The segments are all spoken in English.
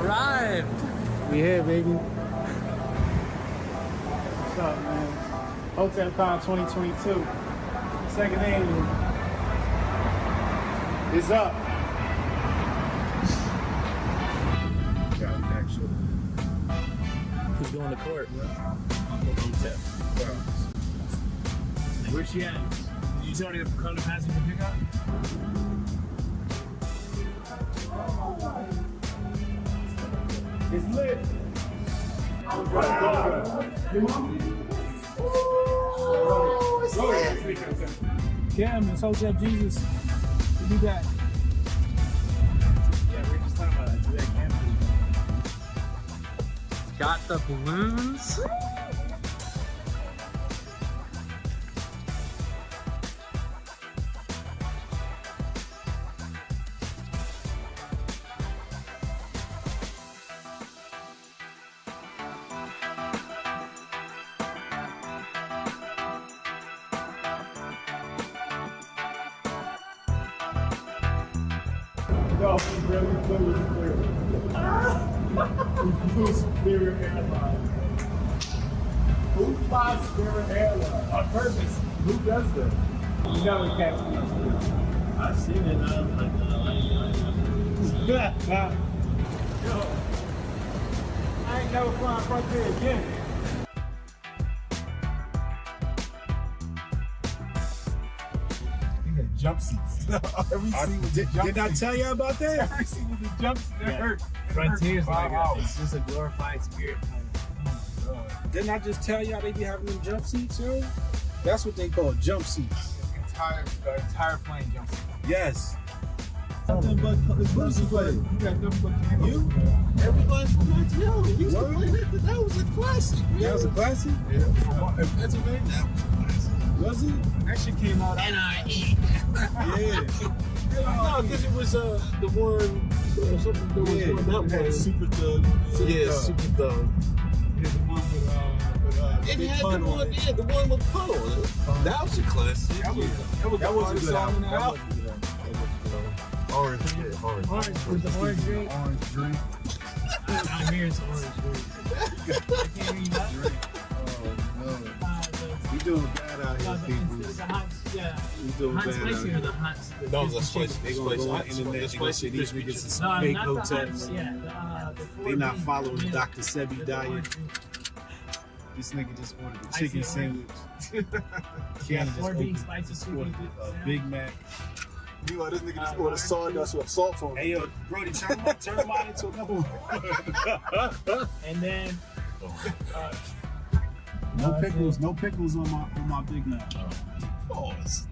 arrived. We here, baby. What's up, man? HotepCon 2022. Second annual. It's up. Who's going to court? Hotep. Where's she at? Did you tell her to come to passenger pickup? It's lit. Oh, it's lit. Kim, it's Hotep Jesus. We'll be back. Yeah, we were just talking about that today. Got the balloons. No, he really flew clear. He flew Spirit Airlines. Who flies Spirit Airlines? On purpose. Who does that? You never catch me. I've seen it now. Yo, I ain't never flying right there again. Jump seats. Every seat was Did I tell you about that? Every seat was a jump seat. That hurt. Frontier's like hours. it's just a glorified spirit kind of. Didn't I just tell y'all they be having them jump seats, yo? That's what they call jump seats. The entire plane jump seat. Yes. Nothing but pussy play. You got nothing but camera. You? Everybody from Montreal used to play that. That was a classic. That was a classic? Yeah, from Pennsylvania. That was a classic. Was it? That shit came out. N.I.E. Yeah. No, because it was the one, something that was Yeah. one that It had was. Super Thug. Yeah, Super Thug. Yeah, the one with It Big had the Pun on one, it. yeah, the one with Pun on it. That was a classic. That was That the was a hardest good song in album. the album. Orange, yeah, orange. Orange was the orange drink. Orange drink. I'm hearing some orange drink. I can't read that. We doing bad out here, people. The hot, yeah. We doing Hot bad out spicy or here. the hot? No, that's spicy. They gonna go on the internet, they gonna say these niggas is some fake not the hot, hoteps. yeah. They not following Dr. Sebi diet. This nigga just ordered a chicken sandwich. Yeah, Cannon just four being ordered spicy sweet. a Big Mac. You know, this nigga just ordered sawdust with salt on it. Hey yo, Brody, turn mine into another one. And then No pickles on my Big Mac. Pause.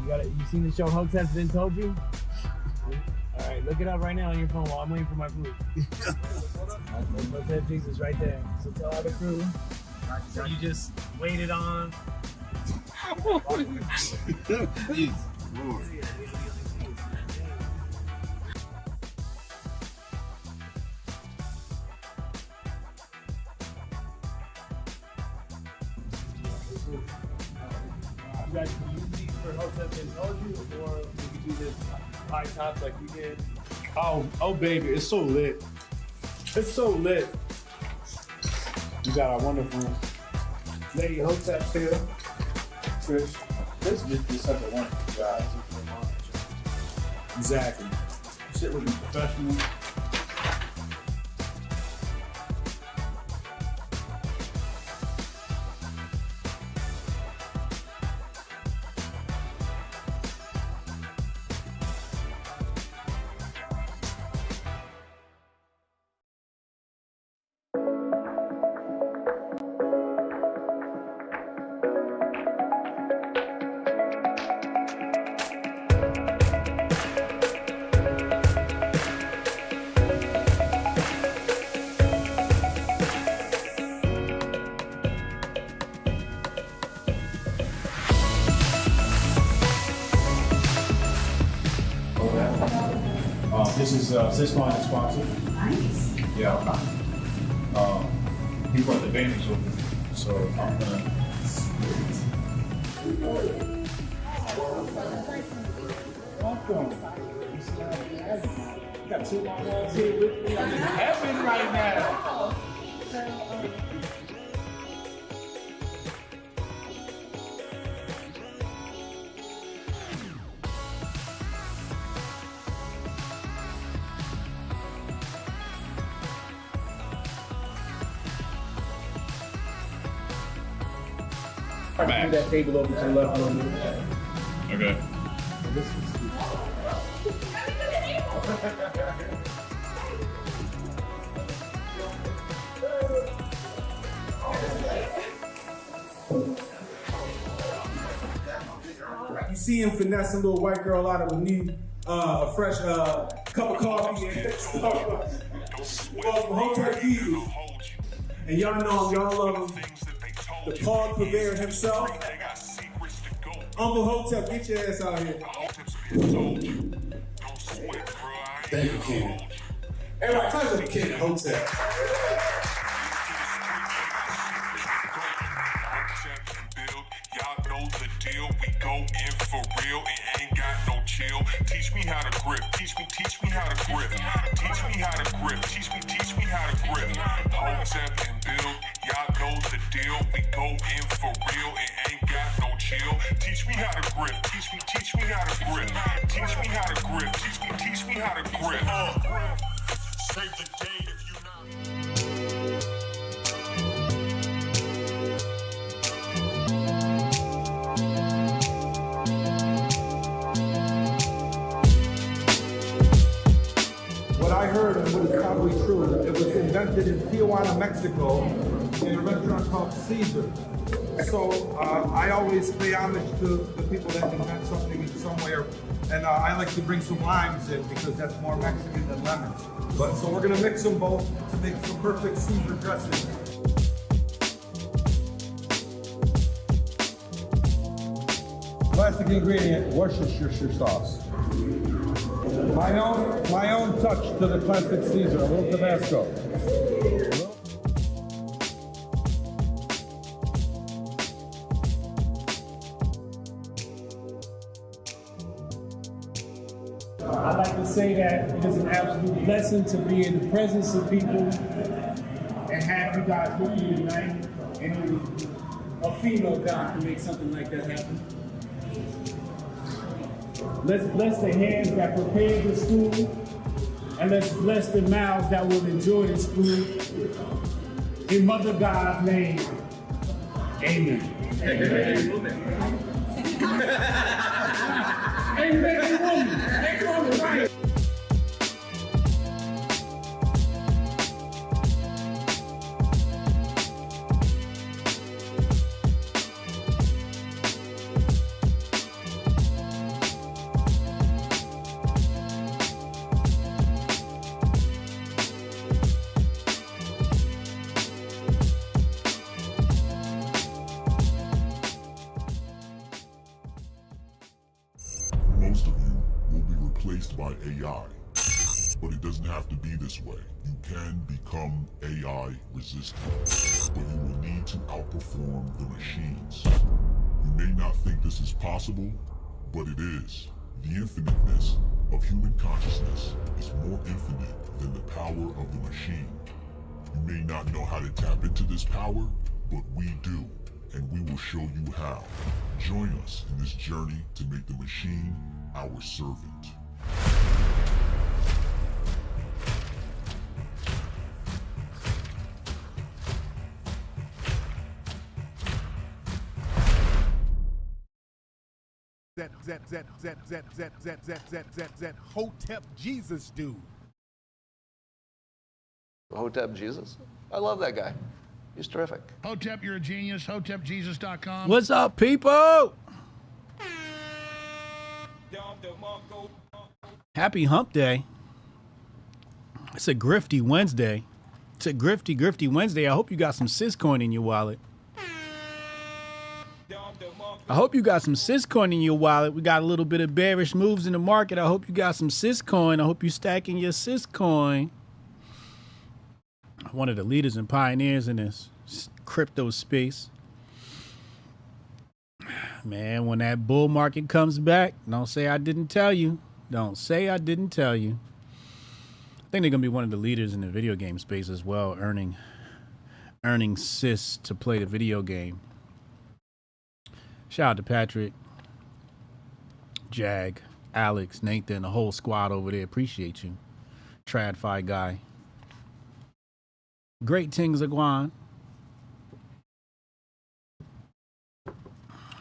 you seen the show Hotep's Been Told You? All right, look it up right now on your phone while I'm waiting for my food. Hotep Jesus right there. So tell all the crew. So you just waited on. Jeez, Lord. You guys can use these for Hotep Been Told You, or we could do this high tops like we did. Oh baby, it's so lit. It's so lit. We got our wonderful Lady Hoteps here. Trish. This is such a wonderful guy. Exactly. Shit looking professional. This is Cisco and sponsor. Nice. Yeah. He brought the bandage over, so I'm gonna. Welcome. You Got two my walls here with me. I'm in heaven right now. Move that table over to the left a little bit. Okay. You see him finesse a little white girl out of a fresh cup of coffee and Hotep Jesus. And y'all know him, y'all love him. The Paul Purveyor himself. Uncle Hotep, get your ass out here. Thank you, King. Everybody, clap for the King Hotep. We go in for real and ain't got no chill. Teach me how to grip. Teach me how to grip. Teach me how to grip. Teach me how to grip. Hotep and build, y'all know the deal. We go in for real and ain't got no chill. Teach me how to grip. Teach me how to grip. Teach me how to grip. Teach me how to grip. Save the day if you not. What I heard, and what is probably true, it was invented in Tijuana, Mexico, in a restaurant called Caesar. So I always pay homage to the people that invent something in somewhere, and I like to bring some limes in because that's more Mexican than lemons. But so we're gonna mix them both to make some perfect Caesar dressing. Classic ingredient, Worcestershire sauce. My own touch to the classic Caesar, a little Tabasco. I like to say that it is an absolute blessing to be in the presence of people and have you guys with me tonight. And only a female God can make something like that happen. Let's bless the hands that prepared this food, and let's bless the mouths that will enjoy this food. In Mother God's name, amen. Amen, woman. Amen, woman, right? Most of you will be replaced by AI, but it doesn't have to be this way. You can become AI resistant, but you will need to outperform the machines. You may not think this is possible, but it is. The infiniteness of human consciousness is more infinite than the power of the machine. You may not know how to tap into this power, but we do, and we will show you how. Join us in this journey to make the machine our servant. That Hotep Jesus dude. Hotep Jesus? I love that guy. He's terrific. Hotep, you're a genius. HotepJesus.com. What's up, people? Happy Hump Day. It's a grifty Wednesday. It's a grifty Wednesday. I hope you got some Syscoin in your wallet. I hope you got some Syscoin in your wallet. We got a little bit of bearish moves in the market. I hope you got some Syscoin. I hope you're stacking your Syscoin. One of the leaders and pioneers in this crypto space. Man, when that bull market comes back, don't say I didn't tell you. Don't say I didn't tell you. I think they're gonna be one of the leaders in the video game space as well, earning sis to play the video game. Shout out to Patrick, Jag, Alex, Nathan, the whole squad over there. Appreciate you. TradFi guy. Great things are going.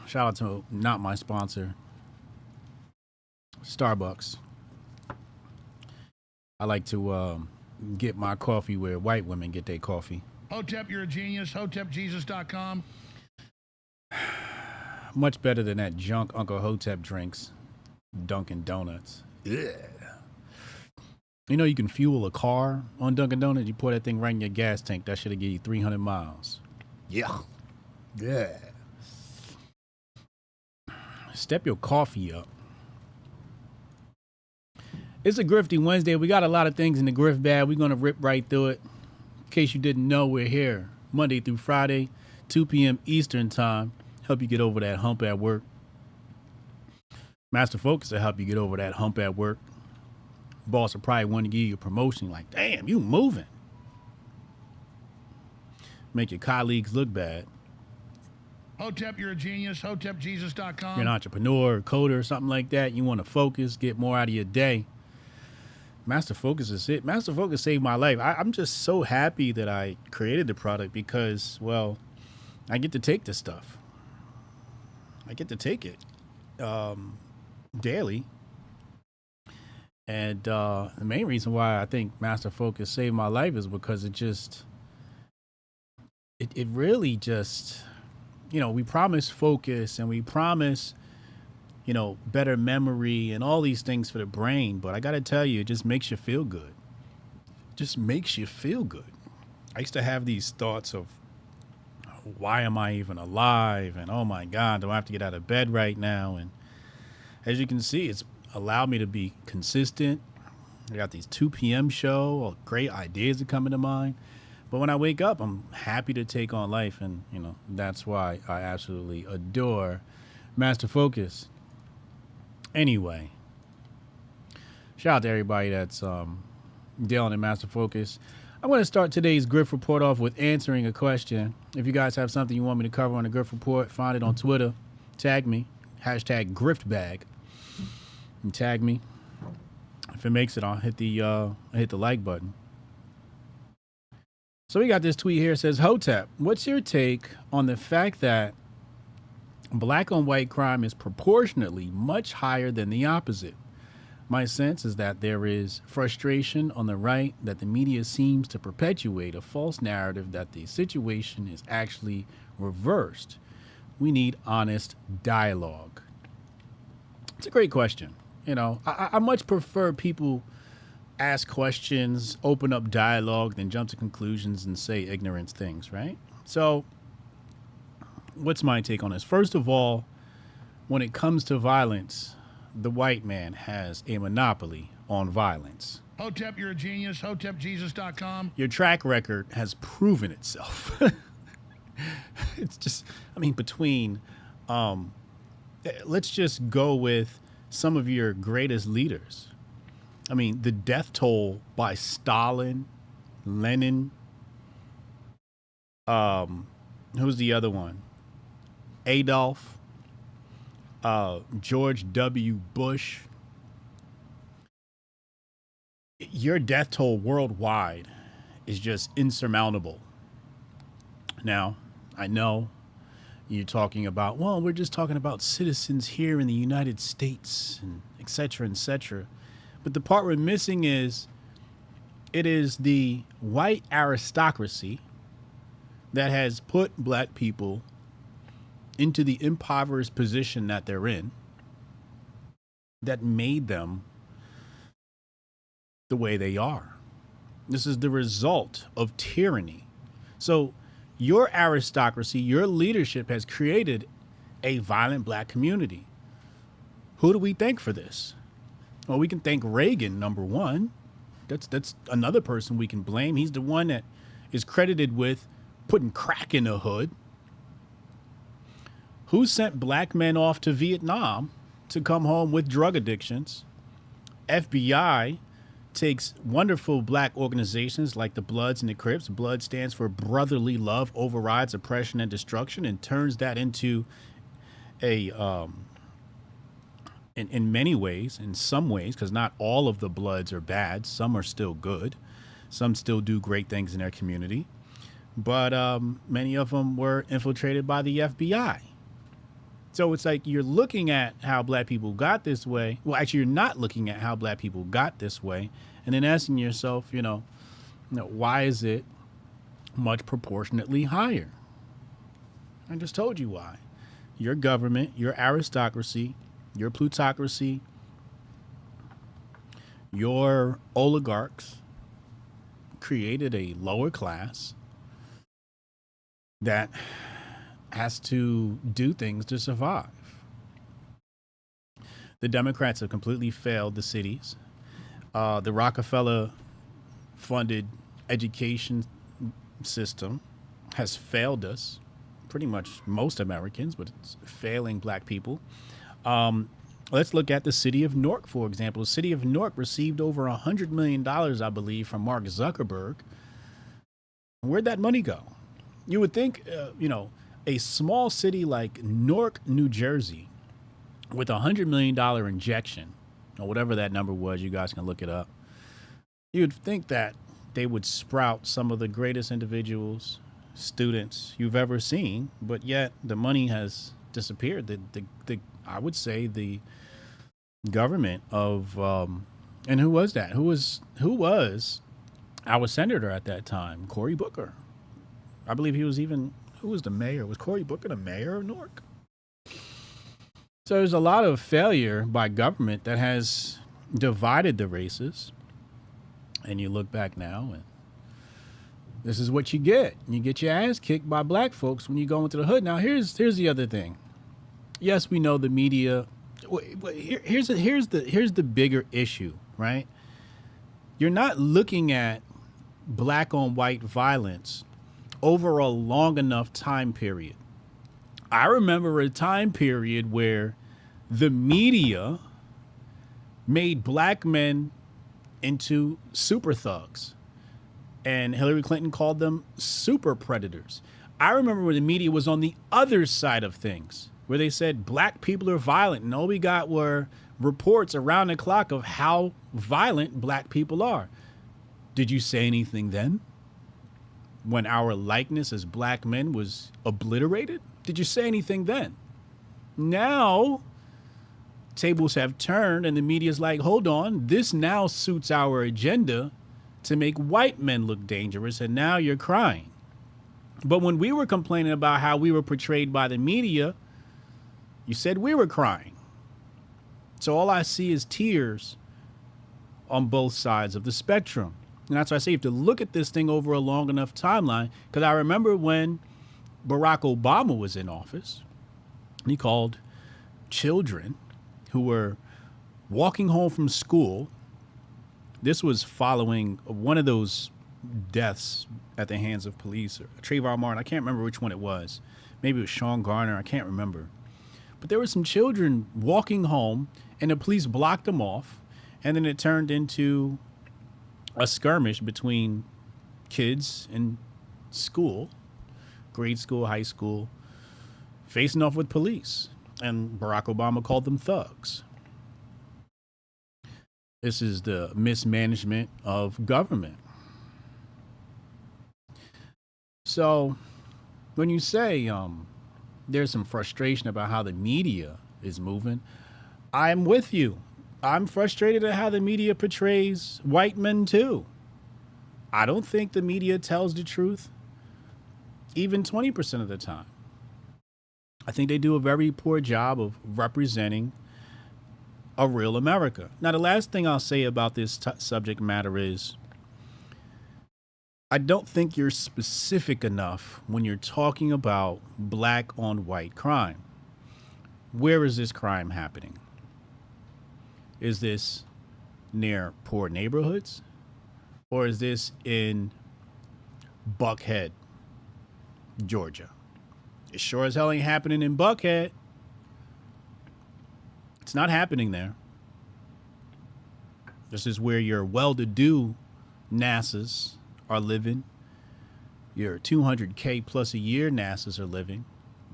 Shout out to not my sponsor, Starbucks. I like to get my coffee where white women get their coffee. Hotep, you're a genius. HotepJesus.com. Much better than that junk Uncle Hotep drinks. Dunkin' Donuts. Yeah. You know you can fuel a car on Dunkin' Donuts. You pour that thing right in your gas tank. That should have give you 300 miles. Yeah. Yeah. Step your coffee up. It's a Grifty Wednesday. We got a lot of things in the Grift bag. We're going to rip right through it. In case you didn't know, we're here Monday through Friday, 2 p.m. Eastern time. Help you get over that hump at work. Master Focus will help you get over that hump at work. Boss will probably want to give you a promotion like, damn, you moving. Make your colleagues look bad. Hotep, you're a genius. HotepJesus.com. You're an entrepreneur, coder, something like that. You want to focus, get more out of your day. Master Focus is it. Master Focus saved my life. I'm just so happy that I created the product because, well, I get to take this stuff. I get to take it daily. And the main reason why I think Master Focus saved my life is because it really just, you know, we promise focus and we promise, you know, better memory and all these things for the brain. But I got to tell you, it just makes you feel good. It just makes you feel good. I used to have these thoughts of, why am I even alive? And oh my God, do I have to get out of bed right now? And as you can see, it's allowed me to be consistent. I got these 2 p.m. show, great ideas are coming to mind. But when I wake up, I'm happy to take on life. And, you know, that's why I absolutely adore Master Focus. Anyway, shout out to everybody that's dealing in Master Focus. I'm going to start today's Grift Report off with answering a question. If you guys have something you want me to cover on the Grift Report, find it on Twitter. Tag me. Hashtag GriftBag. And tag me. If it makes it, I'll hit the like button. So we got this tweet here. It says, Hotep, what's your take on the fact that black on white crime is proportionately much higher than the opposite? My sense is that there is frustration on the right that the media seems to perpetuate a false narrative that the situation is actually reversed. We need honest dialogue. It's a great question. You know, I much prefer people ask questions, open up dialogue, than jump to conclusions and say ignorant things, right? So what's my take on this? First of all, when it comes to violence, the white man has a monopoly on violence. Hotep, you're a genius. HotepJesus.com. Your track record has proven itself. It's just, I mean, between, let's just go with some of your greatest leaders. I mean, the death toll by Stalin, Lenin, who's the other one? Adolf, George W. Bush. Your death toll worldwide is just insurmountable. Now, I know you're talking about, well, we're just talking about citizens here in the United States, and et cetera, et cetera. But the part we're missing is it is the white aristocracy that has put black people into the impoverished position that they're in, that made them the way they are. This is the result of tyranny. So your aristocracy, your leadership has created a violent black community. Who do we thank for this? Well, we can thank Reagan, number one. That's another person we can blame. He's the one that is credited with putting crack in the hood. Who sent black men off to Vietnam to come home with drug addictions FBI takes wonderful black organizations like the Bloods and the Crips. Blood stands for brotherly love, overrides oppression and destruction, and turns that into a in many ways, in some ways, because not all of the Bloods are bad. Some are still good. Some still do great things in their community. But many of them were infiltrated by the FBI. So it's like you're looking at how black people got this way. Well, actually, you're not looking at how black people got this way. And then asking yourself, why is it much proportionately higher? I just told you why. Your government, your aristocracy, your plutocracy, your oligarchs created a lower class that has to do things to survive. The Democrats have completely failed the cities. The Rockefeller-funded education system has failed us, pretty much most Americans, but it's failing black people. Let's look at the city of Newark, for example. The city of Newark received over $100 million, I believe, from Mark Zuckerberg. Where'd that money go? You would think, a small city like Newark, New Jersey, with $100 million injection, or whatever that number was, you guys can look it up. You'd think that they would sprout some of the greatest individuals, students you've ever seen, but yet the money has disappeared. I would say the government of, and who was that? Who was our senator at that time? Cory Booker. I believe he was even, who was the mayor? Was Cory Booker the mayor of Newark? So there's a lot of failure by government that has divided the races. And you look back now and this is what you get. You get your ass kicked by black folks when you go into the hood. Now, here's the other thing. Yes, we know the media. Here's the bigger issue, right? You're not looking at black on white violence over a long enough time period. I remember a time period where the media made black men into super thugs, and Hillary Clinton called them super predators. I remember when the media was on the other side of things, where they said black people are violent, and all we got were reports around the clock of how violent black people are. Did you say anything then? When our likeness as black men was obliterated? Did you say anything then? Now, tables have turned and the media's like, hold on, this now suits our agenda to make white men look dangerous, and now you're crying. But when we were complaining about how we were portrayed by the media, you said we were crying. So all I see is tears on both sides of the spectrum. And that's why I say you have to look at this thing over a long enough timeline, because I remember when Barack Obama was in office, he called children who were walking home from school. This was following one of those deaths at the hands of police, or Trayvon Martin. I can't remember which one it was. Maybe it was Sean Garner. I can't remember. But there were some children walking home, and the police blocked them off, and then it turned into a skirmish between kids in school, grade school, high school, facing off with police. And Barack Obama called them thugs. This is the mismanagement of government. So when you say there's some frustration about how the media is moving, I'm with you. I'm frustrated at how the media portrays white men too. I don't think the media tells the truth even 20% of the time. I think they do a very poor job of representing a real America. Now, the last thing I'll say about this subject matter is I don't think you're specific enough when you're talking about black on white crime. Where is this crime happening? Is this near poor neighborhoods? Or is this in Buckhead, Georgia? It sure as hell ain't happening in Buckhead. It's not happening there. This is where your well-to-do NASAs are living. Your 200K plus a year NASAs are living.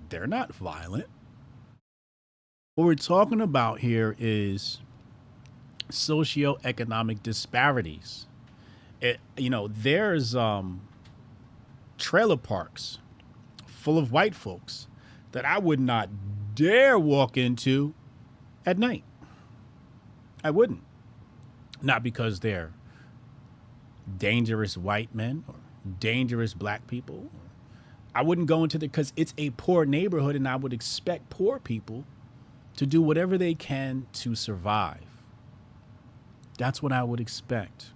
They're not violent. What we're talking about here is socioeconomic disparities. There's trailer parks full of white folks that I would not dare walk into at night. I wouldn't. Not because they're dangerous white men or dangerous black people. I wouldn't go into because it's a poor neighborhood, and I would expect poor people to do whatever they can to survive. That's what I would expect.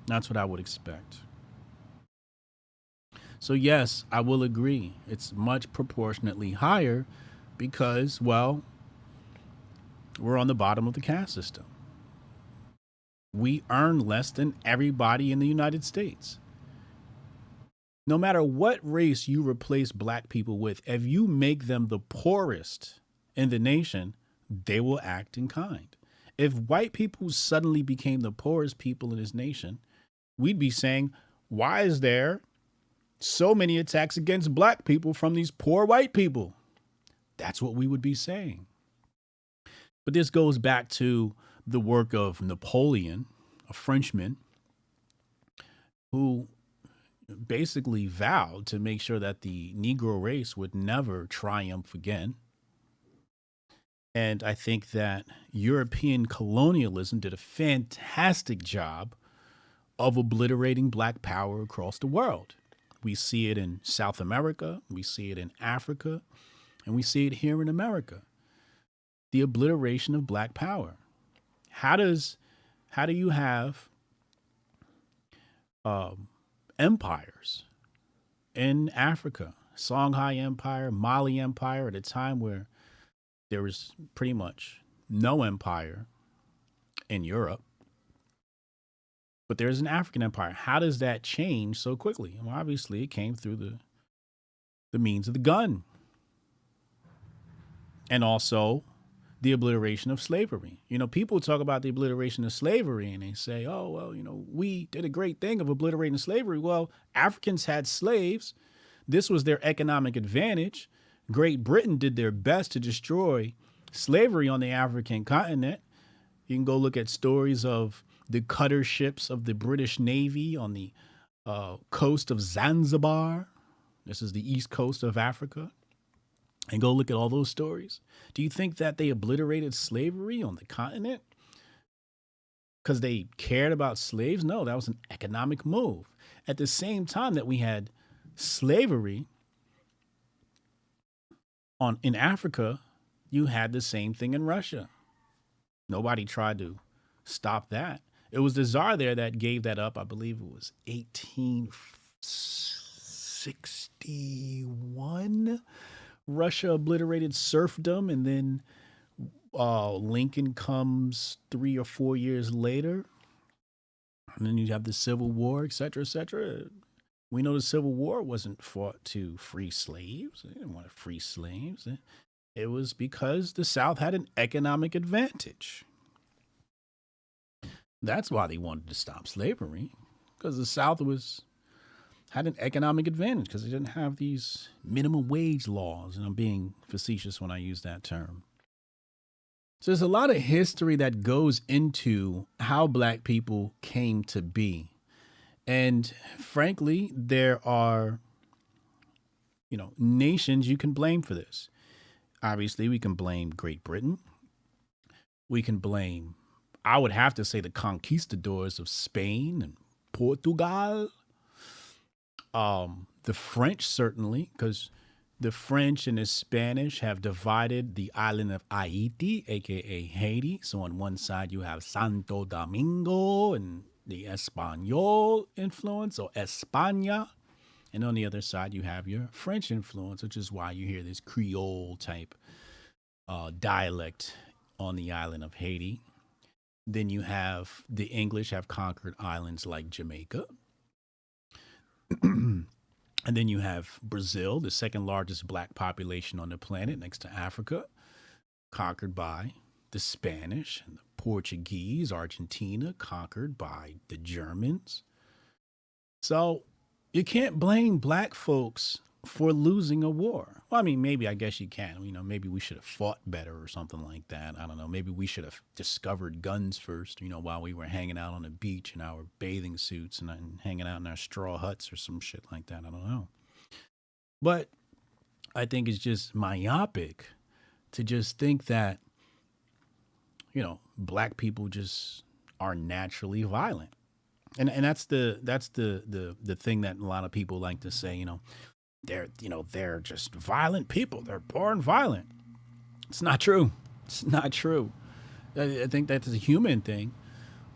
That's what I would expect. So yes, I will agree. It's much proportionately higher because, well, we're on the bottom of the caste system. We earn less than everybody in the United States. No matter what race you replace black people with, if you make them the poorest in the nation, they will act in kind. If white people suddenly became the poorest people in this nation, we'd be saying, why is there so many attacks against black people from these poor white people? That's what we would be saying. But this goes back to the work of Napoleon, a Frenchman, who basically vowed to make sure that the Negro race would never triumph again. And I think that European colonialism did a fantastic job of obliterating black power across the world. We see it in South America, we see it in Africa, and we see it here in America. The obliteration of black power. How do you have empires in Africa? Songhai Empire, Mali Empire, at a time where there was pretty much no empire in Europe. But there's an African empire. How does that change so quickly? Well, obviously, it came through the means of the gun. And also the obliteration of slavery. People talk about the obliteration of slavery and they say, oh, well, we did a great thing of obliterating slavery. Well, Africans had slaves. This was their economic advantage. Great Britain did their best to destroy slavery on the African continent. You can go look at stories of the cutter ships of the British Navy on the coast of Zanzibar. This is the east coast of Africa. And go look at all those stories. Do you think that they obliterated slavery on the continent because they cared about slaves? No, that was an economic move. At the same time that we had slavery in Africa, you had the same thing in Russia. Nobody tried to stop that. It was the Tsar there that gave that up. I believe it was 1861. Russia obliterated serfdom, and then Lincoln comes 3 or 4 years later. And then you have the Civil War, et cetera, et cetera. We know the Civil War wasn't fought to free slaves. They didn't want to free slaves. It was because the South had an economic advantage. That's why they wanted to stop slavery, because the South had an economic advantage because they didn't have these minimum wage laws. And I'm being facetious when I use that term. So there's a lot of history that goes into how black people came to be. And frankly, there are, nations you can blame for this. Obviously, we can blame Great Britain. We can blame, I would have to say, the conquistadors of Spain and Portugal. The French, certainly, because the French and the Spanish have divided the island of Haiti, aka Haiti. So on one side you have Santo Domingo and the Espanol influence, or España. And on the other side you have your French influence, which is why you hear this Creole type dialect on the island of Haiti. Then you have the English have conquered islands like Jamaica. And then you have Brazil, the second largest black population on the planet next to Africa, conquered by the Spanish and the Portuguese, Argentina conquered by the Germans. So you can't blame black folks for losing a war. Well, I mean, maybe, I guess you can. You know, maybe we should have fought better or something like that. I don't know. Maybe we should have discovered guns first, you know, while we were hanging out on the beach in our bathing suits and hanging out in our straw huts or some shit like that. I don't know. But I think it's just myopic to just think that, you know, black people just are naturally violent. And that's the thing that a lot of people like to say, they're just violent people. They're born violent. It's not true. It's not true. I think that's a human thing,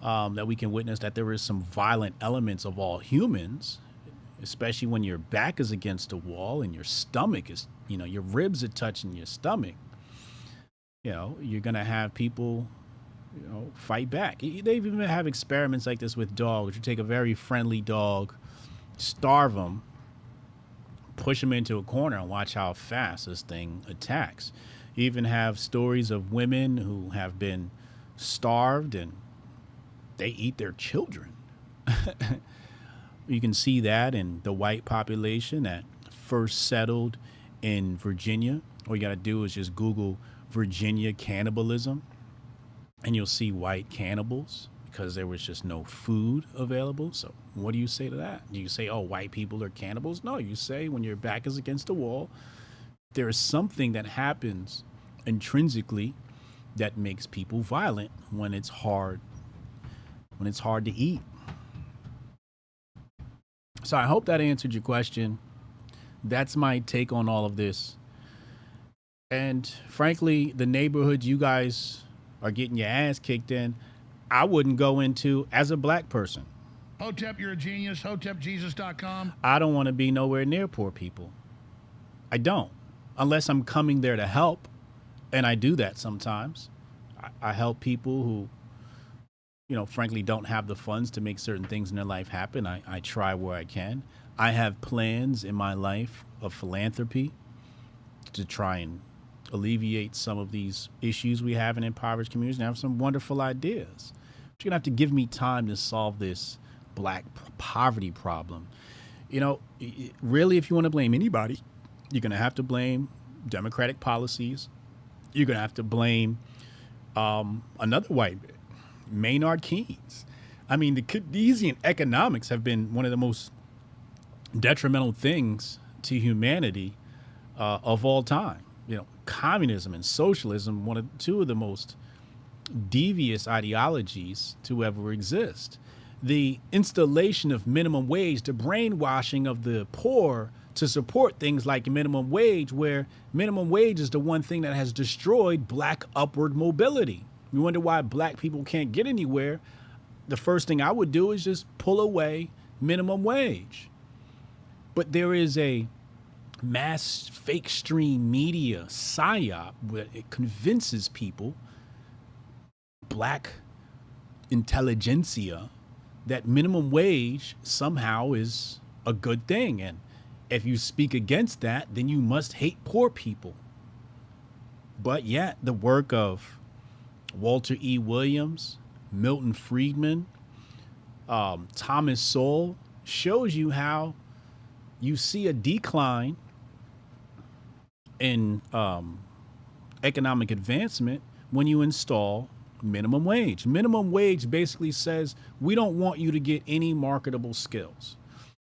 that we can witness, that there is some violent elements of all humans, especially when your back is against a wall and your stomach is, your ribs are touching your stomach. You're going to have people, fight back. They even have experiments like this with dogs. You take a very friendly dog, starve them, push them into a corner, and watch how fast this thing attacks. You even have stories of women who have been starved and they eat their children. You can see that in the white population that first settled in Virginia. All you got to do is just Google Virginia cannibalism, and you'll see white cannibals because there was just no food available. So what do you say to that? Do you say, oh, white people are cannibals? No, you say when your back is against the wall, there is something that happens intrinsically that makes people violent when it's hard to eat. So I hope that answered your question. That's my take on all of this. And frankly, the neighborhood you guys are getting your ass kicked in, I wouldn't go into as a black person. Hotep, you're a genius. HotepJesus.com. I don't want to be nowhere near poor people. I don't. Unless I'm coming there to help. And I do that sometimes. I help people who, frankly, don't have the funds to make certain things in their life happen. I try where I can. I have plans in my life of philanthropy to try and alleviate some of these issues we have in impoverished communities, and I have some wonderful ideas. But you're gonna have to give me time to solve this black poverty problem. Really, if you want to blame anybody, you're gonna have to blame Democratic policies. You're gonna have to blame another white man, Maynard Keynes. I mean, the Keynesian economics have been one of the most detrimental things to humanity of all time. Communism and socialism, two of the most devious ideologies to ever exist. The installation of minimum wage, the brainwashing of the poor to support things like minimum wage, where minimum wage is the one thing that has destroyed black upward mobility. You wonder why black people can't get anywhere. The first thing I would do is just pull away minimum wage. But there is a mass fake stream media psyop where it convinces people, black intelligentsia, that minimum wage somehow is a good thing. And if you speak against that, then you must hate poor people. But yet the work of Walter E. Williams, Milton Friedman, Thomas Sowell shows you how you see a decline in economic advancement when you install minimum wage. Minimum wage basically says we don't want you to get any marketable skills.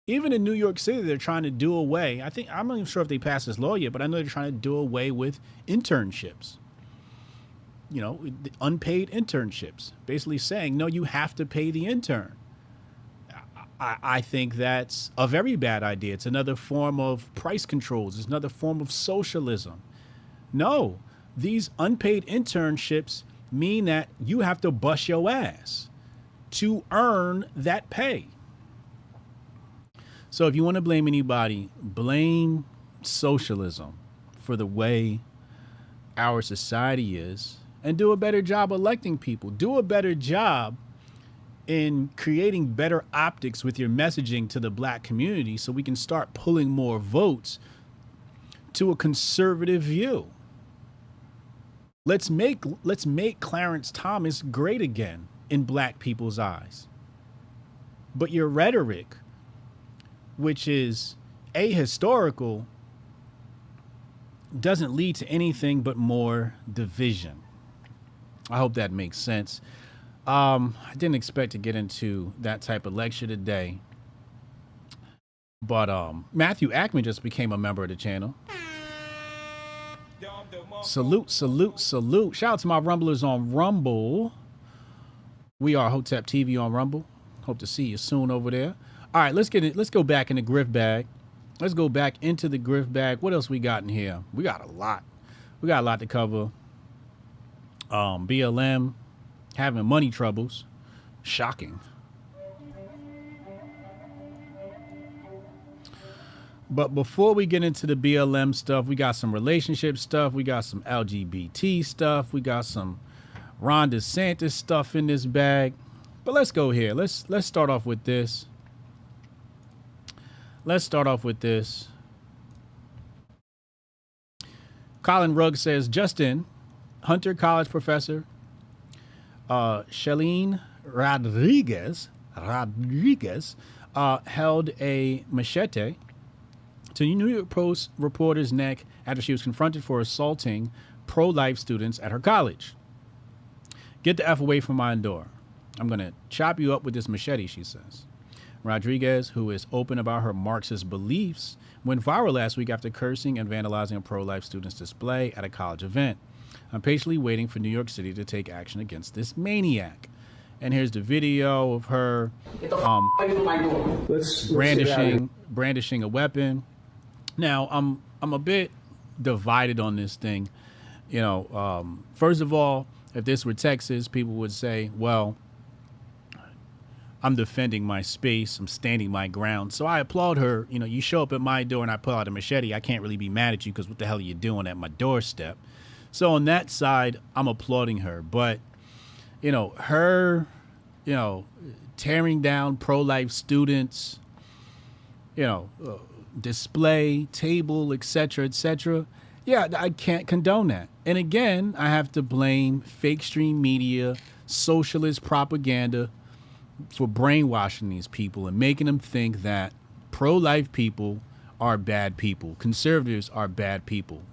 Even in New York City, they're trying to do away. I'm not even sure if they passed this law yet, but I know they're trying to do away with internships. Unpaid internships, basically saying, no, you have to pay the intern. I think that's a very bad idea. It's another form of price controls. It's another form of socialism. No, these unpaid internships mean that you have to bust your ass to earn that pay. So if you want to blame anybody, blame socialism for the way our society is, and do a better job electing people. Do a better job in creating better optics with your messaging to the black community so we can start pulling more votes to a conservative view. Let's make Clarence Thomas great again in black people's eyes. But your rhetoric, which is ahistorical, doesn't lead to anything but more division. I hope that makes sense. I didn't expect to get into that type of lecture today. But Matthew Ackman just became a member of the channel. Salute, salute, salute. Shout out to my Rumblers on Rumble. We are Hotep TV on Rumble. Hope to see you soon over there. All right, let's go back in the Grift bag. Let's go back into the Grift bag. What else we got in here? We got a lot. We got a lot to cover. BLM having money troubles. Shocking. But before we get into the BLM stuff, we got some relationship stuff. We got some LGBT stuff. We got some Ron DeSantis stuff in this bag. But let's go here. Let's start off with this. Colin Rugg says, Justin, Hunter College professor, Shalene Rodriguez held a machete to New York Post reporter's neck after she was confronted for assaulting pro-life students at her college. Get the F away from my door. I'm going to chop you up with this machete, she says. Rodriguez, who is open about her Marxist beliefs, went viral last week after cursing and vandalizing a pro-life student's display at a college event. I'm patiently waiting for New York City to take action against this maniac. And here's the video of her brandishing a weapon. Now, I'm a bit divided on this thing. You know, first of all, if this were Texas, people would say, well, I'm defending my space. I'm standing my ground. So I applaud her. You know, you show up at my door and I pull out a machete. I can't really be mad at you because what the hell are you doing at my doorstep? So on that side, I'm applauding her. But, you know, her, you know, tearing down pro-life students, you know, display, table, etc., etc. Yeah, I can't condone that. And again, I have to blame fake stream media, socialist propaganda for brainwashing these people and making them think that pro-life people are bad people. Conservatives are bad people.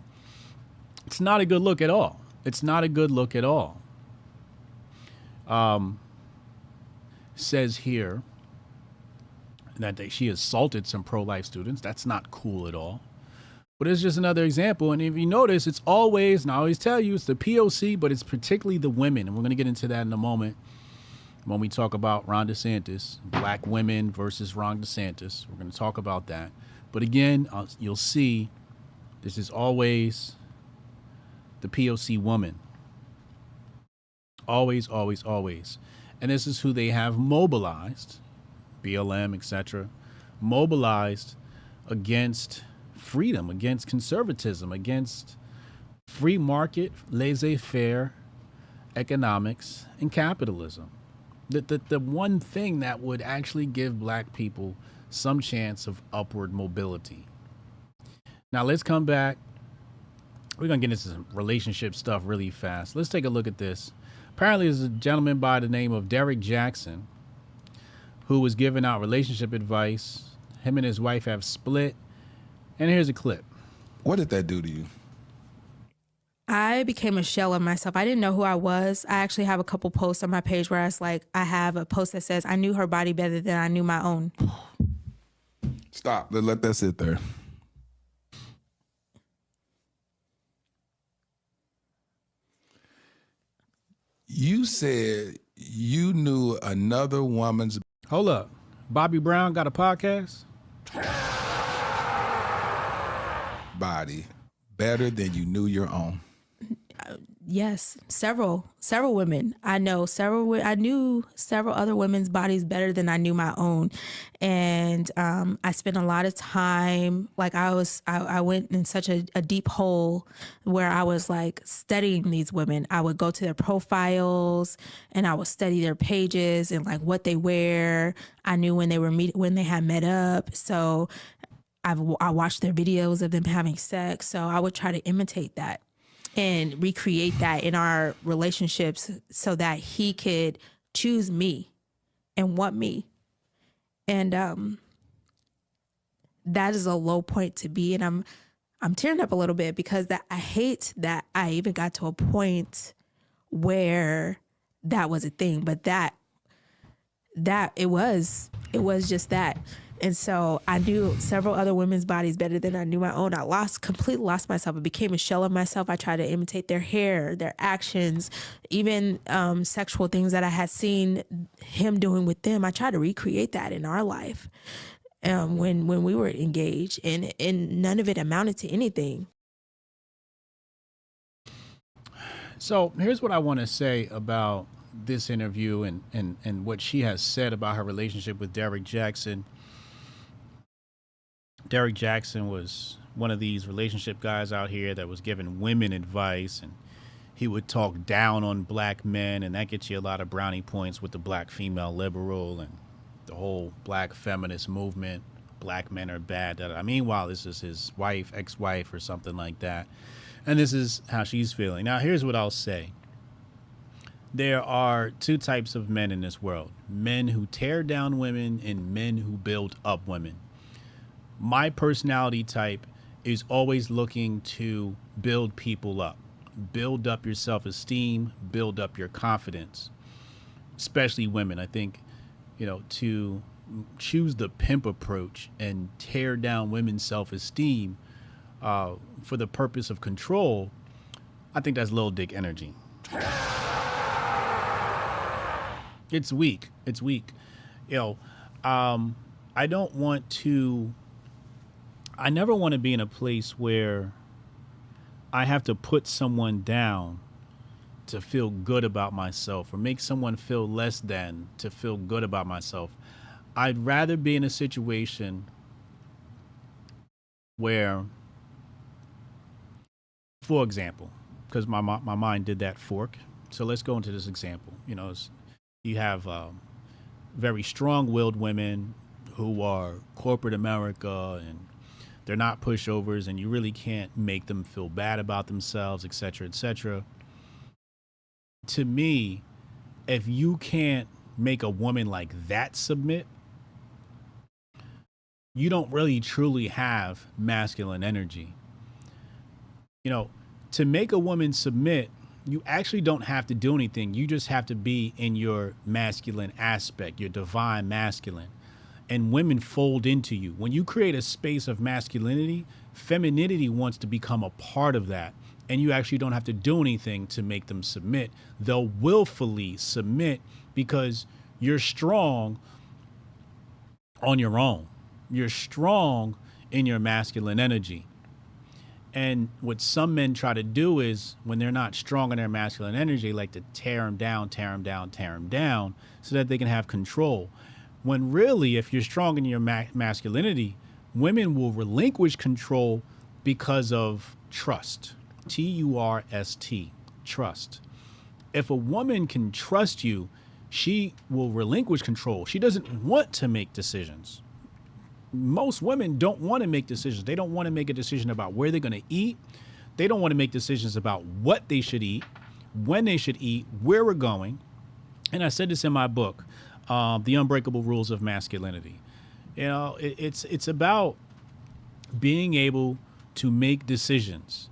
It's not a good look at all. It's not a good look at all. Says here that she assaulted some pro-life students. That's not cool at all. But it's just another example. And if you notice, it's always, and I always tell you, it's the POC, but it's particularly the women. And we're going to get into that in a moment when we talk about Ron DeSantis, black women versus Ron DeSantis. We're going to talk about that. But again, you'll see this is always the POC woman. Always, always, always. And this is who they have mobilized, BLM, etc., mobilized against freedom, against conservatism, against free market, laissez-faire economics and capitalism. The one thing that would actually give black people some chance of upward mobility. Now let's come back. We're going to get into some relationship stuff really fast. Let's take a look at this. Apparently there's a gentleman by the name of Derek Jackson who was giving out relationship advice. Him and his wife have split. And here's a clip. What did that do to you? I became a shell of myself. I didn't know who I was. I actually have a couple posts on my page where I have a post that says, I knew her body better than I knew my own. Stop. Let that sit there. You said you knew another woman's... Hold up. Bobby Brown got a podcast? Body better than you knew your own. Yes, several women. I knew several other women's bodies better than I knew my own. And I spent a lot of time, like I went in such a deep hole where I was like studying these women. I would go to their profiles and I would study their pages and like what they wear. I knew when they had met up. So I watched their videos of them having sex. So I would try to imitate that. and recreate that in our relationships so that he could choose me and want me. And that is a low point to be. And I'm tearing up a little bit because that I hate that I even got to a point where that was a thing, but that it was just that. And so I knew several other women's bodies better than I knew my own. I completely lost myself. I became a shell of myself. I tried to imitate their hair, their actions, even sexual things that I had seen him doing with them. I tried to recreate that in our life when we were engaged, and none of it amounted to anything. So here's what I want to say about this interview and what she has said about her relationship with Derrick Jackson. Derrick Jackson was one of these relationship guys out here that was giving women advice, and he would talk down on black men, and that gets you a lot of brownie points with the black female liberal and the whole black feminist movement. Black men are bad. Meanwhile, this is his wife, ex-wife, or something like that. And this is how she's feeling. Now, here's what I'll say. There are two types of men in this world: men who tear down women and men who build up women. My personality type is always looking to build people up your self-esteem, build up your confidence, especially women. I think, to choose the pimp approach and tear down women's self-esteem for the purpose of control, I think that's little dick energy. It's weak. I never want to be in a place where I have to put someone down to feel good about myself, or make someone feel less than to feel good about myself. I'd rather be in a situation where, for example, because my mind did that fork. So let's go into this example. You have very strong-willed women who are corporate America, and they're not pushovers, and you really can't make them feel bad about themselves, et cetera, et cetera. To me, if you can't make a woman like that submit, you don't really truly have masculine energy. To make a woman submit, you actually don't have to do anything. You just have to be in your masculine aspect, your divine masculine. And women fold into you. When you create a space of masculinity, femininity wants to become a part of that. And you actually don't have to do anything to make them submit. They'll willfully submit because you're strong on your own. You're strong in your masculine energy. And what some men try to do is, when they're not strong in their masculine energy, they like to tear them down so that they can have control. When really, if you're strong in your masculinity, women will relinquish control because of trust. T-U-R-S-T, trust. If a woman can trust you, she will relinquish control. She doesn't want to make decisions. Most women don't want to make decisions. They don't want to make a decision about where they're going to eat. They don't want to make decisions about what they should eat, when they should eat, where we're going. And I said this in my book, The Unbreakable Rules of Masculinity. It's about being able to make decisions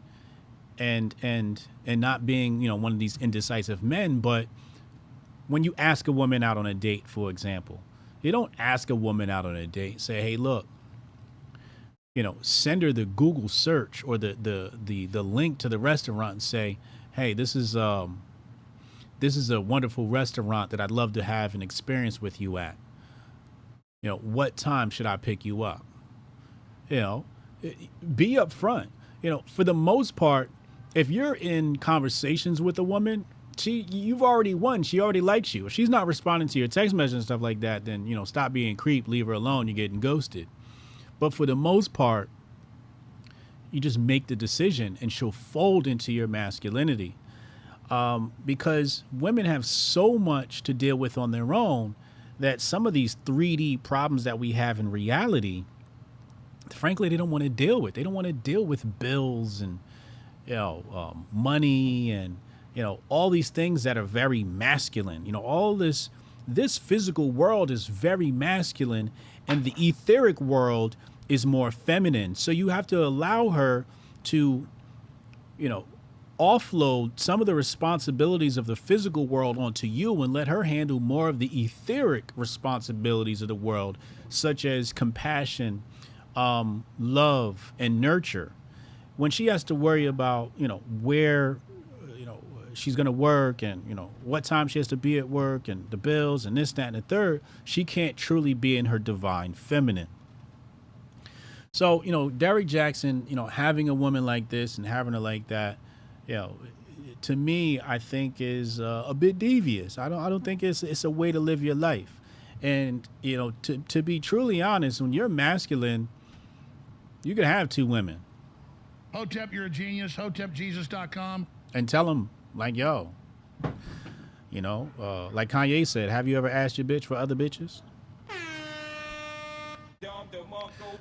and not being, one of these indecisive men. But when you ask a woman out on a date, for example, you don't ask a woman out on a date, say, hey, look, send her the Google search or the link to the restaurant and say, hey, this is a wonderful restaurant that I'd love to have an experience with you at. What time should I pick you up? Be upfront. For the most part, if you're in conversations with a woman, you've already won. She already likes you. If she's not responding to your text messages and stuff like that, then, stop being creep, leave her alone. You're getting ghosted. But for the most part, you just make the decision and she'll fold into your masculinity. Because women have so much to deal with on their own that some of these 3D problems that we have in reality, frankly, they don't want to deal with. They don't want to deal with bills and money and, all these things that are very masculine. All this physical world is very masculine, and the etheric world is more feminine. So you have to allow her to, offload some of the responsibilities of the physical world onto you and let her handle more of the etheric responsibilities of the world, such as compassion, love, and nurture. When she has to worry about, where, she's going to work and, what time she has to be at work and the bills and this, that, and the third, she can't truly be in her divine feminine. So, Derrick Jackson, having a woman like this and having her like that, to me, I think is a bit devious. I don't think it's a way to live your life. And, to be truly honest, when you're masculine, you can have two women. Hotep, you're a genius. HotepJesus.com. And tell them, like, yo, like Kanye said, have you ever asked your bitch for other bitches?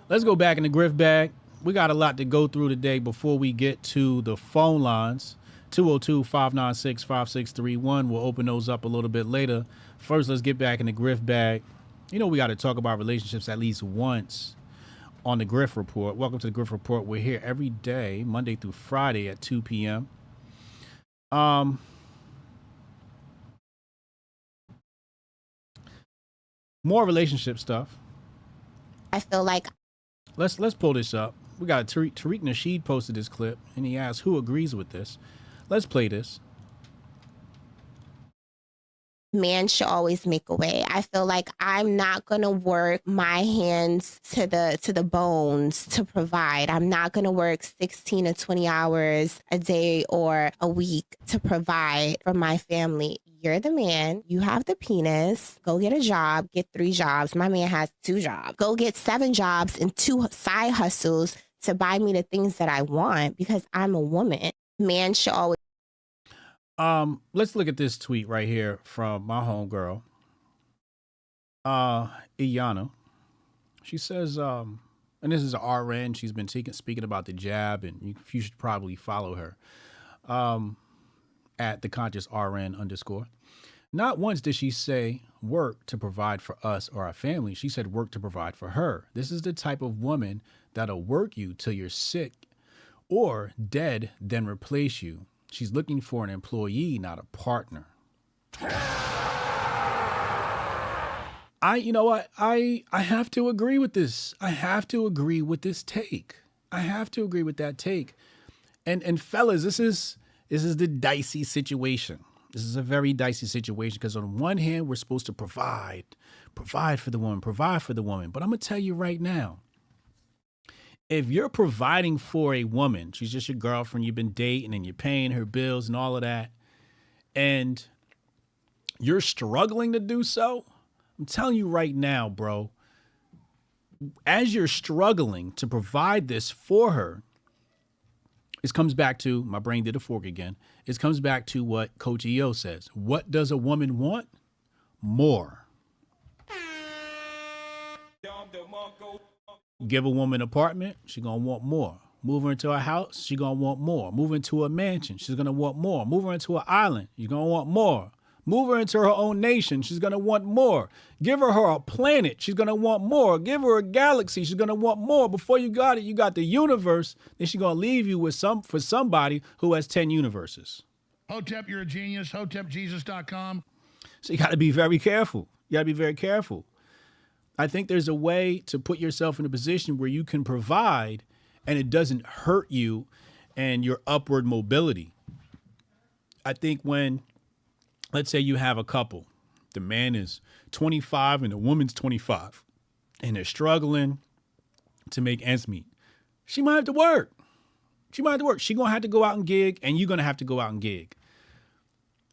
Let's go back in the Grift bag. We got a lot to go through today before we get to the phone lines. 202-596-5631. We'll open those up a little bit later. First, let's get back in the Grift bag. We got to talk about relationships at least once on the Grift Report. Welcome to the Grift Report. We're here every day, Monday through Friday at 2 p.m. More relationship stuff. I feel like let's pull this up. We got Tariq Nasheed posted this clip, and he asked who agrees with this. Let's play this. Man should always make a way. I feel like I'm not gonna work my hands to the bones to provide. I'm not gonna work 16 to 20 hours a day or a week to provide for my family. You're the man. You have the penis. Go get a job. Get 3 jobs. My man has 2 jobs. Go get 7 jobs and 2 side hustles to buy me the things that I want because I'm a woman. Man should always. Let's look at this tweet right here from my homegirl, Iyana. She says, and this is an RN. She's been speaking about the jab, and you should probably follow her at the conscious RN _. Not once did she say work to provide for us or our family. She said work to provide for her. This is the type of woman that'll work you till you're sick or dead, then replace you. She's looking for an employee, not a partner. You know what? I have to agree with this. I have to agree with this take. I have to agree with that take. And fellas, this is the dicey situation. This is a very dicey situation because on one hand, we're supposed to provide for the woman. But I'm going to tell you right now, if you're providing for a woman, she's just your girlfriend, you've been dating and you're paying her bills and all of that, and you're struggling to do so, I'm telling you right now, bro, as you're struggling to provide this for her, it comes back to, my brain did a fork again, it comes back to what Coach EO says. What does a woman want? More. Give a woman an apartment, she's going to want more. Move her into a house, she's going to want more. Move her into a mansion, she's going to want more. Move her into an island, you're going to want more. Move her into her own nation, she's going to want more. Give her a planet, she's going to want more. Give her a galaxy, she's going to want more. Before you got it, you got the universe, then she's going to leave you with for somebody who has 10 universes. Hotep, you're a genius. HotepJesus.com. So you got to be very careful. You got to be very careful. I think there's a way to put yourself in a position where you can provide and it doesn't hurt you and your upward mobility. I think when, let's say you have a couple, the man is 25 and the woman's 25 and they're struggling to make ends meet. She might have to work. She's going to have to go out and gig and you're going to have to go out and gig.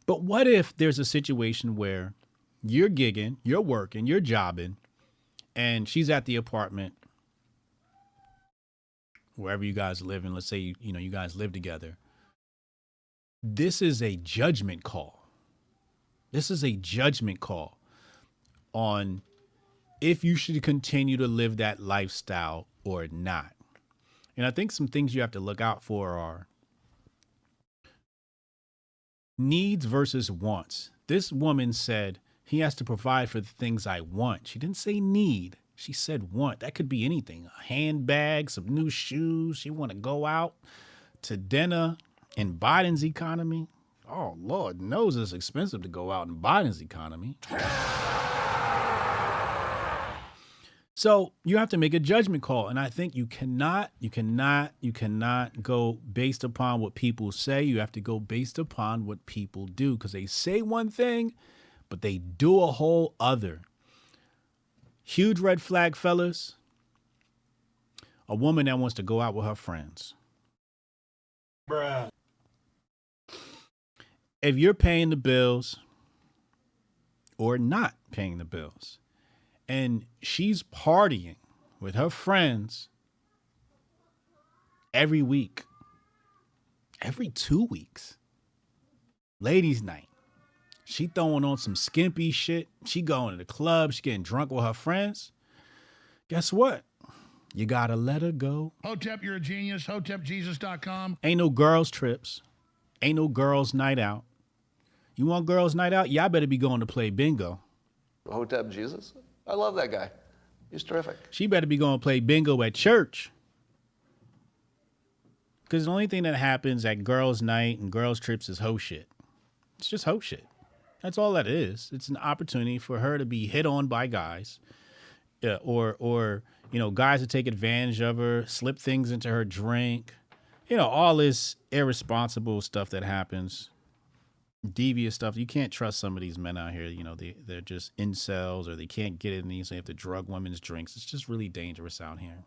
But what if there's a situation where you're gigging, you're working, you're jobbing, and she's at the apartment, wherever you guys live in, let's say, you guys live together. This is a judgment call. This is a judgment call on if you should continue to live that lifestyle or not. And I think some things you have to look out for are Needs versus wants. This woman said he has to provide for the things I want. She didn't say need. She said want. That could be anything. A handbag, some new shoes. She want to go out to dinner in Biden's economy. Oh, Lord knows it's expensive to go out in Biden's economy. So you have to make a judgment call. And I think you cannot go based upon what people say. You have to go based upon what people do, because they say one thing, but they do a whole other. Huge red flag, fellas. A woman that wants to go out with her friends. Bruh. If you're paying the bills or not paying the bills, and she's partying with her friends every week, every 2 weeks, ladies' night, she throwing on some skimpy shit, she going to the club, she getting drunk with her friends, guess what? You gotta let her go. Hotep, you're a genius. HotepJesus.com. Ain't no girls' trips. Ain't no girls' night out. You want girls' night out? Y'all better be going to play bingo. Hotep Jesus? I love that guy. He's terrific. She better be going to play bingo at church. Because the only thing that happens at girls' night and girls' trips is hoe shit. It's just hoe shit. That's all that is. It's an opportunity for her to be hit on by guys, or you know, guys to take advantage of her, slip things into her drink. You know, all this irresponsible stuff that happens. Devious stuff. You can't trust some of these men out here. You know, they're just incels, or they can't get it, and so they have to drug women's drinks. It's just really dangerous out here.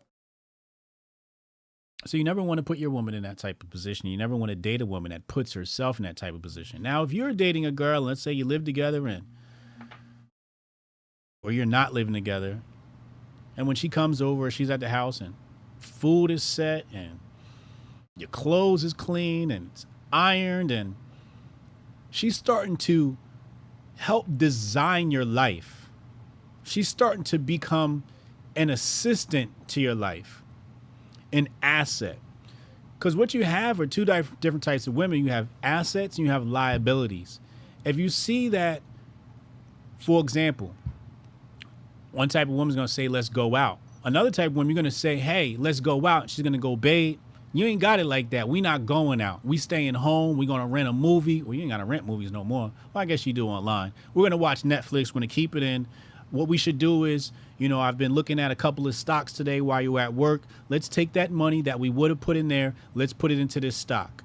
So you never want to put your woman in that type of position. You never want to date a woman that puts herself in that type of position. Now, if you're dating a girl, let's say you live together or you're not living together, and when she comes over, she's at the house and food is set and your clothes is clean and it's ironed, and she's starting to help design your life. She's starting to become an assistant to your life, an asset. Because what you have are two different types of women. You have assets and you have liabilities. If you see that, for example, one type of woman's going to say, let's go out. Another type of woman, you're going to say, hey, let's go out. She's going to go, babe, you ain't got it like that. We not going out. We staying home. We going to rent a movie. Well, you ain't got to rent movies no more. Well, I guess you do online. We're going to watch Netflix. We're going to keep it in. What we should do is, you know, I've been looking at a couple of stocks today while you're at work. Let's take that money that we would have put in there. Let's put it into this stock.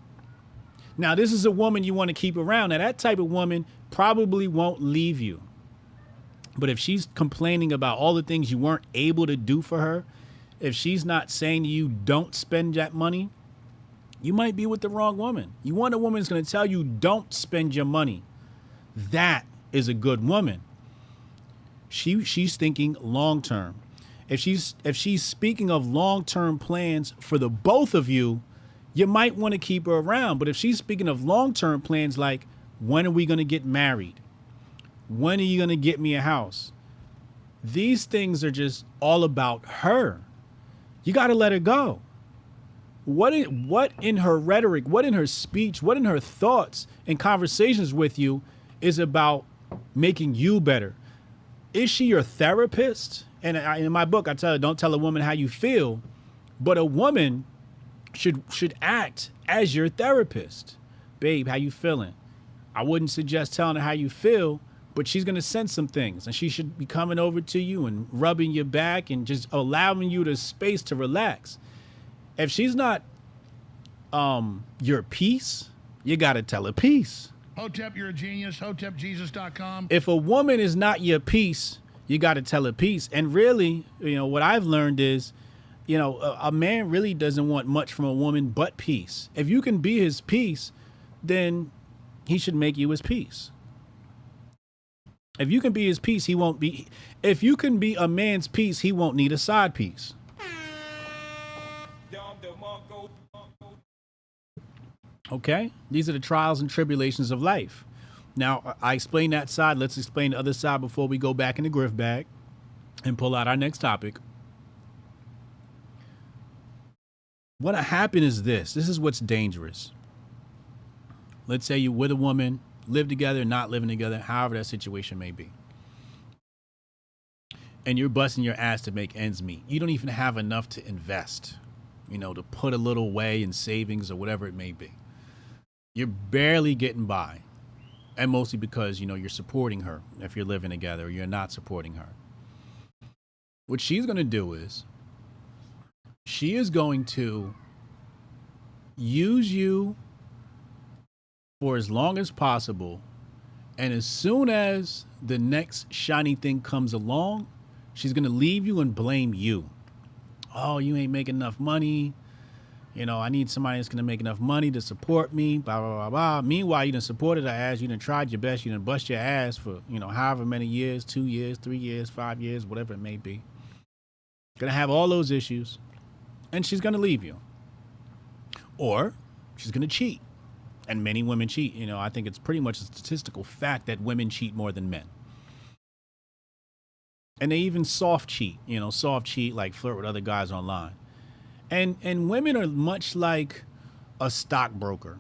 Now, this is a woman you want to keep around. Now, that type of woman probably won't leave you. But if she's complaining about all the things you weren't able to do for her, if she's not saying to you, don't spend that money, you might be with the wrong woman. You want a woman who's going to tell you, don't spend your money. That is a good woman. She's thinking long term. If she's speaking of long term plans for the both of you, you might want to keep her around. But if she's speaking of long term plans like, when are we going to get married? When are you going to get me a house? These things are just all about her. You got to let her go. What in her rhetoric, what in her speech, what in her thoughts and conversations with you is about making you better? Is she your therapist? And in my book, I tell her, don't tell a woman how you feel, but a woman should act as your therapist. Babe, how you feeling? I wouldn't suggest telling her how you feel, but she's going to sense some things, and she should be coming over to you and rubbing your back and just allowing you the space to relax. If she's not your peace, you got to tell her peace. Hotep, you're a genius. HotepJesus.com. If a woman is not your peace, you got to tell her peace. And really, you know, what I've learned is, you know, a man really doesn't want much from a woman but peace. If you can be his peace, then he should make you his peace. If you can be his peace, he won't be. If you can be a man's peace, he won't need a side piece. Okay? These are the trials and tribulations of life. Now, I explained that side. Let's explain the other side before we go back in the grift bag and pull out our next topic. What happened is this. This is what's dangerous. Let's say you're with a woman, live together, not living together, however that situation may be. And you're busting your ass to make ends meet. You don't even have enough to invest, to put a little away in savings or whatever it may be. You're barely getting by. And mostly because, you're supporting her if you're living together or you're not supporting her. What she's going to do is she is going to use you for as long as possible. And as soon as the next shiny thing comes along, she's going to leave you and blame you. Oh, you ain't making enough money. I need somebody that's going to make enough money to support me, blah, blah, blah, blah. Meanwhile, you done supported her ass. You done tried your best. You done bust your ass for, however many years, 2 years, 3 years, 5 years, whatever it may be. Going to have all those issues. And she's going to leave you. Or she's going to cheat. And many women cheat. I think it's pretty much a statistical fact that women cheat more than men. And they even soft cheat, like flirt with other guys online. And women are much like a stockbroker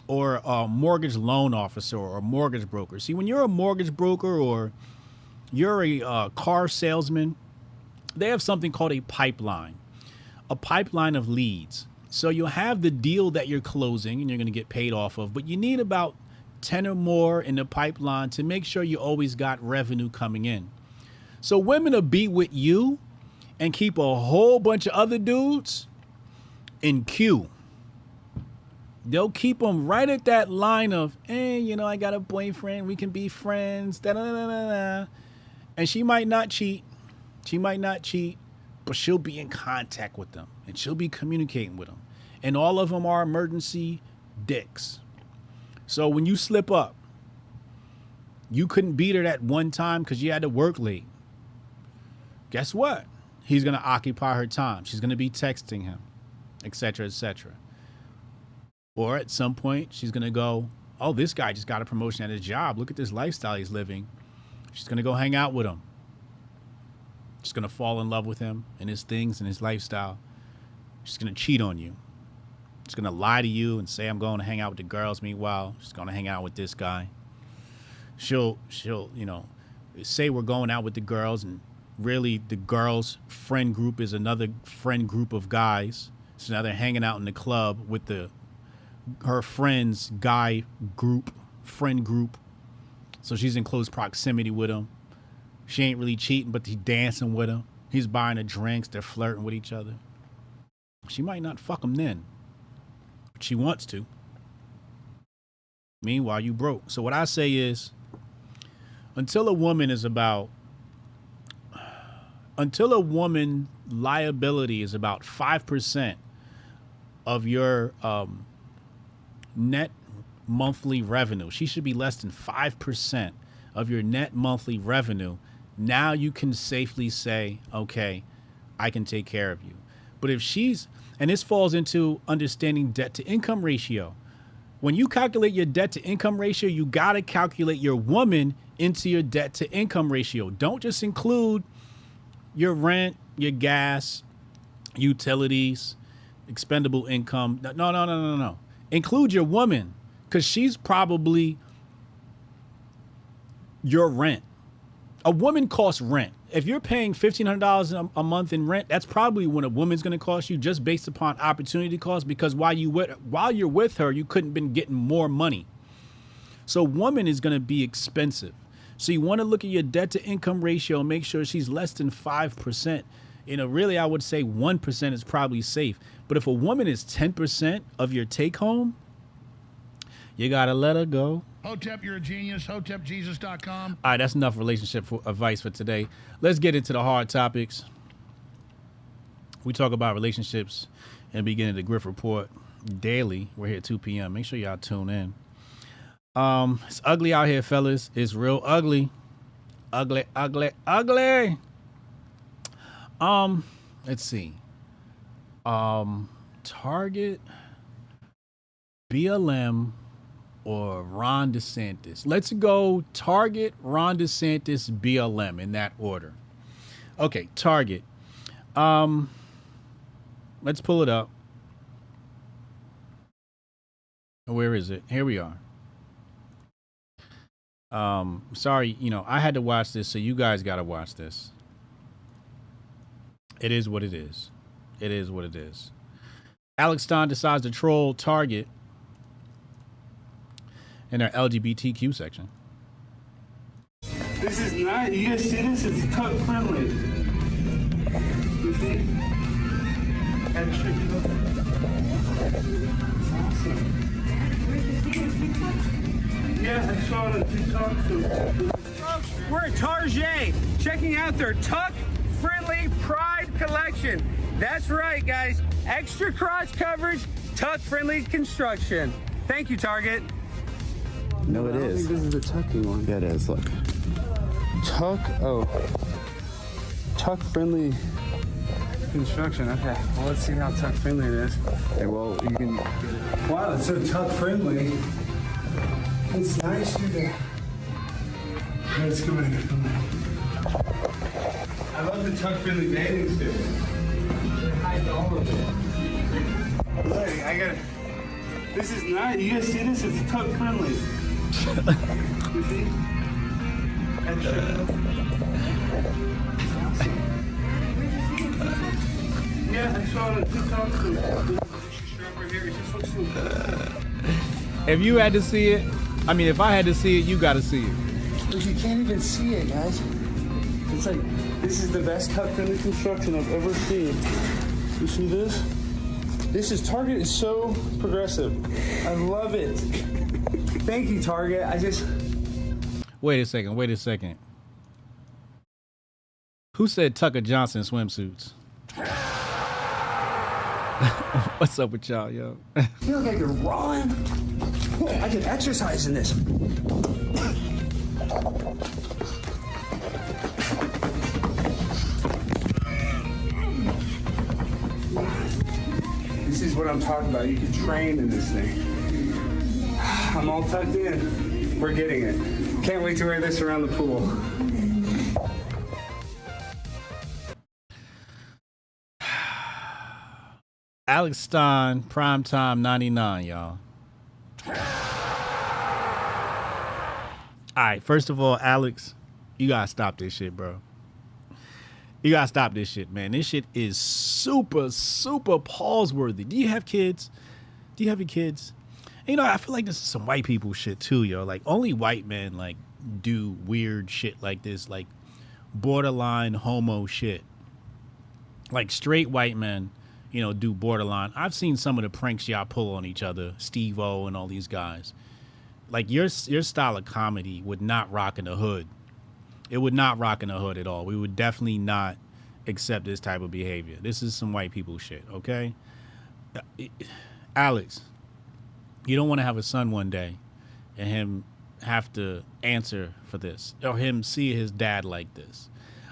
or a mortgage loan officer or a mortgage broker. See, when you're a mortgage broker or you're a car salesman, they have something called a pipeline of leads. So you'll have the deal that you're closing and you're going to get paid off of, but you need about 10 or more in the pipeline to make sure you always got revenue coming in. So women will be with you and keep a whole bunch of other dudes in queue. They'll keep them right at that line of, I got a boyfriend, we can be friends, da-da-da-da-da. And she might not cheat. But she'll be in contact with them and she'll be communicating with them. And all of them are emergency dicks. So when you slip up, you couldn't beat her that one time because you had to work late. Guess what? He's going to occupy her time. She's going to be texting him, etc., etc. Or at some point, she's going to go, oh, this guy just got a promotion at his job. Look at this lifestyle he's living. She's going to go hang out with him. She's going to fall in love with him and his things and his lifestyle. She's going to cheat on you. She's going to lie to you and say, I'm going to hang out with the girls. Meanwhile, she's going to hang out with this guy. She'll, say we're going out with the girls, and really the girls' friend group is another friend group of guys. So now they're hanging out in the club with her friend's guy group, friend group. So she's in close proximity with him. She ain't really cheating, but he's dancing with him. He's buying her drinks. They're flirting with each other. She might not fuck him then, but she wants to. Meanwhile, you broke. So what I say is, until a woman liability is about 5% of your net monthly revenue, she should be less than 5% of your net monthly revenue. Now you can safely say, okay, I can take care of you. But if and this falls into understanding debt to income ratio. When you calculate your debt to income ratio, you got to calculate your woman into your debt to income ratio. Don't just include your rent, your gas, utilities, expendable income. No. Include your woman, because she's probably your rent. A woman costs rent. If you're paying $1,500 a month in rent, that's probably what a woman's going to cost you, just based upon opportunity cost, because while you're with her, you couldn't been getting more money. So woman is going to be expensive. So you want to look at your debt to income ratio and make sure she's less than 5%. Really, I would say 1% is probably safe. But if a woman is 10% of your take home, you got to let her go. Hotep, you're a genius. HotepJesus.com. All right, that's enough relationship advice for today. Let's get into the hard topics. We talk about relationships in the beginning of the Grift Report daily. We're here at 2 p.m. Make sure y'all tune in. It's ugly out here, fellas. It's real ugly. Ugly. Let's see. Target, BLM, or Ron DeSantis. Let's go Target, Ron DeSantis, BLM in that order. Okay, Target. Let's pull it up. Where is it? Here we are. Sorry, you know, I had to watch this, so you guys got to watch this. It is what it is. It is what it is. Alex Stein decides to troll Target in their LGBTQ section. This is not, you guys see this? It's tuck friendly. You see? Extra tuck. It's awesome. Yeah, I saw it on TikTok. Folks, we're at Target, checking out their tuck-friendly Pride collection. That's right, guys. Extra crotch coverage, tuck-friendly construction. Thank you, Target. No, it is. I think this is the tucking one. Yeah, it is. Look. Tuck-friendly construction. Okay, well, let's see how tuck-friendly it is. Okay, well, you can... Wow, it's so tuck-friendly. It's nice to do. Let's go in. I love the tuck-friendly bathing suit. They hide all of it. Look, I got... This is nice. You guys see this? It's tuck-friendly. You see? Extra. Yeah, I saw it on TikTok. If you had to see it, I mean, if I had to see it, you got to see it. Look, you can't even see it, guys. It's like, this is the best tuck-friendly construction I've ever seen. You see this? This is, Target is so progressive. I love it. Thank you, Target. Wait a second. Who said Tucker Johnson swimsuits? What's up with y'all, yo? You look like you're rolling. I can exercise in this. This is what I'm talking about. You can train in this thing. I'm all tucked in. We're getting it. Can't wait to wear this around the pool. Alex Stein, Primetime 99, y'all. All right, first of all, Alex, you gotta stop this shit, bro. You gotta stop this shit, man. This shit is super, super pause-worthy. Do you have kids? Do you have your kids? And, you know, I feel like this is some white people shit too, yo. Like, only white men, like, do weird shit like this, like, borderline homo shit. Like, straight white men, you know, do borderline. I've seen some of the pranks y'all pull on each other, Steve-O and all these guys. Like, your style of comedy would not rock in the hood. It would not rock in the hood at all. We would definitely not accept this type of behavior. This is some white people shit, okay? Alex, you don't want to have a son one day and him have to answer for this, or him see his dad like this.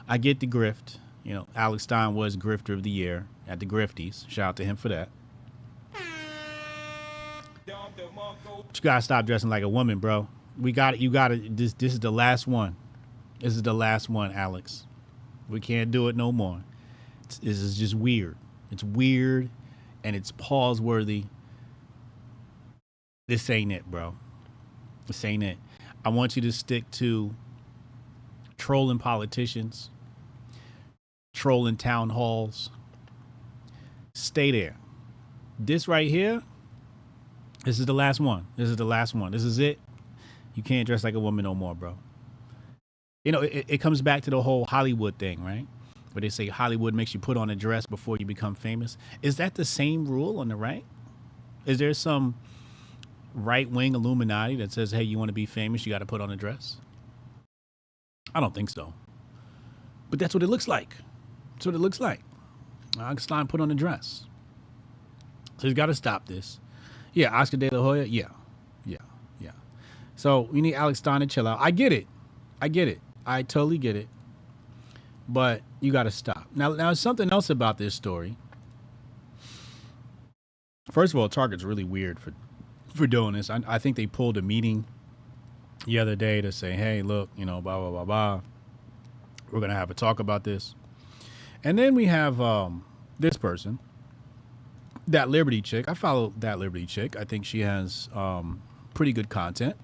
I get the grift. You know, Alex Stein was Grifter of the Year at the Grifties. Shout out to him for that. But you gotta stop dressing like a woman, bro. You gotta, this is the last one. This is the last one, Alex. We can't do it no more. This is just weird. It's weird, and it's pause-worthy. This ain't it, bro. This ain't it. I want you to stick to trolling politicians, trolling town halls. Stay there. This right here, this is the last one. This is the last one. This is it. You can't dress like a woman no more, bro. You know, it comes back to the whole Hollywood thing, right? Where they say Hollywood makes you put on a dress before you become famous. Is that the same rule on the right? Is there some right-wing Illuminati that says, hey, you want to be famous, you got to put on a dress? I don't think so. But that's what it looks like. That's what it looks like. Alex Stein put on a dress. So he's got to stop this. Yeah, Oscar De La Hoya, yeah. So we need Alex Stein to chill out. I get it. I totally get it. But you got to stop. Now, something else about this story. First of all, Target's really weird for doing this. I think they pulled a meeting the other day to say, hey, look, you know, blah, blah, blah, blah. We're going to have a talk about this. And then we have this person. That Liberty chick. I follow That Liberty chick. I think she has pretty good content.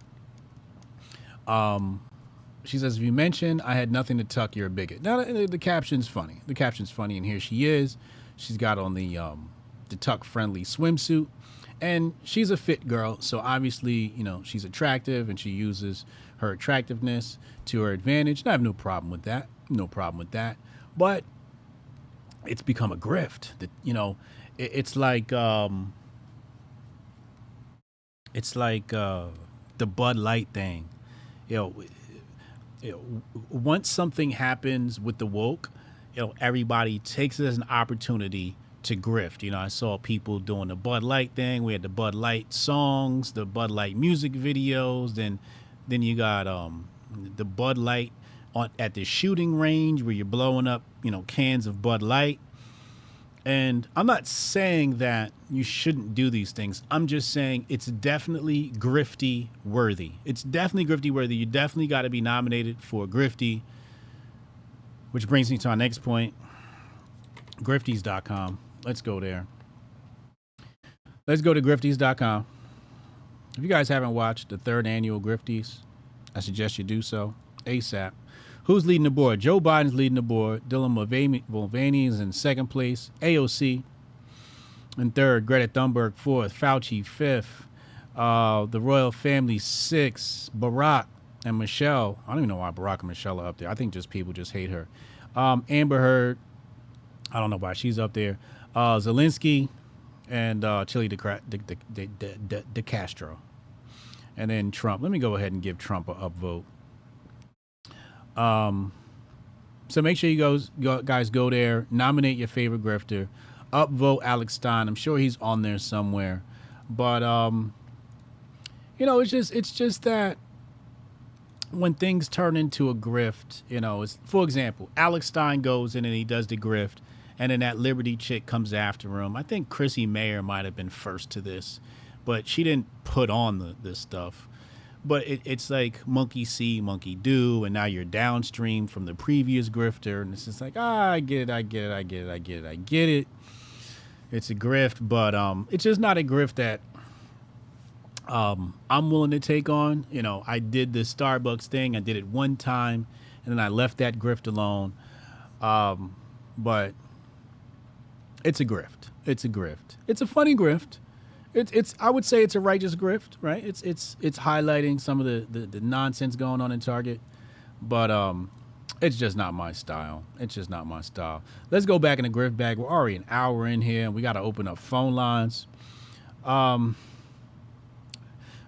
She says, if you mention I had nothing to tuck, you're a bigot. Now, the caption's funny. The caption's funny, and here she is. She's got on the tuck-friendly swimsuit, and she's a fit girl, so obviously, you know, she's attractive, and she uses her attractiveness to her advantage. And I have no problem with that. No problem with that. But it's become a grift. That, you know, it's like the Bud Light thing. You know, once something happens with the woke, you know, everybody takes it as an opportunity to grift. You know, I saw people doing the Bud Light thing. We had the Bud Light songs, the Bud Light music videos. Then you got the Bud Light at the shooting range where you're blowing up, you know, cans of Bud Light. And I'm not saying that you shouldn't do these things. I'm just saying it's definitely grifty worthy. It's definitely grifty worthy. You definitely got to be nominated for grifty. Which brings me to our next point. Grifties.com. Let's go there. Let's go to grifties.com. If you guys haven't watched the 3rd annual Grifties, I suggest you do so ASAP. Who's leading the board? Joe Biden's leading the board. Dylan Mulvaney is in 2nd place. AOC in 3rd. Greta Thunberg 4th. Fauci 5th. The royal family 6th. Barack and Michelle. I don't even know why Barack and Michelle are up there. I think just people just hate her. Amber Heard. I don't know why she's up there. Zelensky and Chile de Castro. And then Trump. Let me go ahead and give Trump a upvote. So make sure you guys go there, nominate your favorite grifter, upvote Alex Stein. I'm sure he's on there somewhere, but you know, it's just that when things turn into a grift, you know, it's, for example, Alex Stein goes in and he does the grift, and then that Liberty chick comes after him. I think Chrissy Mayer might have been first to this, but she didn't put on this stuff. But it's like monkey see, monkey do, and now you're downstream from the previous grifter, and it's just like, I get it. It's a grift, but it's just not a grift that I'm willing to take on. You know, I did the Starbucks thing. I did it one time, and then I left that grift alone. But it's a grift. It's a grift. It's a funny grift. It's I would say it's a righteous grift, right? It's highlighting some of the nonsense going on in Target, but it's just not my style. It's just not my style. Let's go back in the grift bag. We're already an hour in here, and we got to open up phone lines. Ron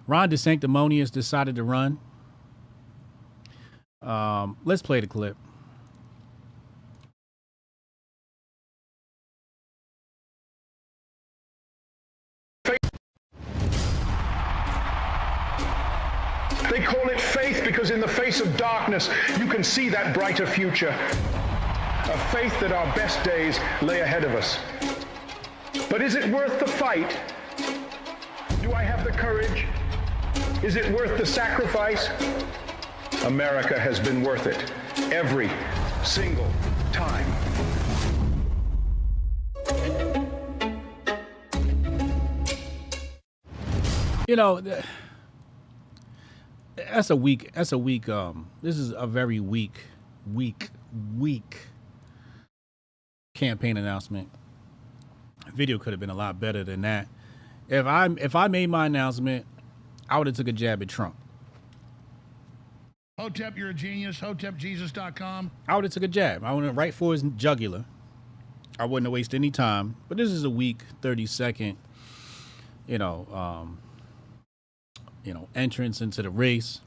DeSanctimonious decided to run. Let's play the clip. They call it faith because in the face of darkness, you can see that brighter future. A faith that our best days lay ahead of us. But is it worth the fight? Do I have the courage? Is it worth the sacrifice? America has been worth it every single time. You know, that's a weak, this is a very weak campaign announcement. Video could have been a lot better than that. If I made my announcement, I would have took a jab at Trump. Hotep, you're a genius. HotepJesus.com. I would have took a jab. I went right for his jugular. I wouldn't have wasted any time. But this is a weak 30-second, entrance into the race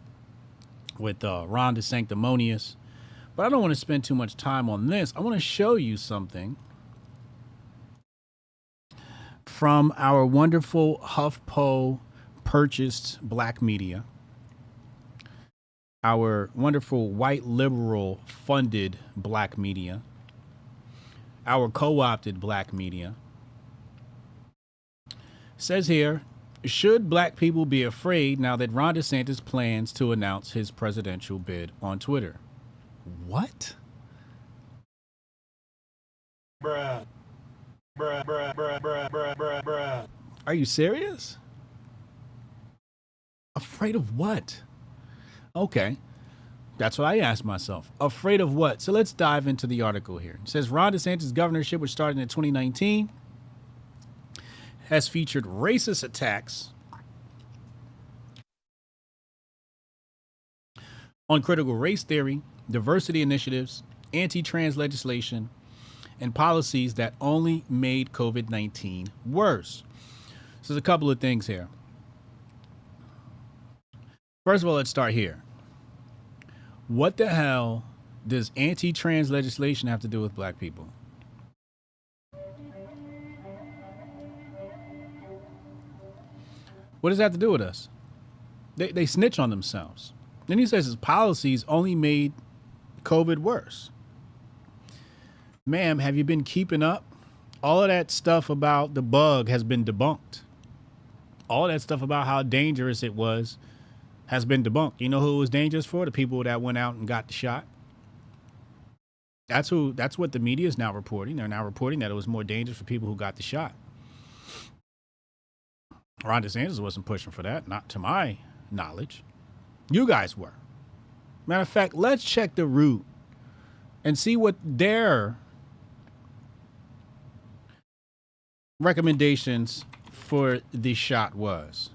with Ron DeSanctimonious. But I don't want to spend too much time on this. I want to show you something from our wonderful HuffPo purchased black media, our wonderful white liberal funded black media, our co-opted black media. Says here, should black people be afraid now that Ron DeSantis plans to announce his presidential bid on Twitter? What? Bruh. Are you serious? Afraid of what? Okay. That's what I asked myself. Afraid of what? So let's dive into the article here. It says Ron DeSantis' governorship, which started in 2019, has featured racist attacks on critical race theory, diversity initiatives, anti-trans legislation, and policies that only made COVID-19 worse. So there's a couple of things here. First of all, let's start here. What the hell does anti-trans legislation have to do with black people? What does that have to do with us? They snitch on themselves. Then he says his policies only made COVID worse. Ma'am, have you been keeping up? All of that stuff about the bug has been debunked. All that stuff about how dangerous it was has been debunked. You know who it was dangerous for? The people that went out and got the shot. That's what the media is now reporting. They're now reporting that it was more dangerous for people who got the shot. Ron DeSantis wasn't pushing for that, not to my knowledge. You guys were. Matter of fact, let's check the root and see what their recommendations for the shot was.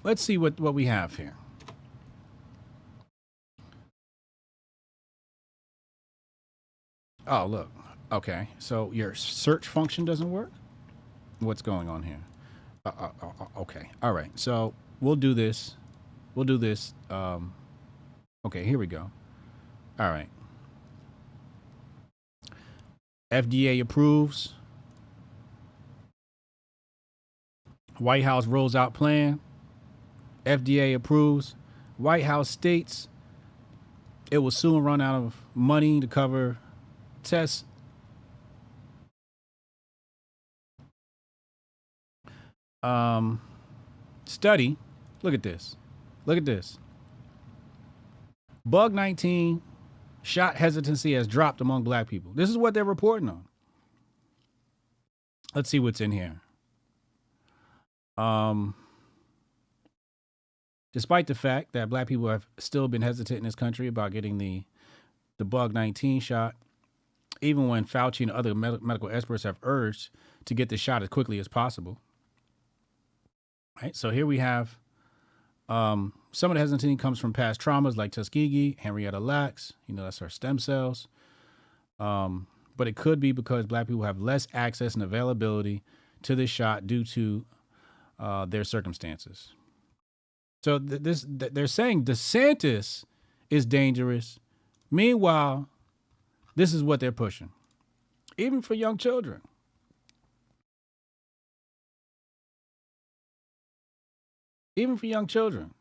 Let's see what we have here. Oh, look. Okay. So your search function doesn't work? What's going on here? Okay. All right. So we'll do this. We'll do this. Okay, here we go. All right. FDA approves. White House rolls out plan. FDA approves. White House states it will soon run out of money to cover tests. Study. Look at this. Look at this. Bug 19 shot hesitancy has dropped among black people. This is what they're reporting on. Let's see what's in here. Despite the fact that black people have still been hesitant in this country about getting the bug 19 shot, even when Fauci and other medical experts have urged to get the shot as quickly as possible. Right, so here we have some of the hesitancy comes from past traumas like Tuskegee, Henrietta Lacks, that's our stem cells. But it could be because black people have less access and availability to this shot due to their circumstances. So they're saying DeSantis is dangerous. Meanwhile, this is what they're pushing, even for young children. Even for young children.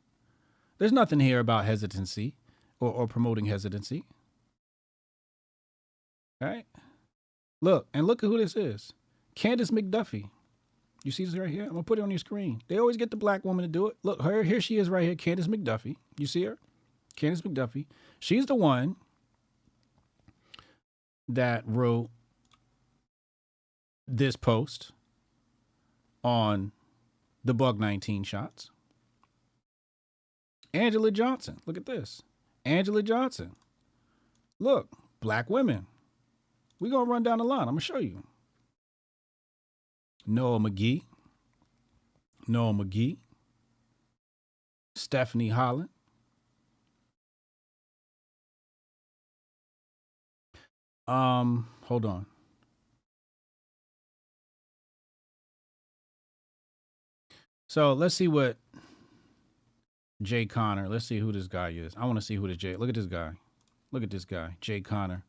There's nothing here about hesitancy or promoting hesitancy. All right? Look at who this is. Candace McDuffie. You see this right here? I'm going to put it on your screen. They always get the black woman to do it. Look, here she is right here, Candace McDuffie. You see her? Candace McDuffie. She's the one that wrote this post on the bug 19 shots. Angela Johnson. Look at this. Angela Johnson. Look, black women. We're going to run down the line. I'm going to show you. Noah McGee. Stephanie Holland. Hold on. So let's see what Jay Connor. Let's see who this guy is. I want to see who the Jay. Look at this guy. Look at this guy, Jay Connor.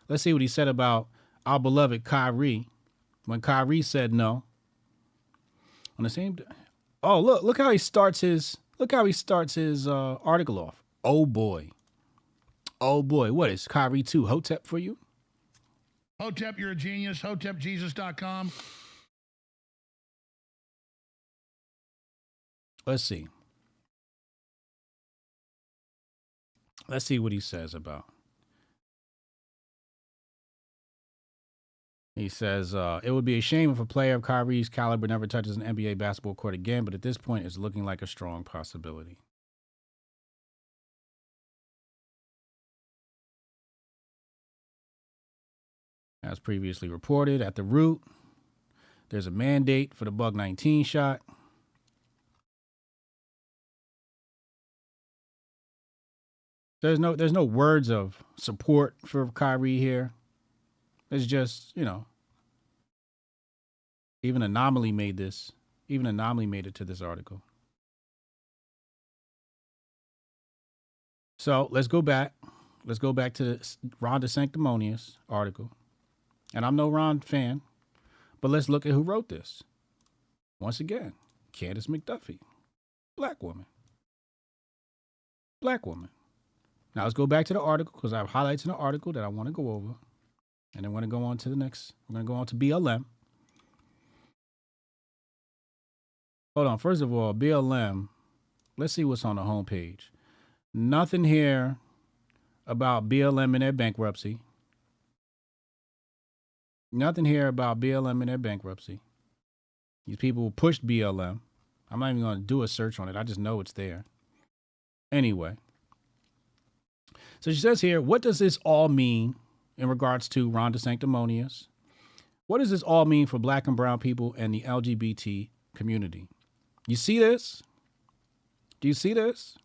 Let's see what he said about our beloved Kyrie when Kyrie said no. On the same. Oh, look how he starts his. Look how he starts his article off. Oh boy. What is Kyrie 2 Hotep for you? Hotep, you're a genius. HotepJesus.com. Let's see. Let's see what he says about. He says, it would be a shame if a player of Kyrie's caliber never touches an NBA basketball court again, but at this point, it's looking like a strong possibility. As previously reported, at the root, there's a mandate for the Bug 19 shot. There's no words of support for Kyrie here. It's just, even Anomaly made it to this article. So let's go back. Let's go back to the Ron DeSanctimonious article. And I'm no Ron fan, but let's look at who wrote this. Once again, Candace McDuffie, black woman. Black woman. Now let's go back to the article because I have highlights in the article that I want to go over. And then we're going to go on to the next. We're going to go on to BLM. Hold on. First of all, BLM, let's see what's on the homepage. Nothing here about BLM and their bankruptcy. Nothing here about BLM and their bankruptcy. These people pushed BLM. I'm not even going to do a search on it. I just know it's there. Anyway. So she says here, what does this all mean in regards to Ron DeSanctimonious? What does this all mean for black and brown people and the LGBT community? You see this? Do you see this?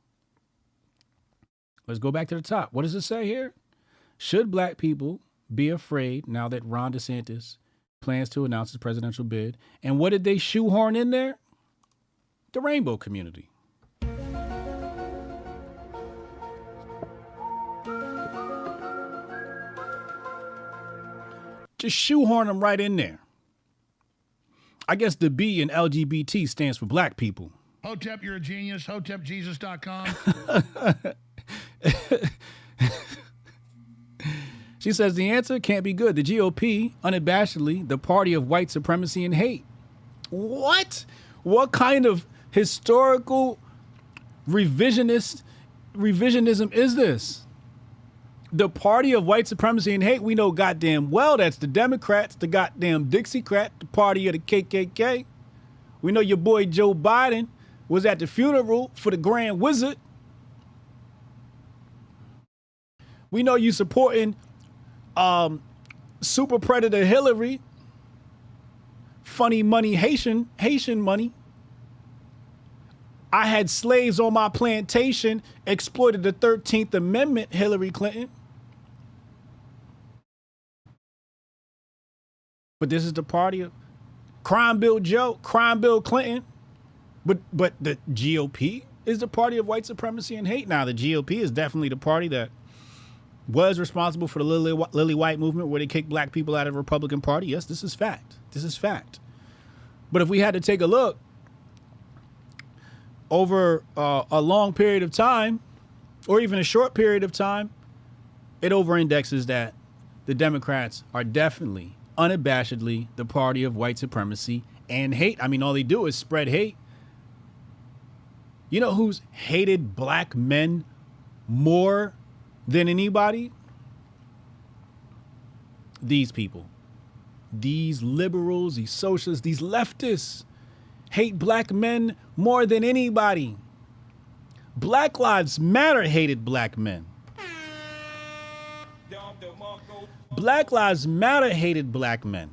Let's go back to the top. What does it say here? Should black people be afraid now that Ron DeSantis plans to announce his presidential bid? And what did they shoehorn in there? The rainbow community. Just shoehorn them right in there. I guess the B in LGBT stands for black people. Hotep, you're a genius. HotepJesus.com. She says the answer can't be good. The GOP, unabashedly, the party of white supremacy and hate. What? What kind of historical revisionism is this? The party of white supremacy and hate, we know goddamn well that's the Democrats, the goddamn Dixiecrat, the party of the KKK. We know your boy Joe Biden was at the funeral for the Grand Wizard. We know you supporting super predator Hillary. Funny money, Haitian money. I had slaves on my plantation, exploited the 13th Amendment, Hillary Clinton. But this is the party of Crime Bill Joe, Crime Bill Clinton. But the GOP is the party of white supremacy and hate. Now, the GOP is definitely the party that was responsible for the Lily White movement where they kicked black people out of the Republican Party. Yes, this is fact. This is fact. But if we had to take a look over a long period of time, or even a short period of time, it over-indexes that the Democrats are definitely, unabashedly, the party of white supremacy and hate. I mean, all they do is spread hate. You know who's hated black men more than anybody? These people. These liberals, these socialists, these leftists hate black men more than anybody. Black Lives Matter hated black men. Black Lives Matter hated black men.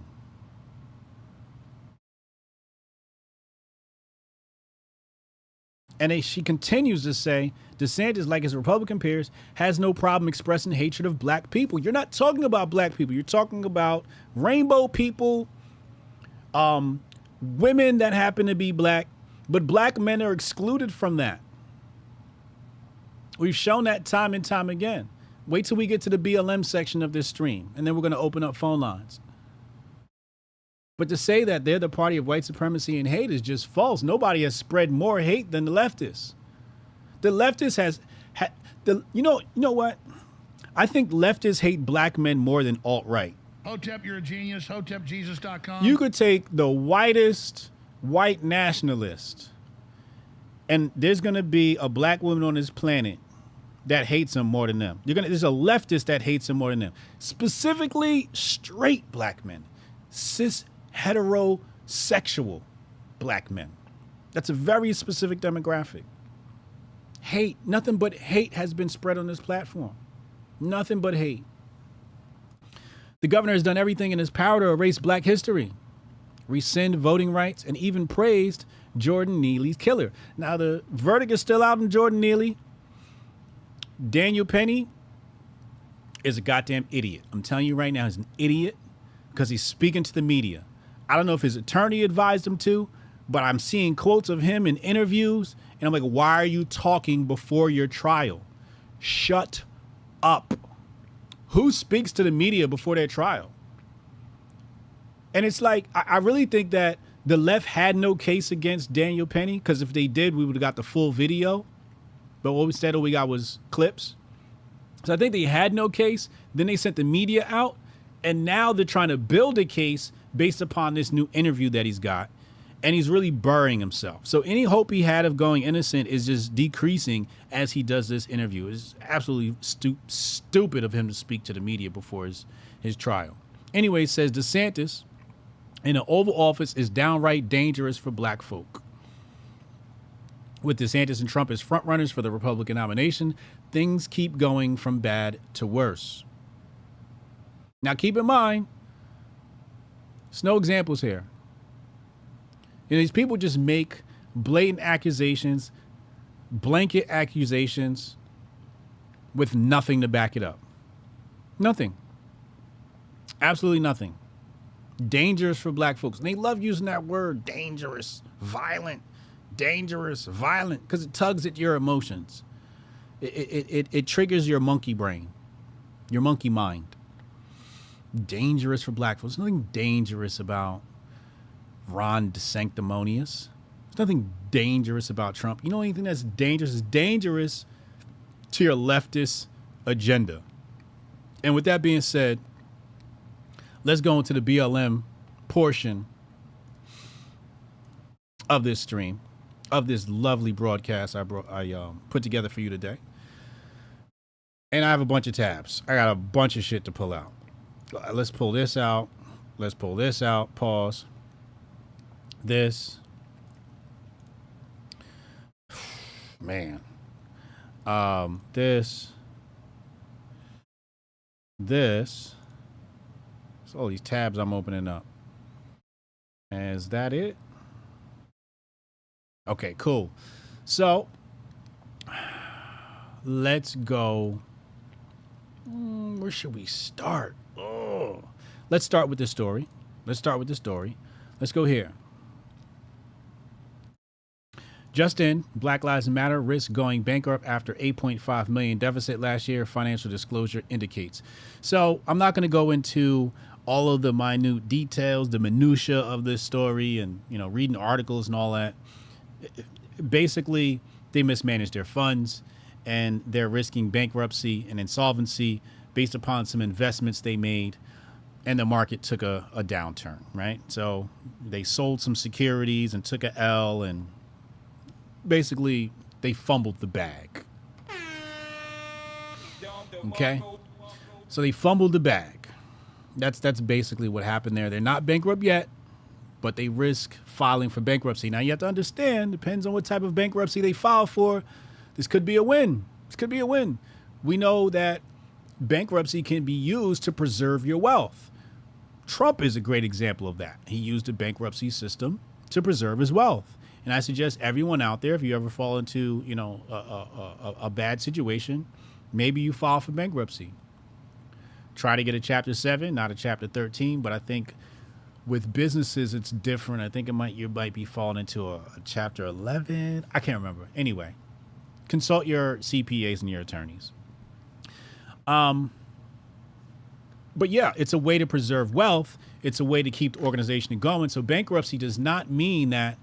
And she continues to say, DeSantis, like his Republican peers, has no problem expressing hatred of black people. You're not talking about black people. You're talking about rainbow people, women that happen to be black, but black men are excluded from that. We've shown that time and time again. Wait till we get to the BLM section of this stream, and then we're going to open up phone lines. But to say that they're the party of white supremacy and hate is just false. Nobody has spread more hate than the leftists. The leftists you know what? I think leftists hate black men more than alt-right. Hotep, you're a genius. HotepJesus.com. You could take the whitest white nationalist, and there's going to be a black woman on this planet that hates him more than them. There's a leftist that hates him more than them. Specifically, straight black men. cis heterosexual black men. That's a very specific demographic. Hate, nothing but hate has been spread on this platform. Nothing but hate. The governor has done everything in his power to erase black history, rescind voting rights, and even praised Jordan Neely's killer. Now, the verdict is still out on Jordan Neely. Daniel Penny is a goddamn idiot. I'm telling you right now, he's an idiot because he's speaking to the media. I don't know if his attorney advised him to, but I'm seeing quotes of him in interviews, and I'm like, why are you talking before your trial? Shut up. Who speaks to the media before their trial? And it's like, I really think that the left had no case against Daniel Penny, because if they did, we would have got the full video. But what instead all we got was clips. So I think they had no case. Then they sent the media out, and now they're trying to build a case based upon this new interview that he's got. And he's really burying himself. So any hope he had of going innocent is just decreasing as he does this interview. It's absolutely stupid of him to speak to the media before his trial. Anyway, it says DeSantis in the Oval Office is downright dangerous for black folk. With DeSantis and Trump as frontrunners for the Republican nomination, things keep going from bad to worse. Now, keep in mind, there's no examples here. You know, these people just make blatant accusations, blanket accusations with nothing to back it up. Nothing. Absolutely nothing. Dangerous for black folks. And they love using that word, dangerous, violent, dangerous, violent, because it tugs at your emotions. It triggers your monkey brain, your monkey mind. Dangerous for black folks. There's nothing dangerous about Ron DeSanctimonious. There's nothing dangerous about Trump. You know anything that's dangerous is dangerous to your leftist agenda. And with that being said, let's go into the BLM portion of this stream, of this lovely broadcast I put together for you today. And I have a bunch of tabs. I got a bunch of shit to pull out. Let's pull this out. Let's pull this out. Pause. This. Man. This. So all these tabs I'm opening up. And is that it? Okay, cool. So let's go. Where should we start? Oh, let's start with the story. Let's go here. Just in, Black Lives Matter risks going bankrupt after $8.5 million deficit last year, financial disclosure indicates. So I'm not going to go into all of the minute details, the minutia of this story, and reading articles and all that. Basically, they mismanaged their funds, and they're risking bankruptcy and insolvency based upon some investments they made, and the market took a downturn, right? So they sold some securities and took a L, and basically they fumbled the bag. Okay? So they fumbled the bag. That's basically what happened there. They're not bankrupt yet, but they risk filing for bankruptcy. Now, you have to understand, depends on what type of bankruptcy they file for. This could be a win. We know that bankruptcy can be used to preserve your wealth. Trump is a great example of that. He used a bankruptcy system to preserve his wealth. And I suggest everyone out there, if you ever fall into, a bad situation, maybe you file for bankruptcy. Try to get a Chapter 7, not a Chapter 13, but I think with businesses, it's different. I think you might be falling into a Chapter 11. I can't remember. Anyway, consult your CPAs and your attorneys. But yeah, it's a way to preserve wealth. It's a way to keep the organization going. So bankruptcy does not mean that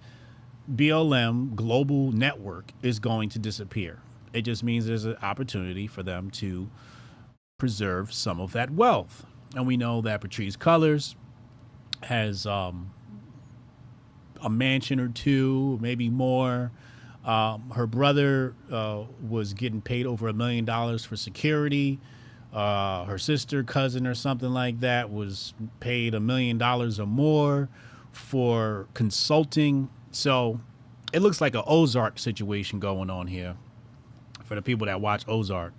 BLM global network is going to disappear. It just means there's an opportunity for them to preserve some of that wealth. And we know that Patrice Cullors has a mansion or two, maybe more. Her brother was getting paid over $1 million for security. her sister, cousin, or something like that was paid $1 million or more for consulting. So it looks like an Ozark situation going on here for the people that watch Ozark.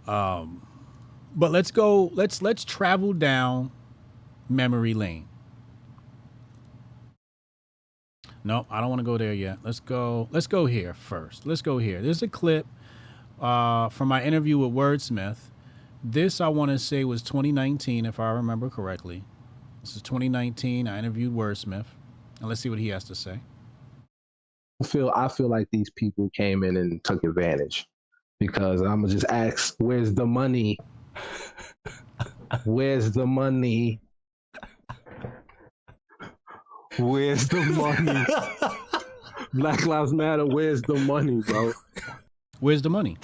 But let's travel down memory lane. No, I don't want to go there yet. Let's go here first. Let's go here. There's a clip from my interview with Wordsmith. This, I want to say, was 2019, if I remember correctly. This is 2019. I interviewed Wordsmith. And let's see what he has to say. I feel like these people came in and took advantage, because I'm gonna just ask, where's the money? Where's the money? Where's the money? Black Lives Matter, where's the money, bro? Where's the money?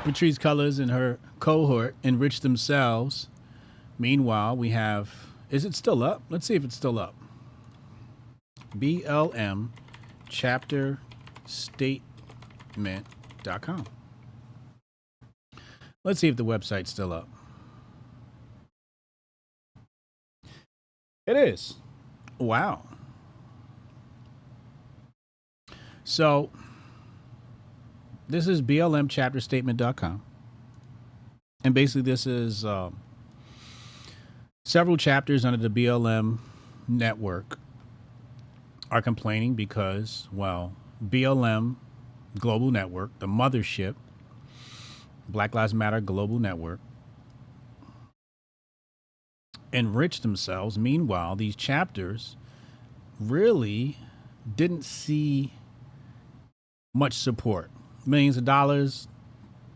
Patrice Cullors and her cohort enriched themselves. Meanwhile, we have, is it still up? Let's see if it's still up. BLM chapter statement.com. Let's see if the website's still up. It is. Wow. So this is BLM chapter statement.com. And basically this is several chapters under the BLM network are complaining because, well, BLM Global Network, the mothership, Black Lives Matter Global Network, enriched themselves. Meanwhile, these chapters really didn't see much support. Millions of dollars,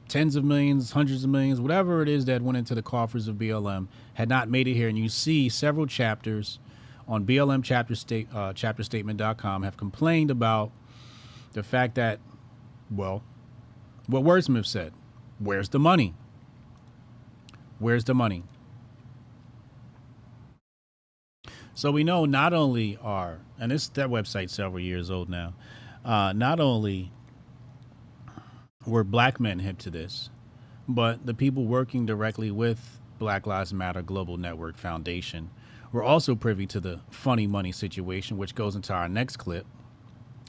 tens of millions, hundreds of millions, whatever it is that went into the coffers of BLM had not made it here. And you see several chapters on BLM chapter statement.com have complained about the fact that, well, what Wordsmith said, where's the money? Where's the money? So we know not only are, and that website's several years old now, not only were black men hip to this, but the people working directly with Black Lives Matter Global Network Foundation were also privy to the funny money situation, which goes into our next clip.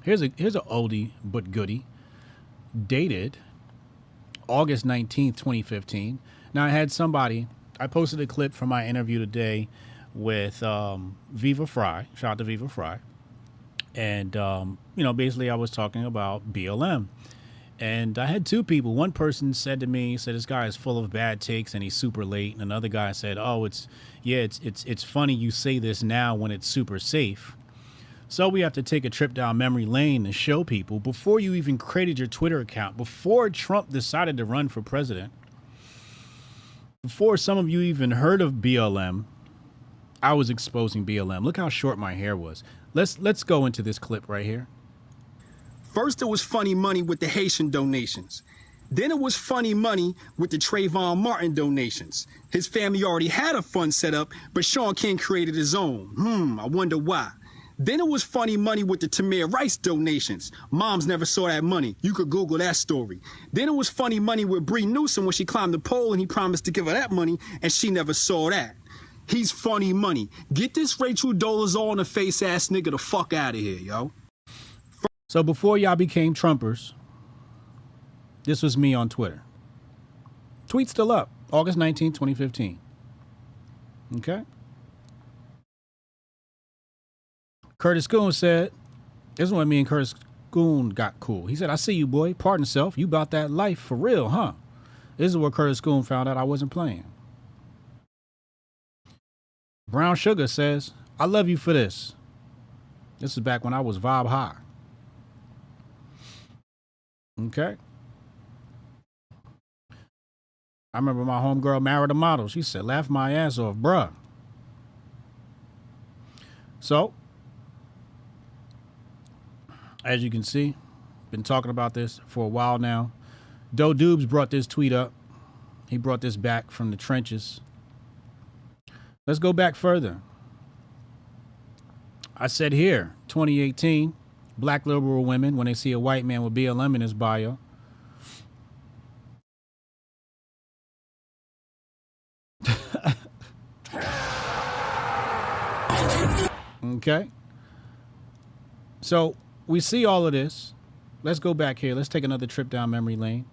Here's a oldie but goodie, dated August 19th, 2015. Now I posted a clip from my interview today with Viva Fry. Shout out to Viva Fry. And, basically I was talking about BLM. And I had two people. One person said to me, this guy is full of bad takes and he's super late. And another guy said, oh, it's funny you say this now when it's super safe. So we have to take a trip down memory lane and show people, before you even created your Twitter account, before Trump decided to run for president, before some of you even heard of BLM, I was exposing BLM. Look how short my hair was. Let's go into this clip right here. First, it was funny money with the Haitian donations. Then it was funny money with the Trayvon Martin donations. His family already had a fund set up, but Sean King created his own. I wonder why. Then it was funny money with the Tamir Rice donations. Moms never saw that money. You could Google that story. Then it was funny money with Bree Newsom when she climbed the pole and he promised to give her that money, and she never saw that. He's funny money. Get this Rachel Dolezal in the face ass nigga the fuck out of here, yo. So before y'all became Trumpers, this was me on Twitter. Tweet still up, August 19, 2015. Okay. Curtis Goon said, this is when me and Curtis Goon got cool. He said, I see you, boy. Pardon self. You about that life for real, huh? This is where Curtis Goon found out I wasn't playing. Brown Sugar says, I love you for this. This is back when I was Vibe High. Okay. I remember my homegirl married a model. She said, laugh my ass off, bruh. So, as you can see, been talking about this for a while now. Doe Dubes brought this tweet up. He brought this back from the trenches. Let's go back further. I said here, 2018, black liberal women, when they see a white man with BLM in his bio, Okay. So we see all of this. Let's go back here. Let's take another trip down memory lane,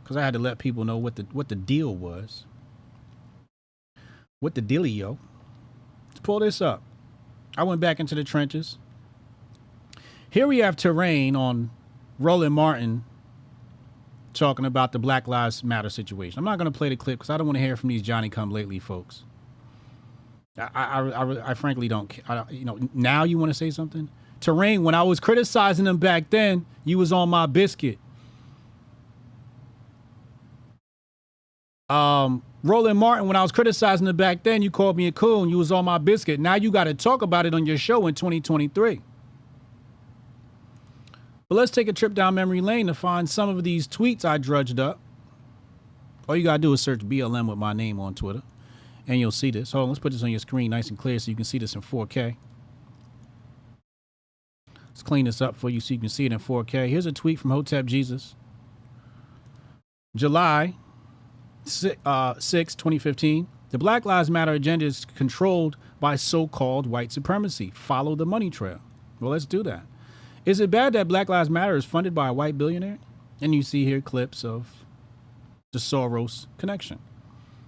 because I had to let people know what the deal was. What the dealio? Let's pull this up. I went back into the trenches. Here we have Terrain on Roland Martin talking about the Black Lives Matter situation. I'm not going to play the clip because I don't want to hear from these Johnny-come-lately folks. I frankly don't. Now you want to say something? Terrain, when I was criticizing them back then, you was on my biscuit. Roland Martin, when I was criticizing them back then, you called me a coon. You was on my biscuit. Now you got to talk about it on your show in 2023. But let's take a trip down memory lane to find some of these tweets I drudged up. All you got to do is search BLM with my name on Twitter, and you'll see this. Hold on, let's put this on your screen nice and clear so you can see this in 4K. Let's clean this up for you so you can see it in 4K. Here's a tweet from Hotep Jesus. July 6, 2015. The Black Lives Matter agenda is controlled by so-called white supremacy. Follow the money trail. Well, let's do that. Is it bad that Black Lives Matter is funded by a white billionaire? And you see here clips of the Soros connection.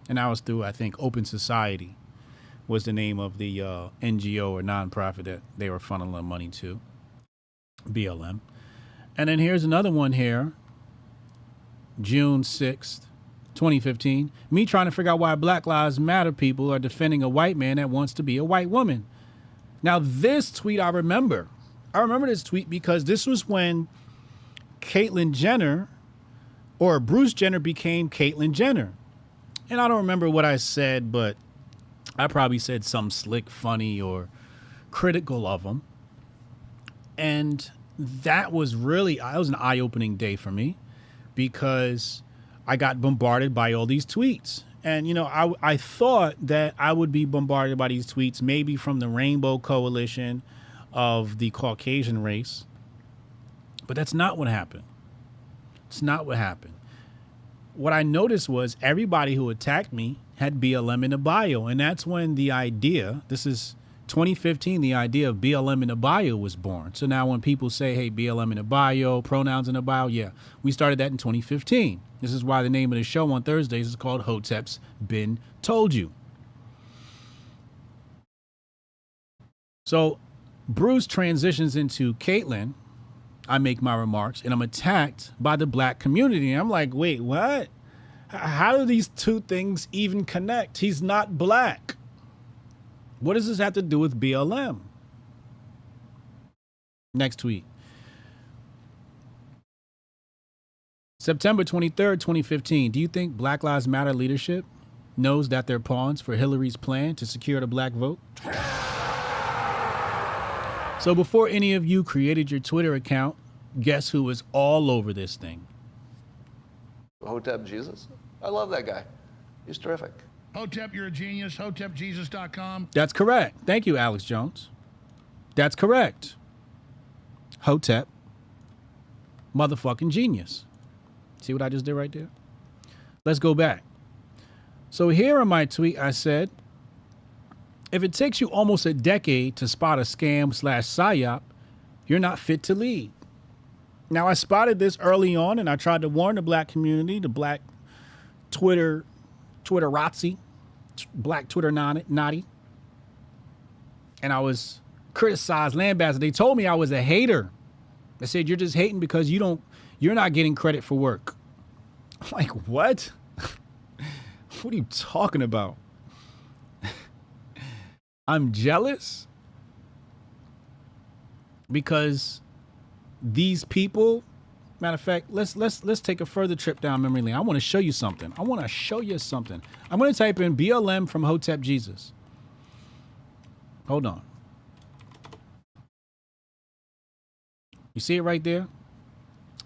And that was through, I think, Open Society was the name of the NGO or nonprofit that they were funneling money to. BLM. And then here's another one here. June 6th, 2015. Me trying to figure out why Black Lives Matter people are defending a white man that wants to be a white woman. Now, this tweet I remember. I remember this tweet because this was when Caitlyn Jenner or Bruce Jenner became Caitlyn Jenner. And I don't remember what I said, but I probably said something slick, funny, or critical of him. And that was an eye-opening day for me because I got bombarded by all these tweets. And, I thought that I would be bombarded by these tweets, maybe from the Rainbow Coalition of the Caucasian race. But that's not what happened. It's not what happened. What I noticed was everybody who attacked me had BLM in the bio. And that's when the idea, this is 2015, the idea of BLM in the bio was born. So now when people say, hey, BLM in the bio, pronouns in the bio, yeah, we started that in 2015. This is why the name of the show on Thursdays is called Hotep's Been Told You. So Bruce transitions into Caitlyn. I make my remarks and I'm attacked by the black community. And I'm like, wait, what? How do these two things even connect? He's not black. What does this have to do with BLM? Next tweet. September 23rd, 2015. Do you think Black Lives Matter leadership knows that they're pawns for Hillary's plan to secure the black vote? So before any of you created your Twitter account, guess who is all over this thing? Hotep Jesus. I love that guy. He's terrific. Hotep, you're a genius. HotepJesus.com. That's correct. Thank you, Alex Jones. That's correct. Hotep, motherfucking genius. See what I just did right there? Let's go back. So here in my tweet, I said, if it takes you almost a decade to spot a scam/psyop, you're not fit to lead. Now, I spotted this early on, and I tried to warn the black community, the black Twitterazzi, black Twitter naughty. And I was criticized, lambasted. They told me I was a hater. They said, you're just hating because you're not getting credit for work. I'm like, what? What are you talking about? I'm jealous because these people, matter of fact, let's take a further trip down memory lane. I want to show you something. I'm going to type in BLM from Hotep Jesus. Hold on. You see it right there?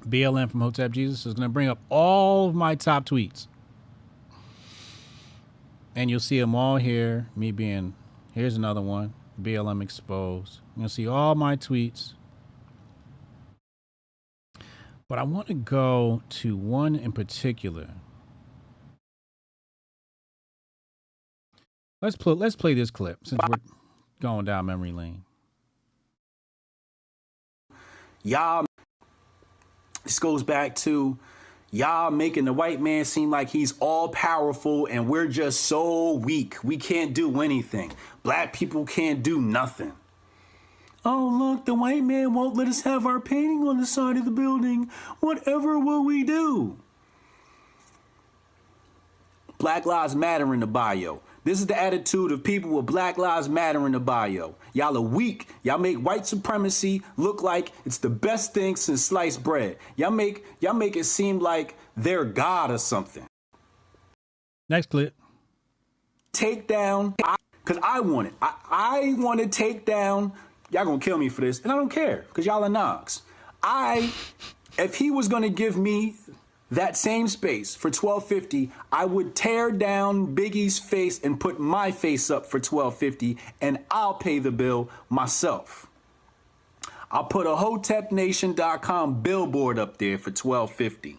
BLM from Hotep Jesus is going to bring up all of my top tweets. And you'll see them all here. Here's another one. BLM exposed. You'll see all my tweets. But I want to go to one in particular. Let's play this clip since we're going down memory lane. Y'all, this goes back to y'all making the white man seem like he's all powerful and we're just so weak. We can't do anything. Black people can't do nothing. Oh, look, the white man won't let us have our painting on the side of the building. Whatever will we do? Black Lives Matter in the bio. This is the attitude of people with Black Lives Matter in the bio. Y'all are weak. Y'all make white supremacy look like it's the best thing since sliced bread. Y'all make it seem like they're God or something. Next clip. Take down, because I want it. I want to take down, y'all gonna kill me for this, and I don't care, because y'all are Knox. If he was gonna give me that same space for $12.50, I would tear down Biggie's face and put my face up for $12.50, and I'll pay the bill myself. I'll put a HotepNation.com billboard up there for $12.50.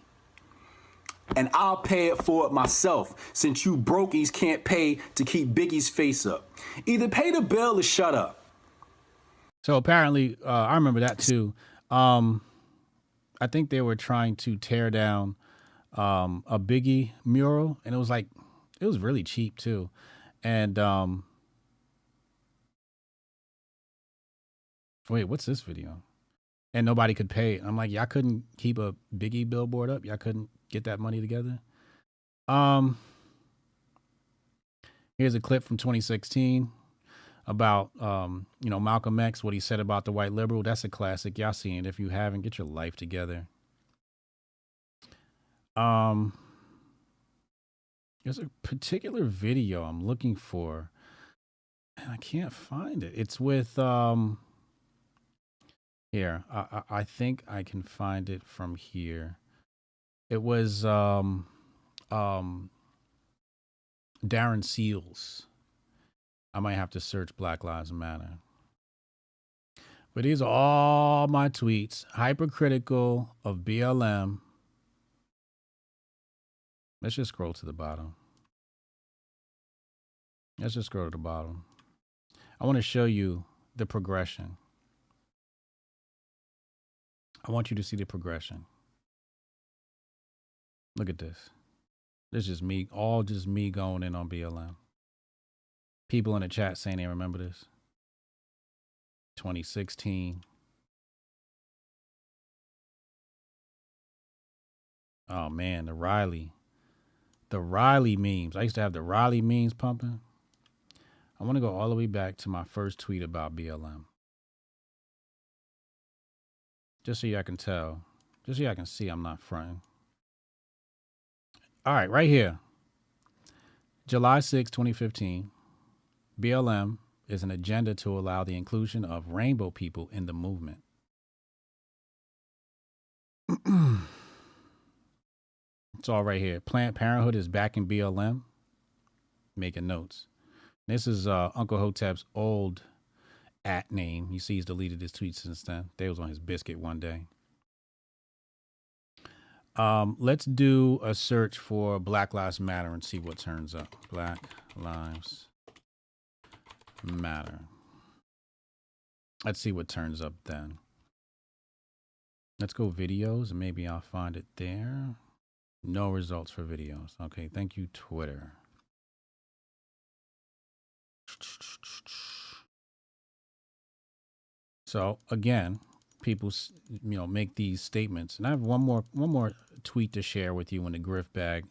And I'll pay it for it myself, since you brokies can't pay to keep Biggie's face up. Either pay the bill or shut up. So apparently, I remember that too. I think they were trying to tear down a Biggie mural, and it was really cheap too. And wait, what's this video? And nobody could pay it. I'm like, y'all couldn't keep a Biggie billboard up? Y'all couldn't get that money together? Here's a clip from 2016 about Malcolm X, what he said about the white liberal. That's a classic. Y'all seen it. If you haven't, get your life together. There's a particular video I'm looking for, and I can't find it. It's with here. I think I can find it from here. It was Darren Seals. I might have to search Black Lives Matter. But these are all my tweets, hypercritical of BLM. Let's just scroll to the bottom. Let's just scroll to the bottom. I want to show you the progression. I want you to see the progression. Look at this. This is just me, all just me going in on BLM. People in the chat saying they remember this. 2016. Oh man, the Riley memes. I used to have the Riley memes pumping. I want to go all the way back to my first tweet about BLM. Just so y'all can tell. Just so y'all can see I'm not fronting. All right, right here. July 6, 2015. BLM is an agenda to allow the inclusion of rainbow people in the movement. It's all right here. Planned Parenthood is back in BLM. Making notes. This is Uncle Hotep's old @ name. You see he's deleted his tweets since then. They was on his biscuit one day. Let's do a search for Black Lives Matter and see what turns up. Black Lives Matter. Let's see what turns up then. Let's go videos and maybe I'll find it there. No results for videos. Okay, thank you, Twitter. So again, people, make these statements, and I have one more tweet to share with you in the Grift bag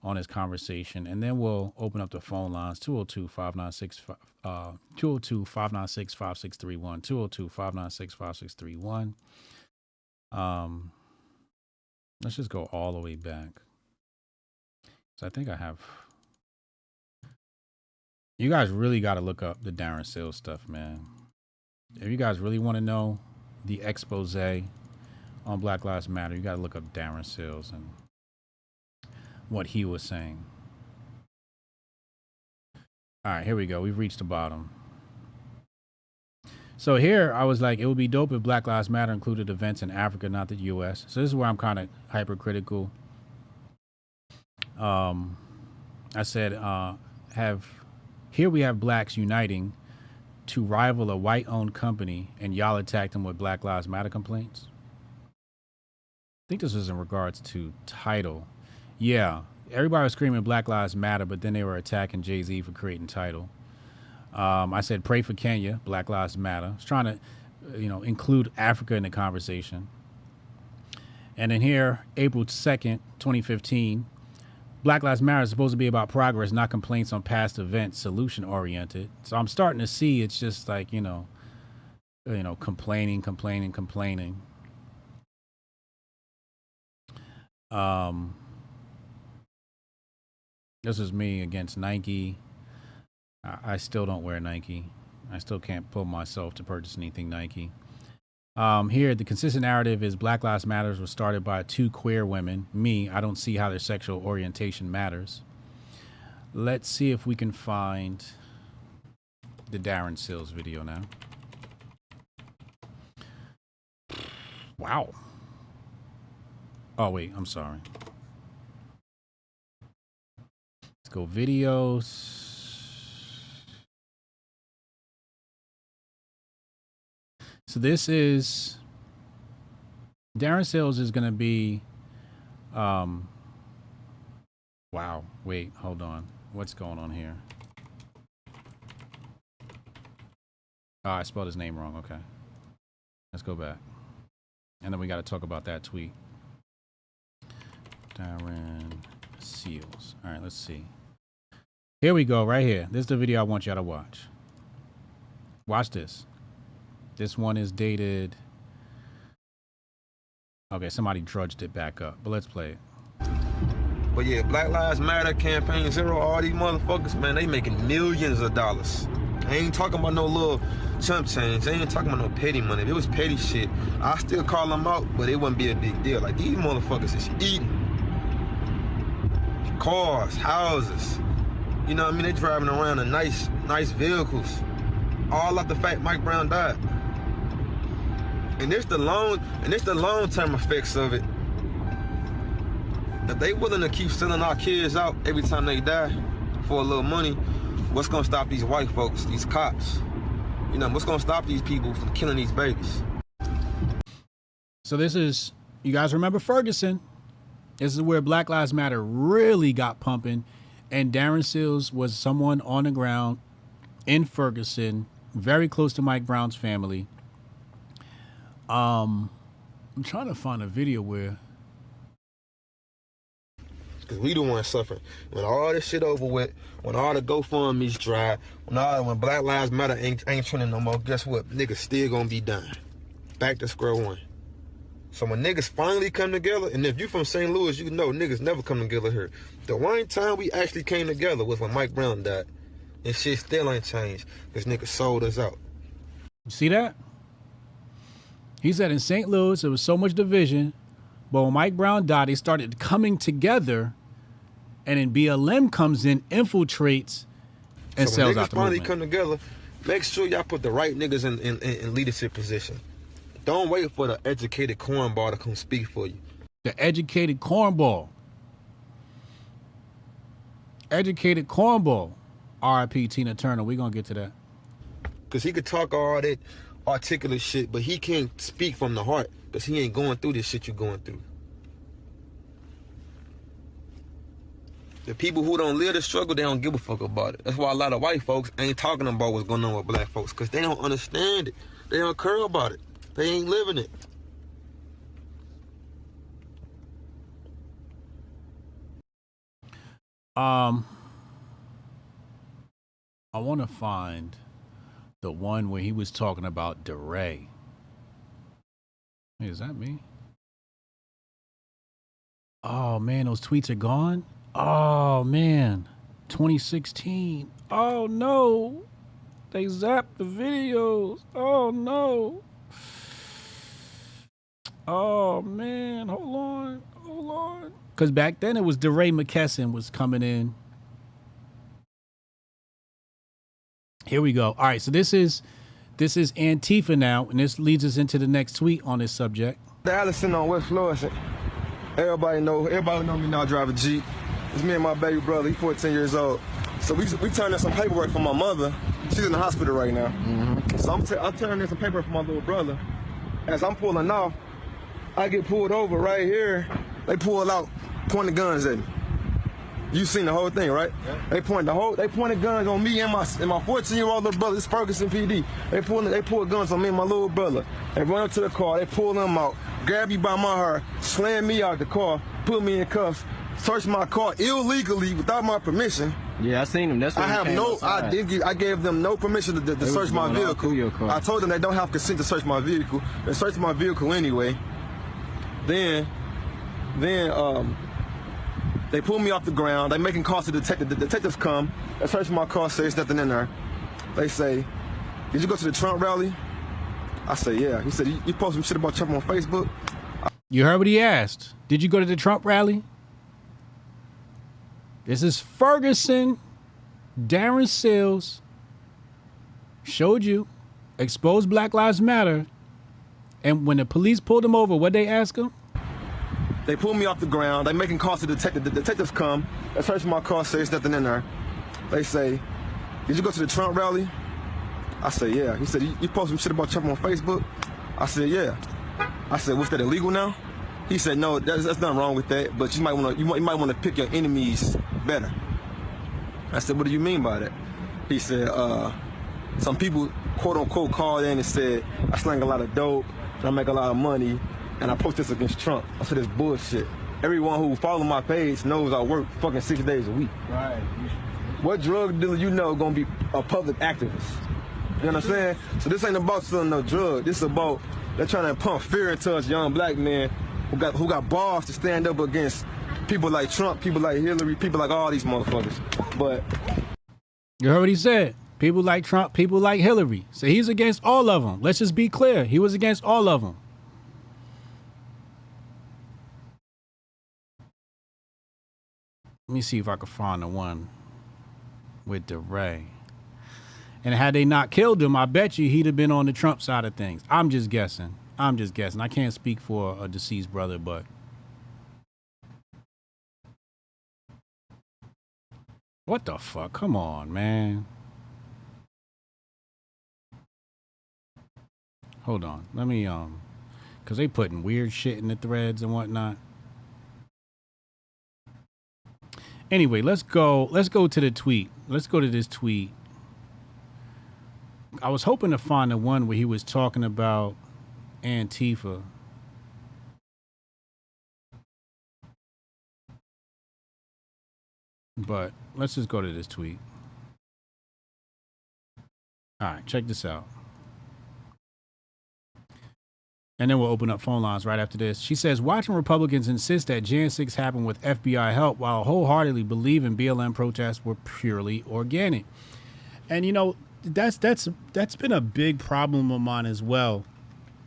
on this conversation, and then we'll open up the phone lines 202-596 202-596-5631 202-596-5631. Let's just go all the way back. So I think I have. You guys really got to look up the Darren Seals stuff, man. If you guys really want to know the expose on Black Lives Matter, you got to look up Darren Seals and what he was saying. All right, here we go. We've reached the bottom. So here I was like, it would be dope if Black Lives Matter included events in Africa, not the U.S. So this is where I'm kind of hypercritical. I said, here we have blacks uniting to rival a white-owned company, and y'all attacked them with Black Lives Matter complaints. think this was in regards to title. Yeah, everybody was screaming Black Lives Matter, but then they were attacking Jay-Z for creating title. I said pray for Kenya, Black Lives Matter. I was trying to, include Africa in the conversation. And then here, April 2nd, 2015, Black Lives Matter is supposed to be about progress, not complaints on past events, solution-oriented. So I'm starting to see it's just like, complaining. This is me against Nike. I still don't wear Nike. I still can't pull myself to purchase anything Nike. Here, the consistent narrative is Black Lives Matter was started by 2 queer women. Me, I don't see how their sexual orientation matters. Let's see if we can find the Darren Sills video now. Wow. Oh, wait, I'm sorry. Let's go videos. So this is Darren Sills is going to be, wow, wait, hold on. What's going on here? Oh, I spelled his name wrong. Okay. Let's go back. And then we got to talk about that tweet. Darren Sills. All right, let's see. Here we go, right here. This is the video I want y'all to watch. Watch this. This one is dated. Okay, somebody drudged it back up, but let's play it. But yeah, Black Lives Matter, Campaign Zero, all these motherfuckers, man, they making millions of dollars. I ain't talking about no little chump change. I ain't talking about no petty money. If it was petty shit, I still call them out, but it wouldn't be a big deal. Like, these motherfuckers is eating. Cars, houses. You know what I mean? They driving around in nice vehicles. All off the fact Mike Brown died. And it's the long-term effects of it. If they willing to keep selling our kids out every time they die for a little money, what's gonna stop these white folks, these cops? You know, what's gonna stop these people from killing these babies? So this is, you guys remember Ferguson? This is where Black Lives Matter really got pumping, and Darren Sills was someone on the ground in Ferguson, very close to Mike Brown's family. I'm trying to find a video where. Cause we the ones suffering. When all this shit over with, when all the GoFundMe's dry, when Black Lives Matter ain't trending no more, guess what? Niggas still gonna be dying. Back to square one. So when niggas finally come together, and if you from St. Louis, you know niggas never come together here. The one time we actually came together was when Mike Brown died. And shit still ain't changed. Cause niggas sold us out. You see that? He said in St. Louis, there was so much division, but when Mike Brown died, they started coming together, and then BLM comes in, infiltrates, and so sells when out the niggas finally movement. come together, make sure y'all put the right niggas in leadership position. Don't wait for the educated cornball to come speak for you. The educated cornball. Educated cornball. R.I.P. Tina Turner. We're going to get to that. Because he could talk all that articulate shit, but he can't speak from the heart because he ain't going through this shit you're going through. The people who don't live the struggle, they don't give a fuck about it. That's why a lot of white folks ain't talking about what's going on with black folks, because they don't understand it. They don't care about it. They ain't living it. I want to find the one where he was talking about DeRay. Hey, is that me? Oh, man, those tweets are gone? Oh, man. 2016. Oh, no. They zapped the videos. Oh, no. Oh, man. Hold on. Hold on. Because back then it was DeRay McKesson was coming in. Here we go. All right, so this is Antifa now, and this leads us into the next tweet on this subject. Allison on West Florissant. Everybody know me now. I drive a Jeep. It's me and my baby brother. He's 14 years old. So we turned in some paperwork for my mother. She's in the hospital right now. So I'm turning in some paperwork for my little brother. As I'm pulling off, I get pulled over right here. They pull out, pointing guns at me. You seen the whole thing, right? Yeah. They pointed guns on me and my 14-year-old little brother. It's Ferguson PD. They pulled guns on me and my little brother. They run up to the car. They pull them out, grab me by my hair, slam me out the car, put me in cuffs, search my car illegally without my permission. Yeah, I seen them. That's what I gave them no permission to search my vehicle. I told them they don't have consent to search my vehicle. They searched my vehicle anyway. Then they pull me off the ground. They making calls to the detective. The detectives come. They search my car, say there's nothing in there. They say, "Did you go to the Trump rally?" I say, "Yeah." He said, "You post some shit about Trump on Facebook?" You heard what he asked. Did you go to the Trump rally? This is Ferguson. Darren Sills showed you, exposed Black Lives Matter. And when the police pulled him over, what'd they ask him? They pull me off the ground. They making calls to the detective. The detectives come. They search my car, say there's nothing in there. They say, "Did you go to the Trump rally?" I say, "Yeah." He said, "You post some shit about Trump on Facebook?" I said, "Yeah." I said, "What's that, illegal now?" He said, "No, there's nothing wrong with that, but you might want to pick your enemies better." I said, "What do you mean by that?" He said, "Some people, quote unquote, called in and said I slang a lot of dope, and I make a lot of money, and I post this against Trump." I said, "It's bullshit. Everyone who follow my page knows I work fucking 6 days a week. Right. What drug dealer you know gonna be a public activist? You know what I'm saying? So this ain't about selling no drug. This is about they're trying to pump fear into us young black men who got balls to stand up against people like Trump, people like Hillary, people like all these motherfuckers." But you heard what he said. People like Trump, people like Hillary. So he's against all of them. Let's just be clear. He was against all of them. Let me see if I can find the one with DeRay. And had they not killed him, I bet you he'd have been on the Trump side of things. I'm just guessing. I can't speak for a deceased brother, but what the fuck? Come on, man. Hold on. Let me cause they putting weird shit in the threads and whatnot. Anyway, let's go to the tweet. Let's go to this tweet. I was hoping to find the one where he was talking about Antifa. But let's just go to this tweet. All right, check this out. And then we'll open up phone lines right after this. She says, watching Republicans insist that Jan 6 happened with FBI help while wholeheartedly believing BLM protests were purely organic. And, you know, that's been a big problem of mine as well.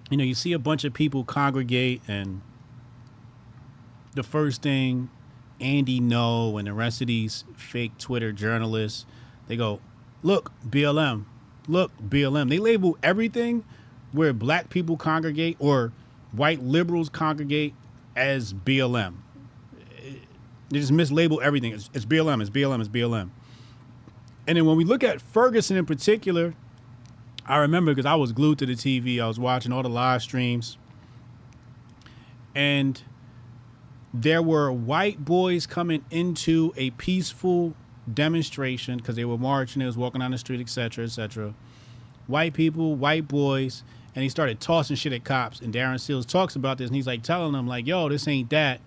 You know, you see a bunch of people congregate and the first thing Andy Ngo and the rest of these fake Twitter journalists, they go, look, BLM. They label everything where black people congregate or white liberals congregate as BLM. They just mislabel everything. It's BLM. And then when we look at Ferguson in particular, I remember because I was glued to the TV. I was watching all the live streams. And there were white boys coming into a peaceful demonstration because they were marching, they was walking down the street, etc., etc. White people, white boys, and he started tossing shit at cops. And Darren Sills talks about this, and he's like telling them, like, yo, this ain't that.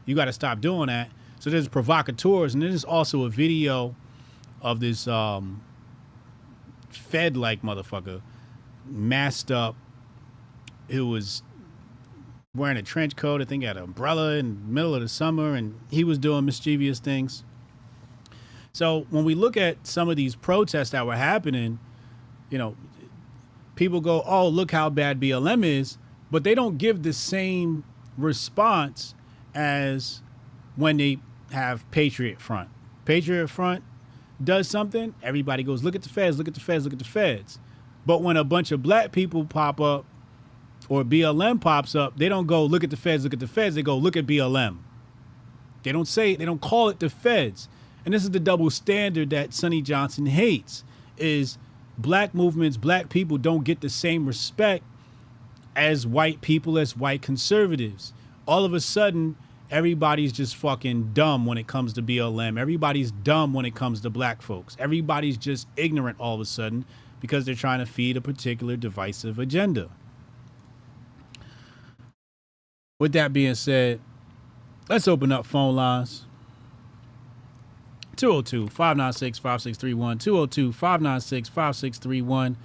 You got to stop doing that. So there's provocateurs, and there's also a video of this Fed-like motherfucker masked up who was wearing a trench coat. I think had an umbrella in the middle of the summer, and he was doing mischievous things. So when we look at some of these protests that were happening, you know, people go, oh, look how bad BLM is, but they don't give the same response as when they have Patriot Front. Patriot Front does something, everybody goes, look at the feds, look at the feds, look at the feds. But when a bunch of black people pop up or BLM pops up, they don't go, look at the feds, look at the feds. They go, look at BLM. They don't say it, they don't call it the feds. And this is the double standard that Sonny Johnson hates, is black movements, black people don't get the same respect as white people, as white conservatives. All of a sudden, everybody's just fucking dumb when it comes to BLM. Everybody's dumb when it comes to black folks. Everybody's just ignorant all of a sudden because they're trying to feed a particular divisive agenda. With that being said, let's open up phone lines. 202-596-5631, 202-596-5631,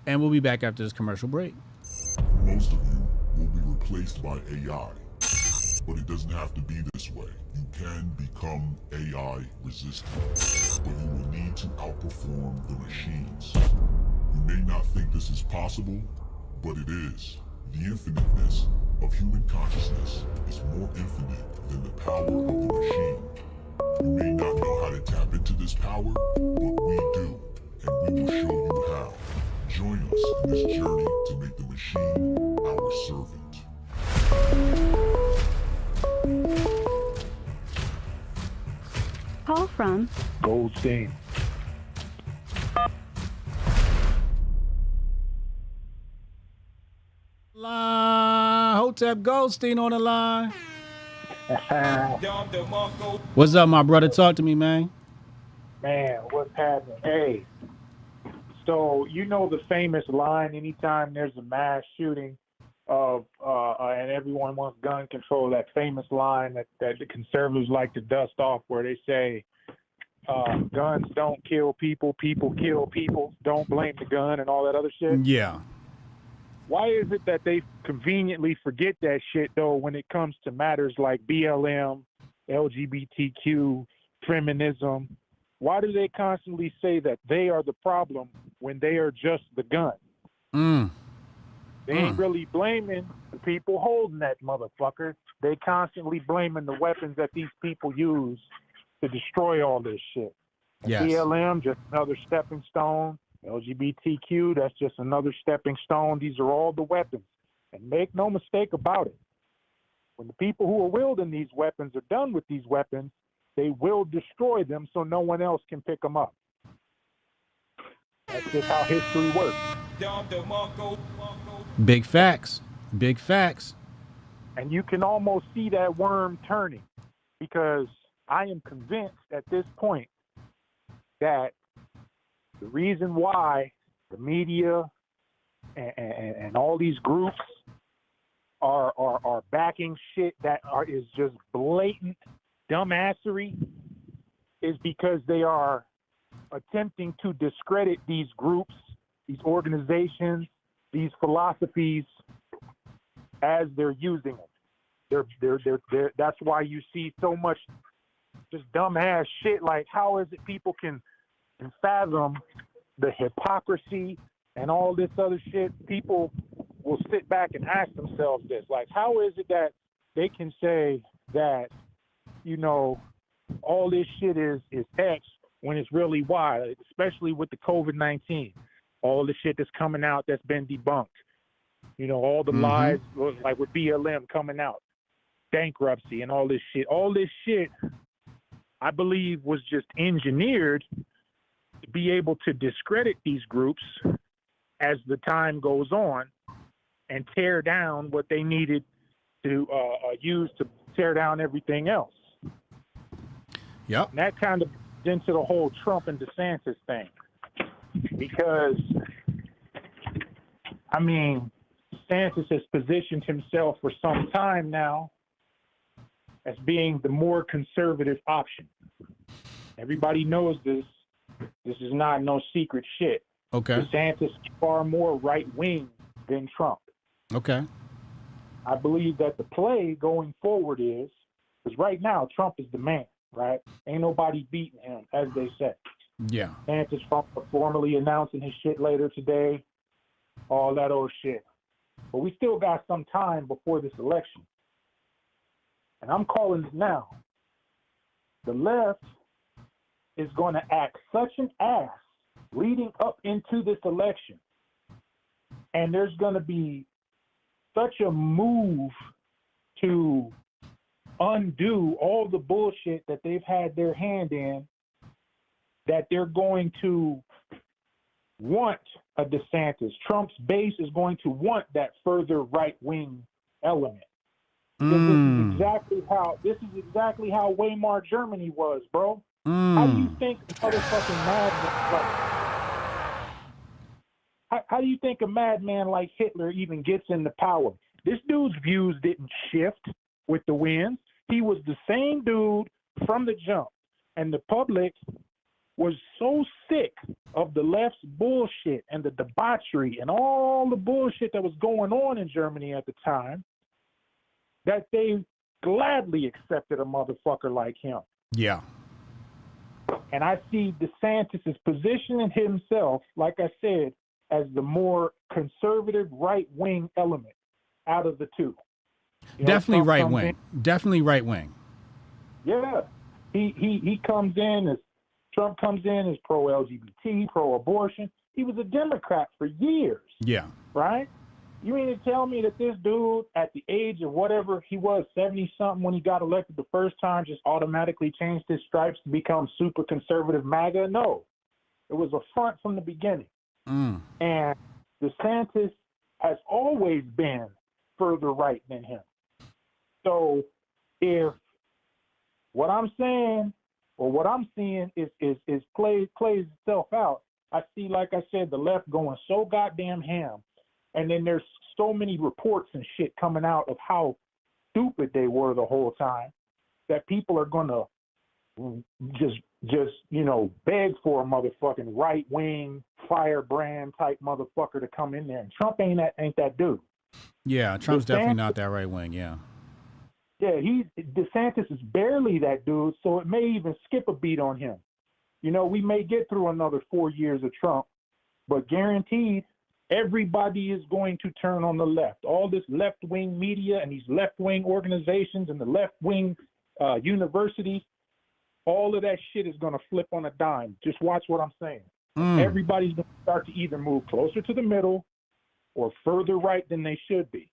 and we'll be back after this commercial break. Most of you will be replaced by AI, but it doesn't have to be this way. You can become AI resistant, but you will need to outperform the machines. You may not think this is possible, but it is. The infiniteness of human consciousness is more infinite than the power of the machine. You may not know how to tap into this power, but we do, and we will show you how. Join us in this journey to make the machine our servant. Call from Goldstein. Hotep Goldstein on the line. What's up, my brother? Talk to me, man. Man, what's happening? Hey, so you know the famous line, anytime there's a mass shooting of and everyone wants gun control, that famous line that the conservatives like to dust off where they say, guns don't kill people, people kill people, don't blame the gun and all that other shit? Yeah. Why is it that they conveniently forget that shit, though, when it comes to matters like BLM, LGBTQ, feminism? Why do they constantly say that they are the problem when they are just the gun? They ain't really blaming the people holding that motherfucker. They constantly blaming the weapons that these people use to destroy all this shit. Yes. BLM, just another stepping stone. LGBTQ, that's just another stepping stone. These are all the weapons. And make no mistake about it. When the people who are wielding these weapons are done with these weapons, they will destroy them so no one else can pick them up. That's just how history works. Big facts. Big facts. And you can almost see that worm turning, because I am convinced at this point that the reason why the media and all these groups are backing shit that is just blatant dumbassery is because they are attempting to discredit these groups, these organizations, these philosophies as they're using them. They're that's why you see so much just dumbass shit. Like, how is it people can fathom the hypocrisy and all this other shit? People will sit back and ask themselves this, like, how is it that they can say that, you know, all this shit is X when it's really Y, especially with the COVID-19, all the shit that's coming out that's been debunked, you know, all the lies, like with BLM coming out, bankruptcy and all this shit, I believe was just engineered to be able to discredit these groups as the time goes on and tear down what they needed to use to tear down everything else. Yep. And that kind of into the whole Trump and DeSantis thing, because, I mean, DeSantis has positioned himself for some time now as being the more conservative option. Everybody knows this. This is not no secret shit. Okay. DeSantis is far more right-wing than Trump. Okay. I believe that the play going forward is, because right now Trump is the man, right? Ain't nobody beating him, as they say. Yeah. DeSantis formally announcing his shit later today, all that old shit. But we still got some time before this election. And I'm calling it now. The left is going to act such an ass leading up into this election. And there's going to be such a move to undo all the bullshit that they've had their hand in, that they're going to want a DeSantis. Trump's base is going to want that further right-wing element. Because this is exactly how Weimar Germany was, bro. How do you think a motherfucking how do you think a madman like Hitler even gets into power? This dude's views didn't shift with the winds. He was the same dude from the jump. And the public was so sick of the left's bullshit and the debauchery and all the bullshit that was going on in Germany at the time that they gladly accepted a motherfucker like him. Yeah. And I see DeSantis is positioning himself, like I said, as the more conservative right-wing element out of the two. You know, Definitely Trump right comes wing. Definitely right wing. Yeah. He comes in as Trump comes in as pro-LGBT, pro-abortion. He was a Democrat for years. Yeah. Right? You mean to tell me that this dude, at the age of whatever he was, 70-something, when he got elected the first time, just automatically changed his stripes to become super conservative MAGA? No. It was a front from the beginning. And DeSantis has always been further right than him. So if what I'm saying or what I'm seeing is plays itself out, I see, like I said, the left going so goddamn ham. And then there's so many reports and shit coming out of how stupid they were the whole time that people are going to just beg for a motherfucking right-wing firebrand type motherfucker to come in there. And Trump ain't that dude. Yeah, Trump's definitely not that right wing, yeah. Yeah, DeSantis is barely that dude, so it may even skip a beat on him. You know, we may get through another 4 years of Trump, but guaranteed everybody is going to turn on the left. All this left-wing media and these left-wing organizations and the left-wing universities, all of that shit is going to flip on a dime. Just watch what I'm saying. Everybody's going to start to either move closer to the middle or further right than they should be.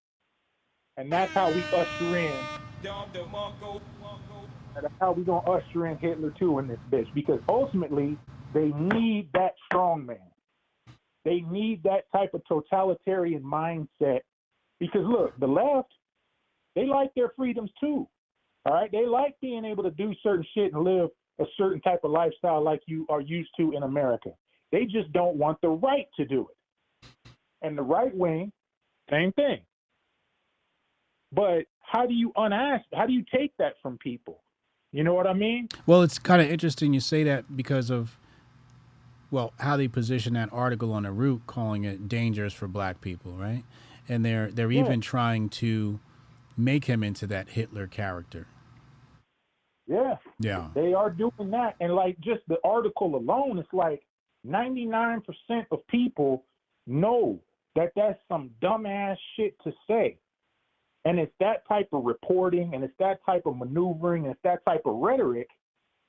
And that's how we usher in. And that's how we're going to usher in Hitler too in this bitch. Because ultimately, they need that strong man. They need that type of totalitarian mindset. Because look, the left, they like their freedoms too. All right? They like being able to do certain shit and live a certain type of lifestyle like you are used to in America. They just don't want the right to do it. And the right wing, same thing. But how do you take that from people? You know what I mean? Well, it's kind of interesting you say that because of, well, how they position that article on the Root, calling it dangerous for black people, right? And they're even trying to make him into that Hitler character. Yeah. Yeah. They are doing that. And like just the article alone, it's like 99% of people know that that's some dumbass shit to say. And it's that type of reporting and it's that type of maneuvering and it's that type of rhetoric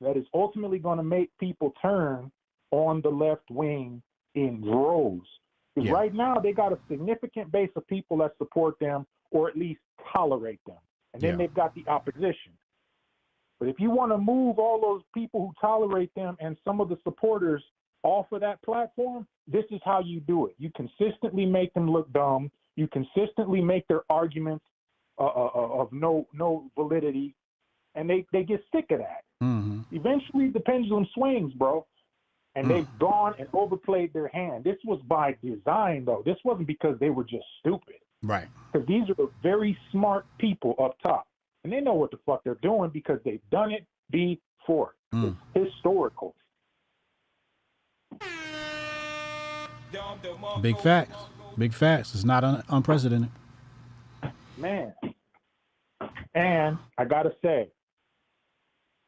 that is ultimately going to make people turn on the left wing in droves. Because right now they got a significant base of people that support them or at least tolerate them. And then they've got the opposition. But if you want to move all those people who tolerate them and some of the supporters off of that platform, this is how you do it. You consistently make them look dumb. You consistently make their arguments of no validity, and they get sick of that. Eventually, the pendulum swings, bro, and they've gone and overplayed their hand. This was by design, though. This wasn't because they were just stupid. Right. Because these are very smart people up top, and they know what the fuck they're doing because they've done it before. It's historical. Big facts. Big facts. It's not unprecedented. Man. And I got to say,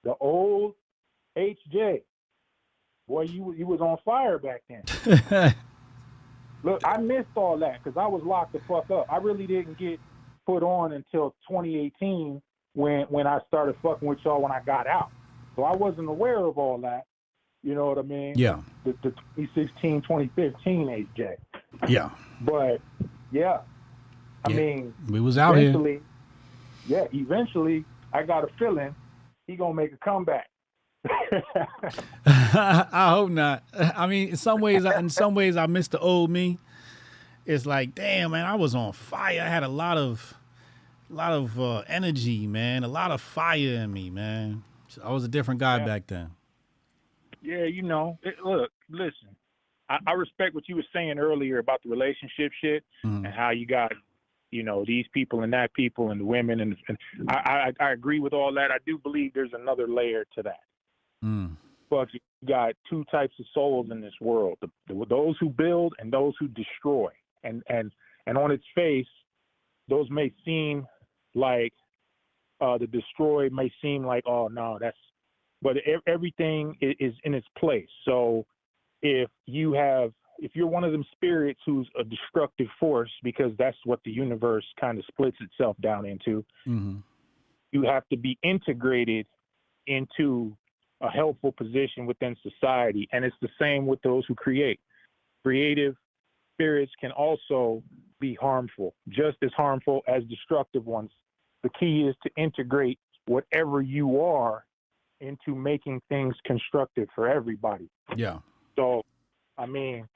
the old HJ, boy, you was on fire back then. Look, I missed all that because I was locked the fuck up. I really didn't get put on until 2018 when I started fucking with y'all when I got out. So I wasn't aware of all that. You know what I mean? Yeah. The 2016, 2015 HJ. Yeah. But, yeah. I mean, we was out here. Yeah, eventually, I got a feeling he going to make a comeback. I hope not. I mean, in some ways, I miss the old me. It's like, damn, man, I was on fire. I had a lot of energy, man. A lot of fire in me, man. I was a different guy back then. Yeah, look, listen. I respect what you were saying earlier about the relationship shit and how you got, these people and that people and the women and I agree with all that. I do believe there's another layer to that. But you got two types of souls in this world: those who build and those who destroy. And on its face, those may seem like the destroy may seem like, oh no, but everything is in its place. So if you're one of them spirits who's a destructive force, because that's what the universe kind of splits itself down into, you have to be integrated into a helpful position within society. And it's the same with those who create. Creative spirits can also be harmful, just as harmful as destructive ones. The key is to integrate whatever you are into making things constructive for everybody. Yeah. So, I mean,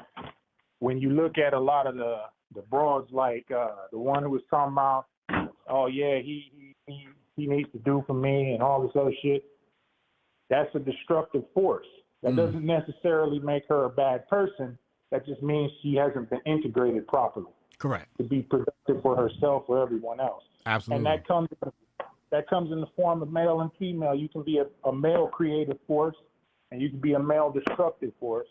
when you look at a lot of the broads, like the one who was talking about, oh yeah, he needs to do for me and all this other shit, that's a destructive force. That doesn't necessarily make her a bad person. That just means she hasn't been integrated properly. Correct. To be productive for herself or everyone else. Absolutely. And that comes in the form of male and female. You can be a male creative force, and you can be a male destructive force.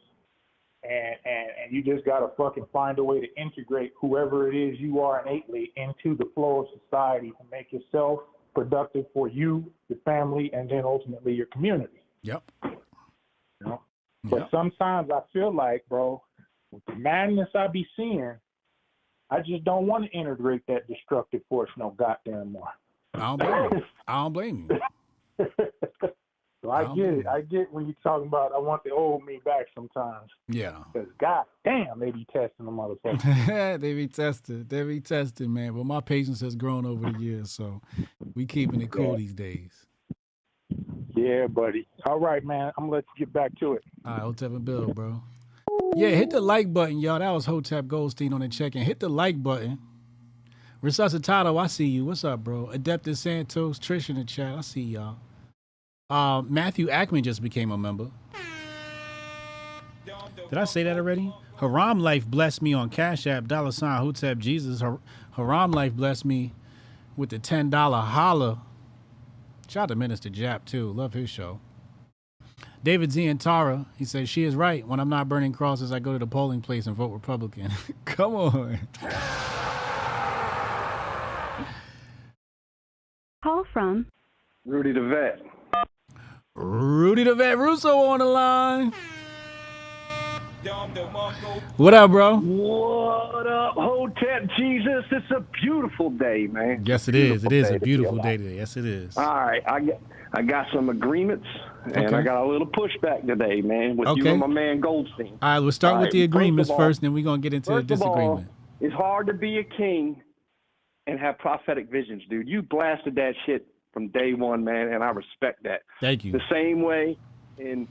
And you just gotta fucking find a way to integrate whoever it is you are innately into the flow of society to make yourself productive for you, your family, and then ultimately your community. Yep. But sometimes I feel like, bro, with the madness I be seeing, I just don't want to integrate that destructive force no goddamn more. I don't blame you. So I get it. I get when you're talking about I want the old me back sometimes. Yeah. Because god damn, they be testing the motherfuckers. They be tested, man. But my patience has grown over the years, so we keeping it cool these days. Yeah, buddy. All right, man. I'm gonna let you get back to it. All right, Hotep and Bill, bro. Yeah, hit the like button, y'all. That was Hotep Goldstein on the check-in. Hit the like button. Resuscitado, I see you. What's up, bro? Adeptus Santos, Trish in the chat. I see y'all. Matthew Ackman just became a member. Did I say that already? Haram Life blessed me on Cash App, $ Hotep Jesus. Haram Life blessed me with the $10 holla. Shout out to Minister Jap, too. Love his show. David Zientara, he says, she is right. When I'm not burning crosses, I go to the polling place and vote Republican. Come on. Call from Rudy the Vet. Rudy the Vet Russo on the line. What up, bro? What up, Hotep Jesus? It's a beautiful day, man. Yes, it is. It is a beautiful day today. Yes, it is. All right, I got some agreements, and I got a little pushback today, man, with you and my man Goldstein. All right, we'll start with the agreements first, then we're going to get into the disagreement. It's hard to be a king and have prophetic visions, dude. You blasted that shit from day one, man, and I respect that. Thank you. The same way in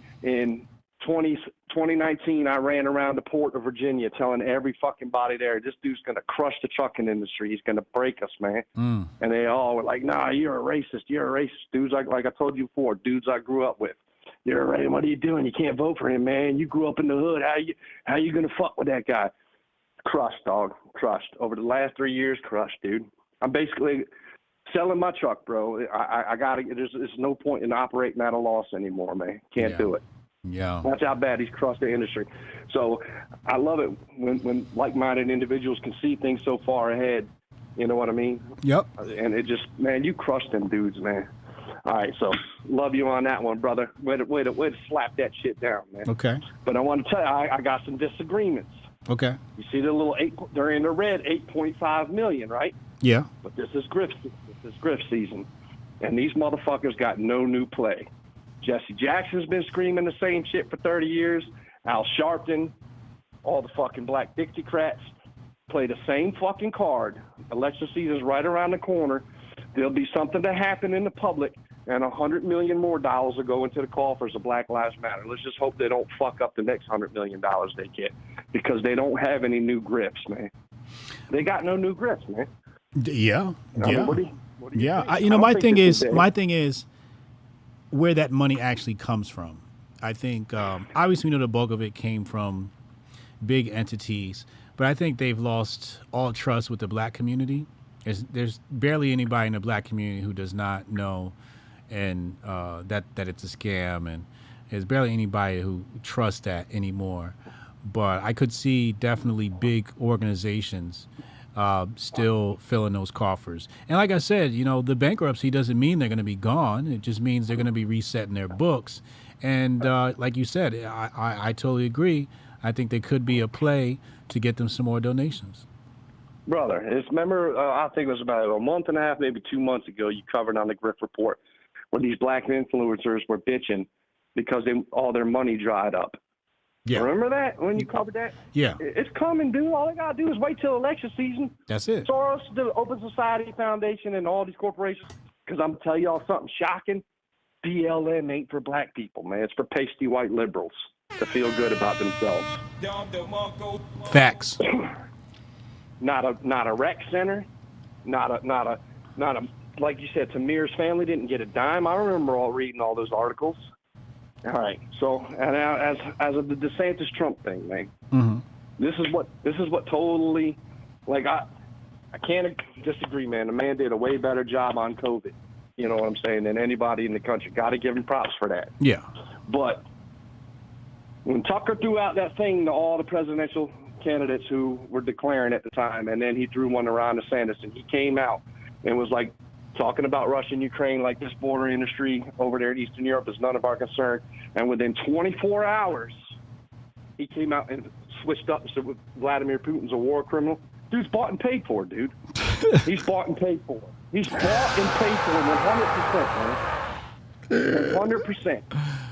2019, I ran around the port of Virginia telling every fucking body there, this dude's going to crush the trucking industry. He's going to break us, man. And they all were like, nah, you're a racist. You're a racist. Dudes like I told you before, dudes I grew up with. You're a racist. What are you doing? You can't vote for him, man. You grew up in the hood. How you going to fuck with that guy? Crushed, dog. Crushed. Over the last 3 years, crushed, dude. I'm basically selling my truck, bro. I got to, there's no point in operating at a loss anymore, man. Can't do it. Yeah. That's how bad he's crushed the industry. So I love it when like-minded individuals can see things so far ahead. You know what I mean? Yep. And it just, man, you crushed them dudes, man. All right, so love you on that one, brother. Way to slap that shit down, man. Okay. But I want to tell you, I got some disagreements. Okay. You see the little they're in the red, 8.5 million, right? Yeah. But this is grift season, and these motherfuckers got no new play. Jesse Jackson's been screaming the same shit for 30 years. Al Sharpton, all the fucking black Dixiecrats play the same fucking card. Election season's right around the corner. there'll be something to happen in the public, and $100 million more dollars will go into the coffers of Black Lives Matter. Let's just hope they don't fuck up the next $100 million they get, because they don't have any new grifts, man. They got no new grifts, man. Yeah, I yeah, mean, what do you yeah. think? You know, I my don't thing think is, this my thing is where that money actually comes from. I think obviously we know the bulk of it came from big entities, but I think they've lost all trust with the black community. There's barely anybody in the black community who does not know and that it's a scam, and there's barely anybody who trusts that anymore. But I could see definitely big organizations still filling those coffers. And like I said, you know, the bankruptcy doesn't mean they're going to be gone. It just means they're going to be resetting their books. And like you said, I totally agree. I think there could be a play to get them some more donations. Brother, remember, I think it was about a month and a half, maybe 2 months ago, you covered on the Grift Report where these black influencers were bitching because all their money dried up. Yeah. Remember that when you covered that? Yeah. It's coming, dude. All they got to do is wait till election season. That's it. Soros, the Open Society Foundation, and all these corporations, because I'm going to tell y'all something shocking. BLM ain't for black people, man. It's for pasty white liberals to feel good about themselves. Facts. Not a rec center, not a like you said, Tamir's family didn't get a dime. I remember reading all those articles. All right, so and now as of the DeSantis Trump thing, man, this is what totally, like I can't disagree, man. The man did a way better job on COVID. You know what I'm saying, than anybody in the country. Got to give him props for that. Yeah. But when Tucker threw out that thing to all the presidential candidates who were declaring at the time, and then he threw one around DeSantis, and he came out and was like talking about Russia and Ukraine like this border industry over there in Eastern Europe is none of our concern. And within 24 hours, he came out and switched up and said Vladimir Putin's a war criminal. Dude's bought and paid for, dude. He's bought and paid for. He's bought and paid for 100%, man. 100%.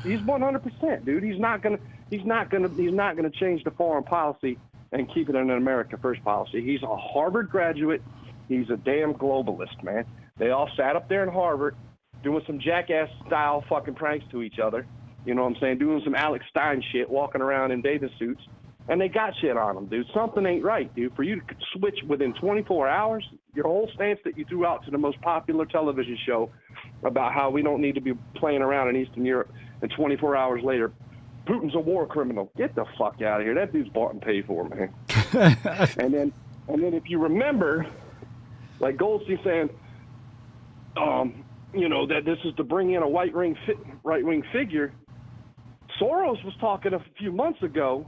He's 100%, dude. He's not gonna change the foreign policy and keep it an America first policy. He's a Harvard graduate. He's a damn globalist, man. They all sat up there in Harvard doing some jackass style fucking pranks to each other. You know what I'm saying? Doing some Alex Stein shit, walking around in bathing suits. And they got shit on them, dude. Something ain't right, dude. For you to switch within 24 hours, your whole stance that you threw out to the most popular television show about how we don't need to be playing around in Eastern Europe, and 24 hours later, Putin's a war criminal. Get the fuck out of here. That dude's bought and paid for, man. and then if you remember, like Goldstein saying, you know, that this is to bring in a right-wing figure. Soros was talking a few months ago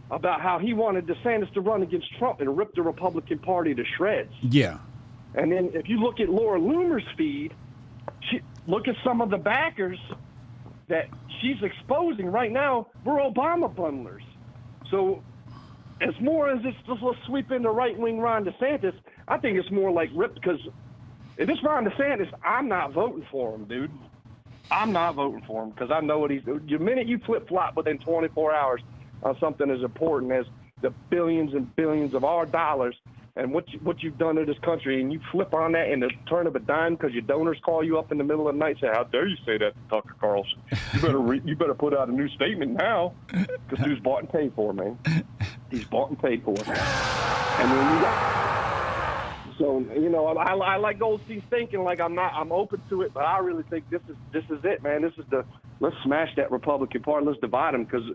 about how he wanted DeSantis to run against Trump and rip the Republican Party to shreds. Yeah. And then if you look at Laura Loomer's feed, look at some of the backers that she's exposing right now. We're Obama bundlers. So as more as it's just a sweep into right-wing Ron DeSantis, I think it's more like rip, because if it's Ron DeSantis, I'm not voting for him, dude. I'm not voting for him because I know what he's doing. The minute you flip-flop within 24 hours on something as important as the billions and billions of our dollars and what you've done to this country, and you flip on that in the turn of a dime because your donors call you up in the middle of the night and say, how dare you say that to Tucker Carlson? You better put out a new statement now, because dude's bought and paid for, man. He's bought and paid for. And then you got, so, you know, I like Goldstein's thinking, like I'm open to it, but I really think this is it, man. This is let's smash that Republican Party. Let's divide them, because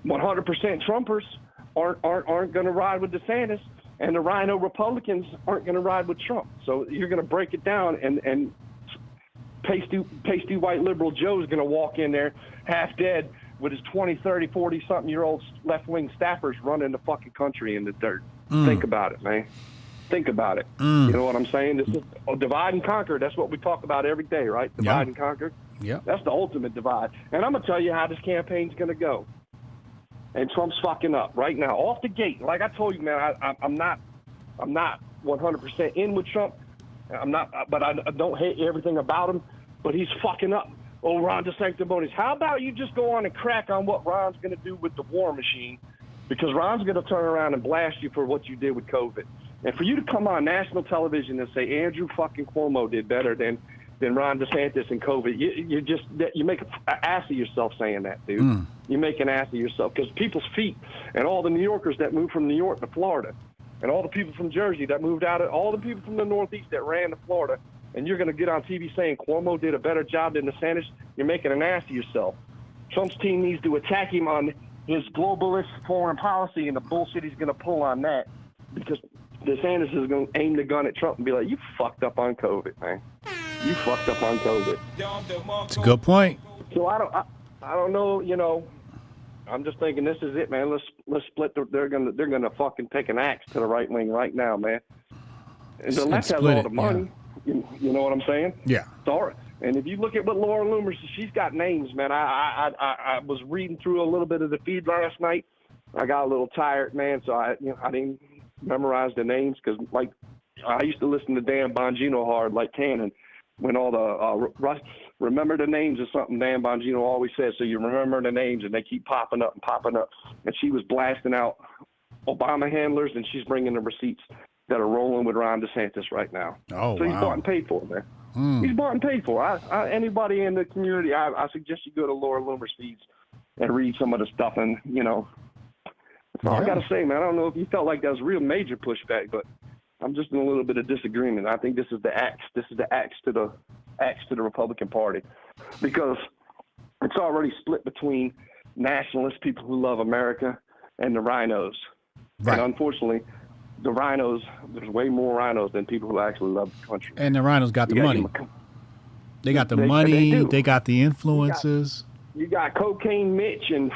100% Trumpers aren't going to ride with DeSantis, and the Rhino Republicans aren't going to ride with Trump. So you're going to break it down, and pasty white liberal Joe's going to walk in there half dead with his 20, 30, 40-something-year-old left-wing staffers running the fucking country in the dirt. Think about it, man. Think about it. You know what I'm saying? This is divide and conquer. That's what we talk about every day, right? Divide and conquer. Yeah. That's the ultimate divide. And I'm going to tell you how this campaign's going to go. And Trump's fucking up right now, off the gate. Like I told you, man, I'm not 100% in with Trump. But I don't hate everything about him. But he's fucking up. Oh, Ron DeSanctimonious. How about you just go on and crack on what Ron's going to do with the war machine? Because Ron's going to turn around and blast you for what you did with COVID. And for you to come on national television and say Andrew fucking Cuomo did better than Ron DeSantis and COVID, you make an ass of yourself saying that, dude. You make an ass of yourself because people's feet and all the New Yorkers that moved from New York to Florida and all the people from Jersey that moved out, all the people from the Northeast that ran to Florida, and you're going to get on TV saying Cuomo did a better job than DeSantis, you're making an ass of yourself. Trump's team needs to attack him on his globalist foreign policy and the bullshit he's going to pull on that, because DeSantis is going to aim the gun at Trump and be like, you fucked up on COVID, man. You fucked up on COVID. It's a good point. So I don't know, you know, I'm just thinking this is it, man. Let's split. They're gonna fucking take an axe to the right wing right now, man. And the left has all the money. Yeah. You know what I'm saying? Yeah. Sorry. And if you look at what Laura Loomer, she's got names, man. I was reading through a little bit of the feed last night. I got a little tired, man, so I didn't memorize the names because, like, I used to listen to Dan Bongino hard, like Cannon, when all the remember the names is something Dan Bongino always says. So you remember the names, and they keep popping up and popping up. And she was blasting out Obama handlers, and she's bringing the receipts that are rolling with Ron DeSantis right now. Oh, so he's bought and paid for, man. He's bought and paid for. Anybody in the community, I suggest you go to Laura Loomer's feeds and read some of the stuff. And, you know, that's all I got to say, man. I don't know if you felt like that was real major pushback, but I'm just in a little bit of disagreement. I think this is the axe. This is the axe to the Republican Party, because it's already split between nationalist people who love America and the rhinos. Right. And unfortunately, the rhinos, there's way more rhinos than people who actually love the country. And the rhinos got the money. They got the money. They got the influences. You got Cocaine Mitch and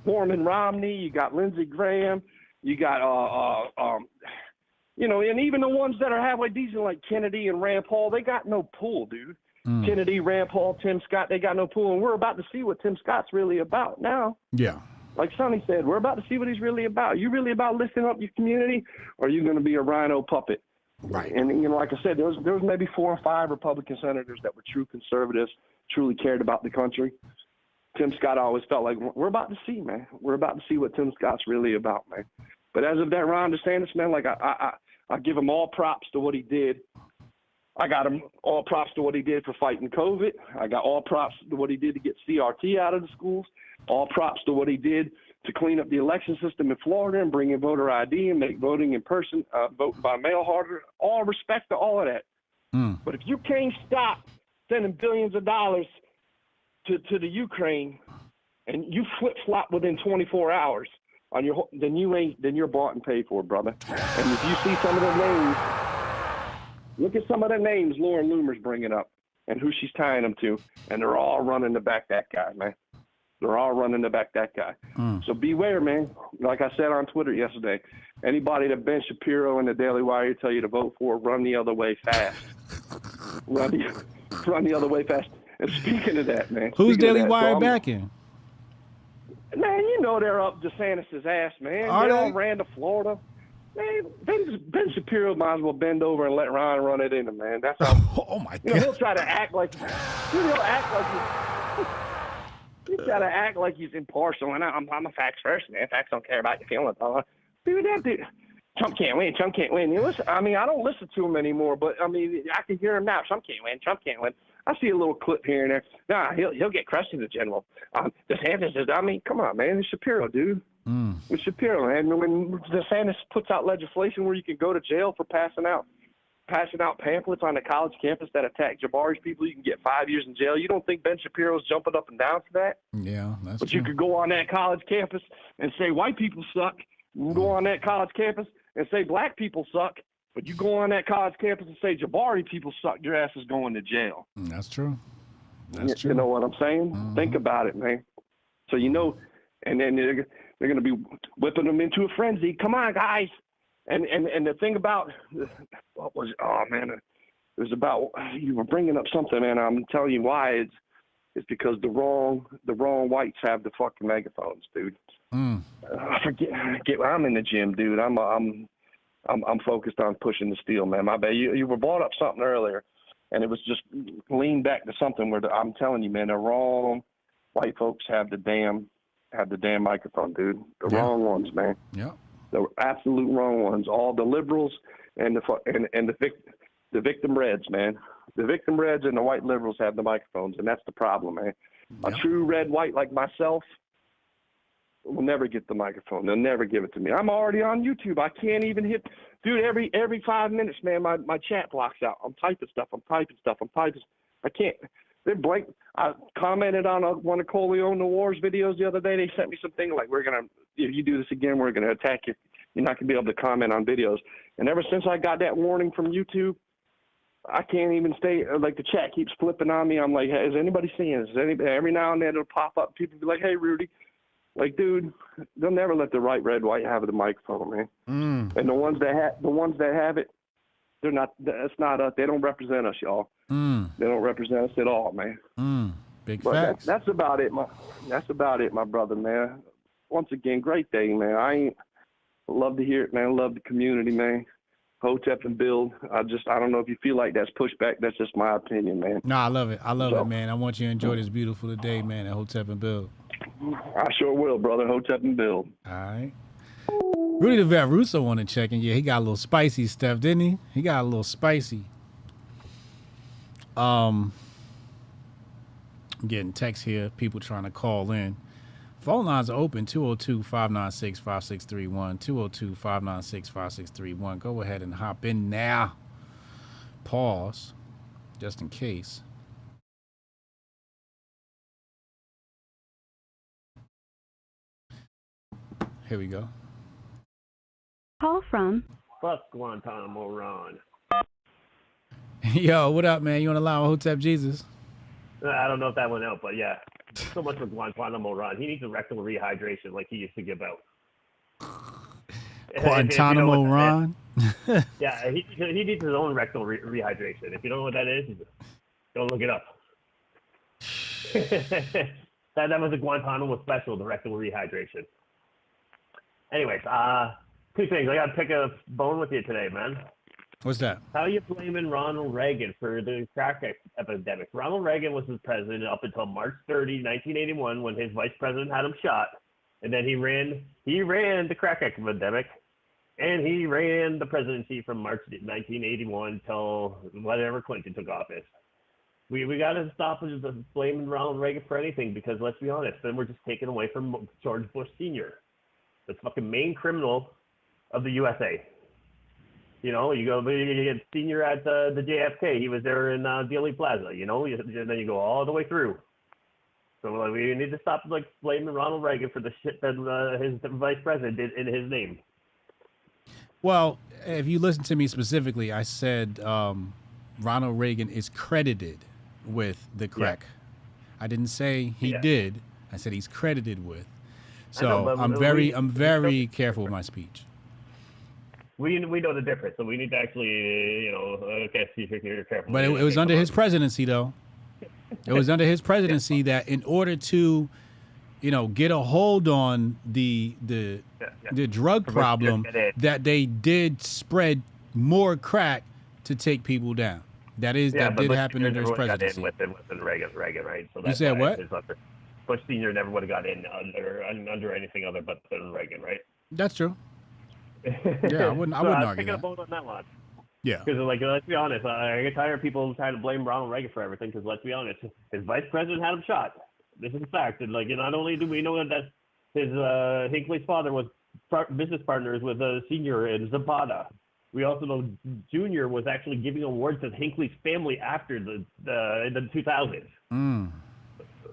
Foreman Romney. You got Lindsey Graham. You got you know, and even the ones that are halfway decent, like Kennedy and Rand Paul, they got no pull, dude. Kennedy, Rand Paul, Tim Scott, they got no pull. And we're about to see what Tim Scott's really about now. Yeah. Like Sonny said, we're about to see what he's really about. You really about lifting up your community, or are you going to be a rhino puppet? Right. And, you know, like I said, there was maybe 4 or 5 Republican senators that were true conservatives, truly cared about the country. Tim Scott always felt like, we're about to see, man. We're about to see what Tim Scott's really about, man. But as of that Ron DeSantis, man, like I give him all props to what he did. I got him all props to what he did for fighting COVID. I got all props to what he did to get CRT out of the schools. All props to what he did to clean up the election system in Florida and bring in voter ID and make voting in person, voting by mail harder. All respect to all of that. But if you can't stop sending billions of dollars to the Ukraine, and you flip-flop within 24 hours on your, then you're bought and paid for, brother. And if you see some of the names, look at some of the names Lauren Loomer's bringing up and who she's tying them to, and they're all running to back that guy, man. They're all running to back that guy. So beware, man. Like I said on Twitter yesterday, anybody that Ben Shapiro and the Daily Wire tell you to vote for, run the other way fast. Run the other way fast. And speaking of that, man. Who's Daily Wire backing? Man, you know they're up DeSantis' ass, man. Are they they? all ran to Florida. Man, Ben Shapiro might as well bend over and let Ron run it in him, man. That's how. Oh my God. You know, he'll try to act like he'll act like he's got to act like he's impartial. And I'm a facts first, man. Facts don't care about your feelings. Dude, that dude. Trump can't win. Trump can't win. You listen, I mean, I don't listen to him anymore, but I mean, I can hear him now. Trump can't win. Trump can't win. I see a little clip here and there. Nah, he'll get crushed in the general. DeSantis is. I mean, come on, man. It's Shapiro, dude. It's Shapiro, man. When DeSantis puts out legislation where you can go to jail for passing out pamphlets on the college campus that attack Jabari's people, you can get 5 years in jail. You don't think Ben Shapiro's jumping up and down for that? Yeah, that's But true. you could go on that college campus and say white people suck. You can go on that college campus and say black people suck. But you go on that college campus and say Jabari people suck, your ass is going to jail. That's true. That's true. You know what I'm saying? Think about it, man. So, you know, and then they're going to be whipping them into a frenzy. Come on, guys. And the thing about what was it was about, you were bringing up something, man. I'm telling you why. It's because the wrong whites have the fucking megaphones, dude. I forget. I'm in the gym, dude. I'm focused on pushing the steel, man. My bad. You were brought up something earlier, and it was just lean back to something where I'm telling you, man, the wrong white folks have the damn microphone, dude. The wrong ones, man. Yeah. The absolute wrong ones. All the liberals and the victim reds, man. The victim reds and the white liberals have the microphones, and that's the problem, man. A true red white like myself will never get the microphone. They'll never give it to me. I'm already on YouTube. I can't even hit, dude. Every 5 minutes, man, my chat blocks out. I'm typing stuff. I can't. They're blank. I commented on one of Corleone the Wars videos the other day. They sent me something like, if you do this again, we're gonna attack you. You're not gonna be able to comment on videos. And ever since I got that warning from YouTube, I can't even stay. Like, the chat keeps flipping on me. I'm like, hey, is anybody seeing this? Every now and then it'll pop up. People be like, hey, Rudy. Like, dude, they'll never let the right, red, white have the microphone, man. And the ones that have it, they're not. That's not us. They don't represent us, y'all. They don't represent us at all, man. Big but facts. That's about it, my brother, man. Once again, great day, man. Love to hear it, man. Love the community, man. Hotep and build. I don't know if you feel like that's pushback. That's just my opinion, man. No, I love it. I love it, man. I want you to enjoy this beautiful day, man, at Hotep and Build. I sure will, brother. Hotep and build. All right. Rudy the Vet Russo want to check in. Yeah, he got a little spicy stuff, didn't he? He got a little spicy. I'm getting texts here. People trying to call in. Phone lines are open, 202-596-5631, 202-596-5631. Go ahead and hop in now. Pause, just in case. Here we go. Call from. Fuck Guantanamo Ron. Yo, what up, man? You want to allow Hotep Jesus? I don't know if that went out, but yeah. So much for Guantanamo Ron. He needs a rectal rehydration like he used to give out. Guantanamo if you know Ron? Yeah, he needs his own rectal rehydration. If you don't know what that is, don't look it up. that was a Guantanamo special, the rectal rehydration. Anyways, two things. I got to pick a bone with you today, man. What's that? How are you blaming Ronald Reagan for the crack epidemic? Ronald Reagan was the president up until March 30, 1981, when his vice president had him shot. And then he ran the crack epidemic, and he ran the presidency from March 1981 till whatever Clinton took office. We got to stop blaming Ronald Reagan for anything, because let's be honest, then we're just taking away from George Bush Sr., the fucking main criminal of the USA. You know, you get Senior at the JFK. He was there in Dealey Plaza. You know, and then you go all the way through. So we need to stop blaming Ronald Reagan for the shit that his vice president did in his name. Well, if you listen to me specifically, I said Ronald Reagan is credited with the crack. Yeah. I didn't say he did. I said he's credited with. So I'm very careful with my speech. We know the difference, so we need to actually, okay, see if you're careful. But it was under his presidency, though. It was under his presidency that in order to, get a hold on the drug problem, that they did spread more crack to take people down. That did happen under his presidency. Got in with Reagan, right? So you said what? Bush Senior never would have got in under anything other but Reagan, right? That's true. Yeah, I wouldn't argue that. On that one. Yeah. Because, let's be honest, I get tired of people trying to blame Ronald Reagan for everything, because, let's be honest, his vice president had him shot. This is a fact. And, not only do we know that his Hinckley's father was business partners with Senior in Zapata, we also know Junior was actually giving awards to Hinckley's family after in the 2000s.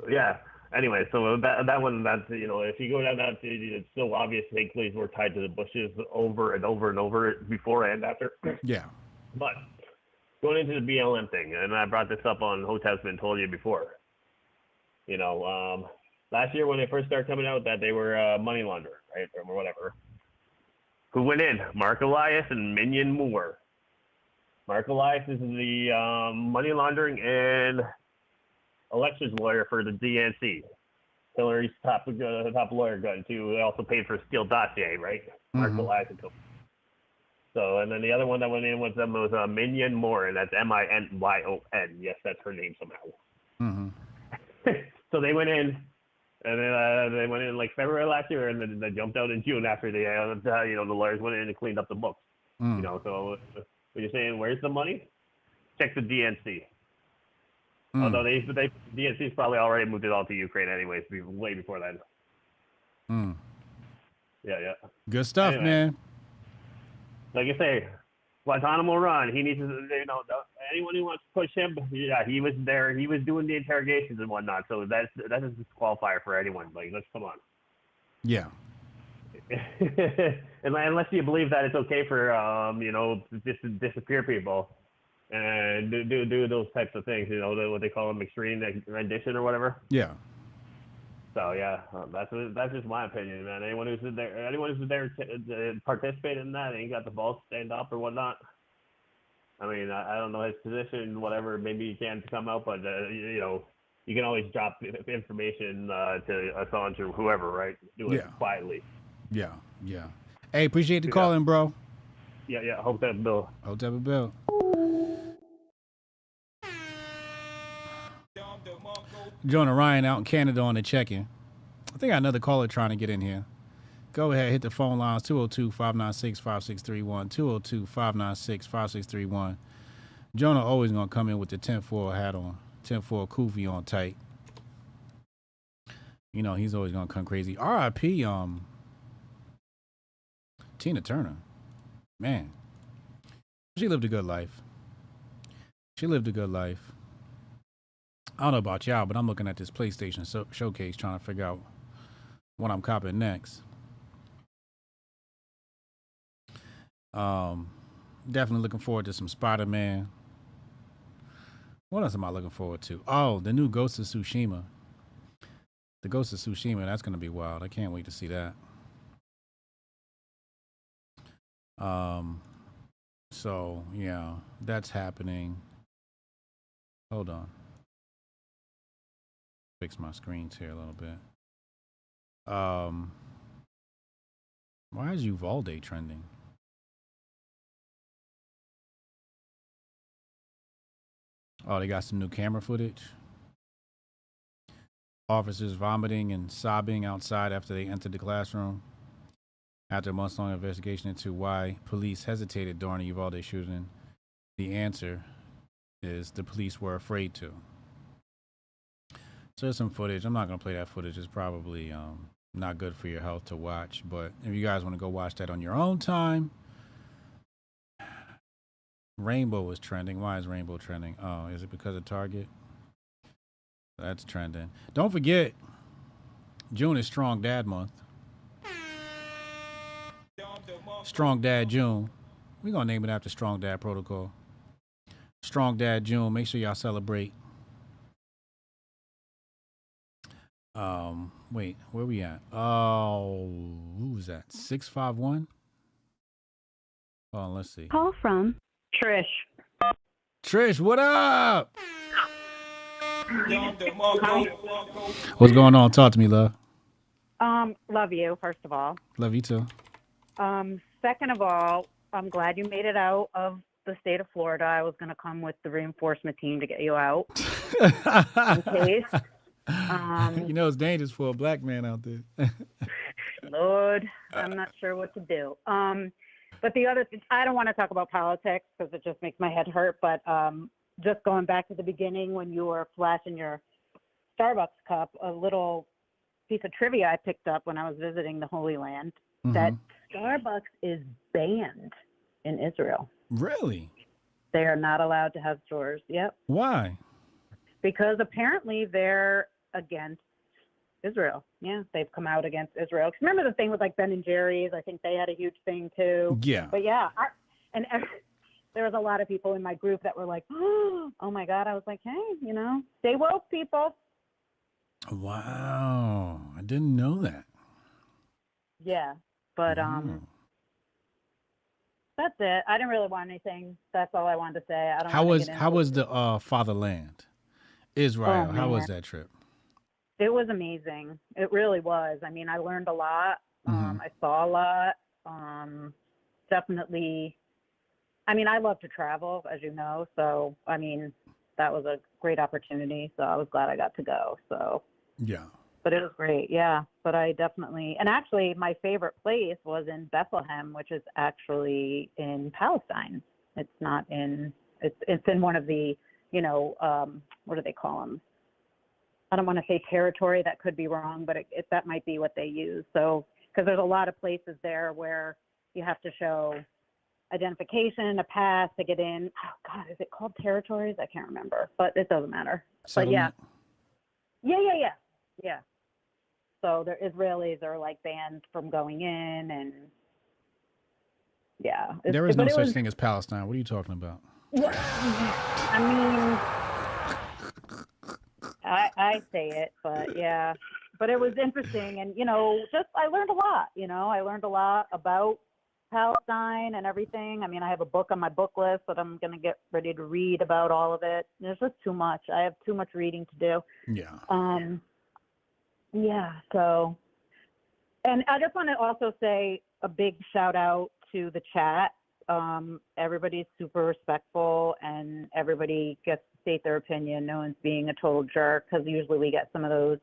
Yeah. Anyway, so that one, if you go down that, it's so obvious Hinckley's were tied to the Bushes over and over and over before and after. Yeah. But going into the BLM thing, and I brought this up on Hotep's Been Told You before. Last year when they first started coming out that they were money launderers, right, or whatever. Who went in? Mark Elias and Minion Moore. Mark Elias is the money laundering and elections lawyer for the DNC. Hillary's top lawyer gun too. They also paid for a Steele dossier, right? Mark Elias and company. So, and then the other one that went in with them was Minion Moore, and that's Minyon. Yes, that's her name somehow. So they went in And then they went in like February last year, and then they jumped out in June after the lawyers went in and cleaned up the books. You know, so when you're saying where's the money, check the DNC. Although DNC's probably already moved it all to Ukraine anyways, way before then. Yeah. Good stuff, Anyway, man. Like I say, Guantanamo Run. He needs to, anyone who wants to push him. Yeah, he was there. He was doing the interrogations and whatnot. So that's a disqualifier for anyone. Like, let's come on. Yeah. Unless you believe that it's okay for disappear people and do those types of things. What they call them, extreme rendition or whatever. Yeah. So yeah, that's just my opinion, man. Anyone who's there to participate in that ain't got the balls to stand up or whatnot. I mean, I don't know his position, whatever. Maybe he can't come out, but you can always drop information to Assange or whoever, right? Do it quietly. Yeah. Hey, appreciate the call in, bro. Yeah. Hotep Bill. Hotep Bill. Jonah Ryan out in Canada on the check-in. I think I got another caller trying to get in here. Go ahead, hit the phone lines, 202-596-5631, 202-596-5631. Jonah always going to come in with the 10-4 hat on, 10-4 kufi on tight. You know, he's always going to come crazy. R.I.P. Tina Turner. Man, she lived a good life. I don't know about y'all, but I'm looking at this PlayStation showcase trying to figure out what I'm copping next. Definitely looking forward to some Spider-Man. What else am I looking forward to? Oh, the new Ghost of Tsushima. The Ghost of Tsushima, that's going to be wild. I can't wait to see that. So, yeah, that's happening. Hold on. Fix my screens here a little bit. Why is Uvalde trending? Oh, they got some new camera footage. Officers vomiting and sobbing outside after they entered the classroom. After a months-long investigation into why police hesitated during the Uvalde shooting, the answer is the police were afraid to. So there's some footage. I'm not going to play that footage. It's probably not good for your health to watch. But if you guys want to go watch that on your own time. Rainbow is trending. Why is Rainbow trending? Oh, is it because of Target? That's trending. Don't forget, June is Strong Dad Month. Strong Dad June. We're going to name it after Strong Dad Protocol. Strong Dad June. Make sure y'all celebrate. Wait, where we at? Oh, who was that? 651? Oh, let's see. Call from Trish. Trish, what up? What's going on? Talk to me, love. Love you, first of all. Love you too. Second of all, I'm glad you made it out of the state of Florida. I was going to come with the reinforcement team to get you out in case. You know it's dangerous for a black man out there. Lord, I'm not sure what to do. But the other thing, I don't want to talk about politics because it just makes my head hurt. But just going back to the beginning when you were flashing your Starbucks cup, a little piece of trivia I picked up when I was visiting the Holy Land, that Starbucks is banned in Israel. Really? They are not allowed to have stores. Yep. Why? Because apparently they're against Israel. Yeah, they've come out against Israel. Remember the thing with like Ben and Jerry's? I think they had a huge thing too. Yeah. But yeah, there was a lot of people in my group that were like, oh my God. I was like, hey, stay woke, people. Wow. I didn't know that. Yeah. But that's it. I didn't really want anything. That's all I wanted to say. I don't. How was the fatherland? Israel. Oh, how was that trip? It was amazing. It really was. I mean, I learned a lot. I saw a lot. Definitely. I mean, I love to travel, as you know. So, I mean, that was a great opportunity. So I was glad I got to go. So. Yeah. But it was great, yeah. But I definitely, and actually my favorite place was in Bethlehem, which is actually in Palestine. It's not in, it's in one of the, you know, what do they call them? I don't want to say territory, that could be wrong, but that might be what they use. So, because there's a lot of places there where you have to show identification, a pass to get in. Oh God, is it called territories? I can't remember, but it doesn't matter. Settlement. But yeah. So the Israelis are like banned from going in, and yeah. There is no such thing as Palestine. What are you talking about? I mean, I say it, but yeah. But it was interesting, and you know, just I learned a lot. You know, I learned a lot about Palestine and everything. I mean, I have a book on my book list that I'm gonna get ready to read about all of it. There's just too much. I have too much reading to do. Yeah. Yeah. So, and I just want to also say a big shout out to the chat. Everybody's super respectful, and everybody gets to state their opinion. No one's being a total jerk, because usually we get some of those.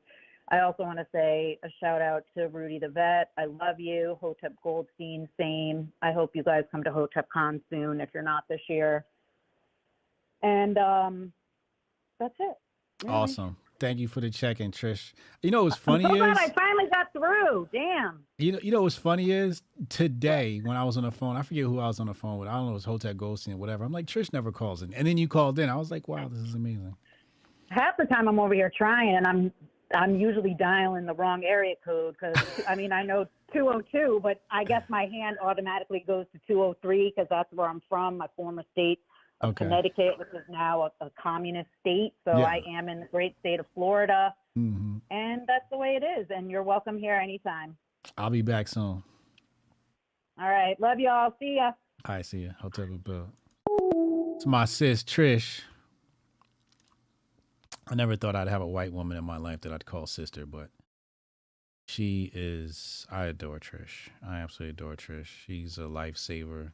I also want to say a shout out to Rudy the Vet. I love you. Hotep Goldstein, same. I hope you guys come to Hotep Con soon if you're not this year. And that's it. Really. Awesome. Thank you for the check-in, Trish. You know what's funny I'm so is glad I finally got through. Damn. you know what's funny is today when I was on the phone, I forget who I was on the phone with. I don't know, it was Hotep Goldstein or whatever. I'm like, Trish never calls in, and then you called in. I was like, wow, this is amazing. Half the time I'm over here trying, and I'm usually dialing the wrong area code, because I mean, I know 202, but I guess my hand automatically goes to 203 because that's where I'm from, my former state of Connecticut, which is now a communist state. So Yeah. I am in the great state of Florida, Mm-hmm. and that's the way it is. And you're welcome here anytime. I'll be back soon. All right. Love y'all. See ya. All right, see ya. Hotel Bill. It's my sis, Trish. I never thought I'd have a white woman in my life that I'd call sister, but she is, I adore Trish. I absolutely adore Trish. She's a lifesaver.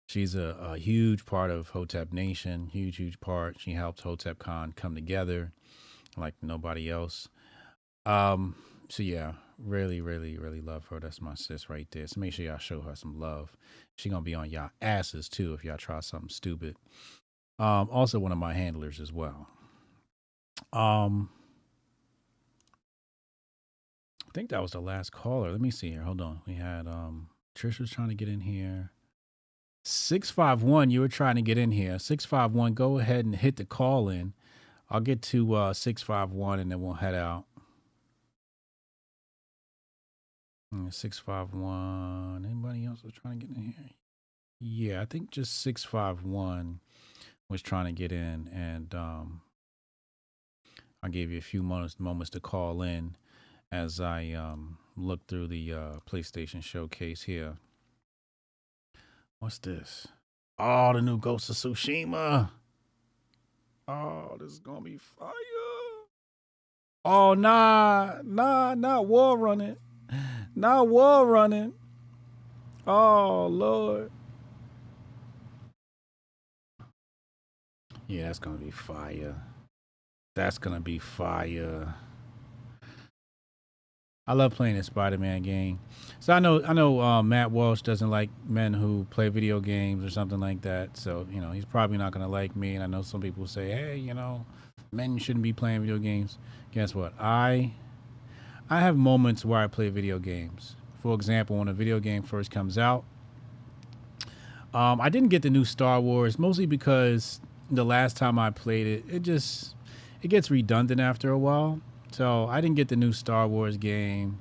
She's a huge part of Hotep Nation, huge part. She helped Hotep Con come together like nobody else. So yeah, really love her. That's my sis right there. So make sure y'all show her some love. She gonna be on y'all asses too if y'all try something stupid. Also one of my handlers as well. I think that was the last caller. Let me see here. Hold on. We had Trish was trying to get in here. 651, you were trying to get in here. 651, go ahead and hit the call in. I'll get to 651 and then we'll head out. 651. Anybody else was trying to get in here? Yeah, I think just 651 was trying to get in, and I gave you a few moments to call in as I look through the PlayStation showcase here. What's this? Oh, the new Ghost of Tsushima. Oh, this is gonna be fire. Oh, not wall running. Not wall running. Oh, Lord. Yeah, that's gonna be fire. That's gonna be fire. I love playing this Spider-Man game. So I know Matt Walsh doesn't like men who play video games or something like that. So, you know, he's probably not gonna like me. And I know some people say, hey, you know, men shouldn't be playing video games. Guess what? I have moments where I play video games. For example, when a video game first comes out, I didn't get the new Star Wars, mostly because the last time I played it, it gets redundant after a while. So I didn't get the new Star Wars game.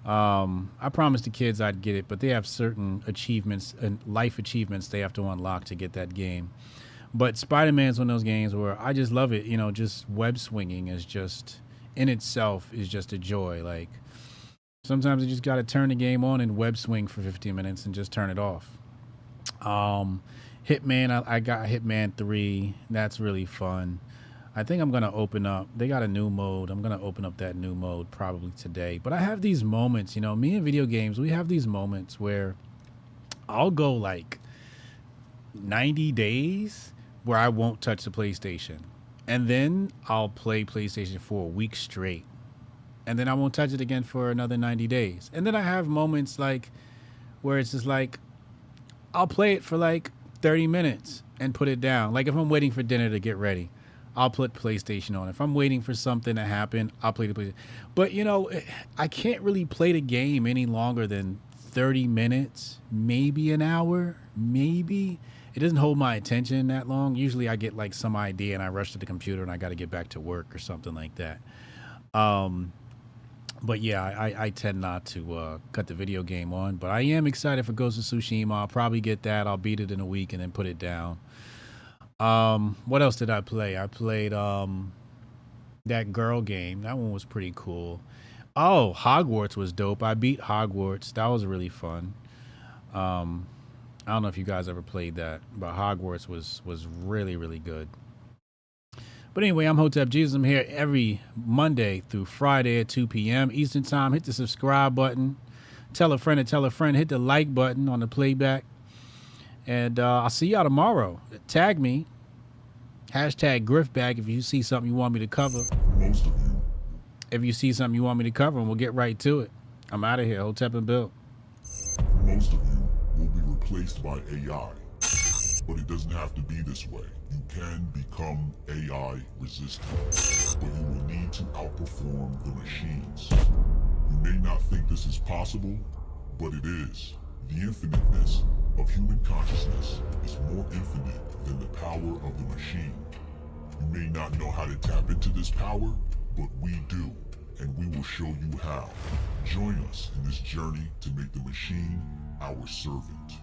I promised the kids I'd get it, but they have certain achievements and life achievements they have to unlock to get that game. But Spider-Man's one of those games where I just love it. You know, just web swinging is just, in itself, is just a joy. Like, sometimes you just got to turn the game on and web swing for 15 minutes and just turn it off. Hitman, I got Hitman 3. That's really fun. I think I'm going to open up. They got a new mode. I'm going to open up that new mode probably today. But I have these moments, you know, me and video games, we have these moments where I'll go like 90 days where I won't touch the PlayStation. And then I'll play PlayStation for a week straight. and then I won't touch it again for another 90 days. And then I have moments like where it's just like, I'll play it for like 30 minutes and put it down. Like if I'm waiting for dinner to get ready, I'll put PlayStation on. If I'm waiting for something to happen, I'll play the PlayStation. But you know, I can't really play the game any longer than 30 minutes, maybe an hour, maybe. It doesn't hold my attention that long. Usually I get like some idea and I rush to the computer and I got to get back to work or something like that. But yeah, I tend not to cut the video game on. But I am excited for Ghost of Tsushima. I'll probably get that. I'll beat it in a week and then put it down. What else did I play? I played that girl game. That one was pretty cool. Oh, Hogwarts was dope. I beat Hogwarts. That was really fun. I don't know if you guys ever played that, but Hogwarts was really, really good. But anyway, I'm Hotep Jesus. I'm here every Monday through Friday at 2 p.m. Eastern Time. Hit the subscribe button. Tell a friend to tell a friend. Hit the like button on the playback. And I'll see y'all tomorrow. Tag me. Hashtag Griftback if you see something you want me to cover. Most of you. If you see something you want me to cover, and we'll get right to it. I'm out of here. Hotep and Bill. Most of you will be replaced by AI. But it doesn't have to be this way. You can become AI resistant. But you will need to outperform the machines. You may not think this is possible, but it is. The infiniteness of human consciousness is more infinite than the power of the machine. You may not know how to tap into this power, but we do, and we will show you how. Join us in this journey to make the machine our servant.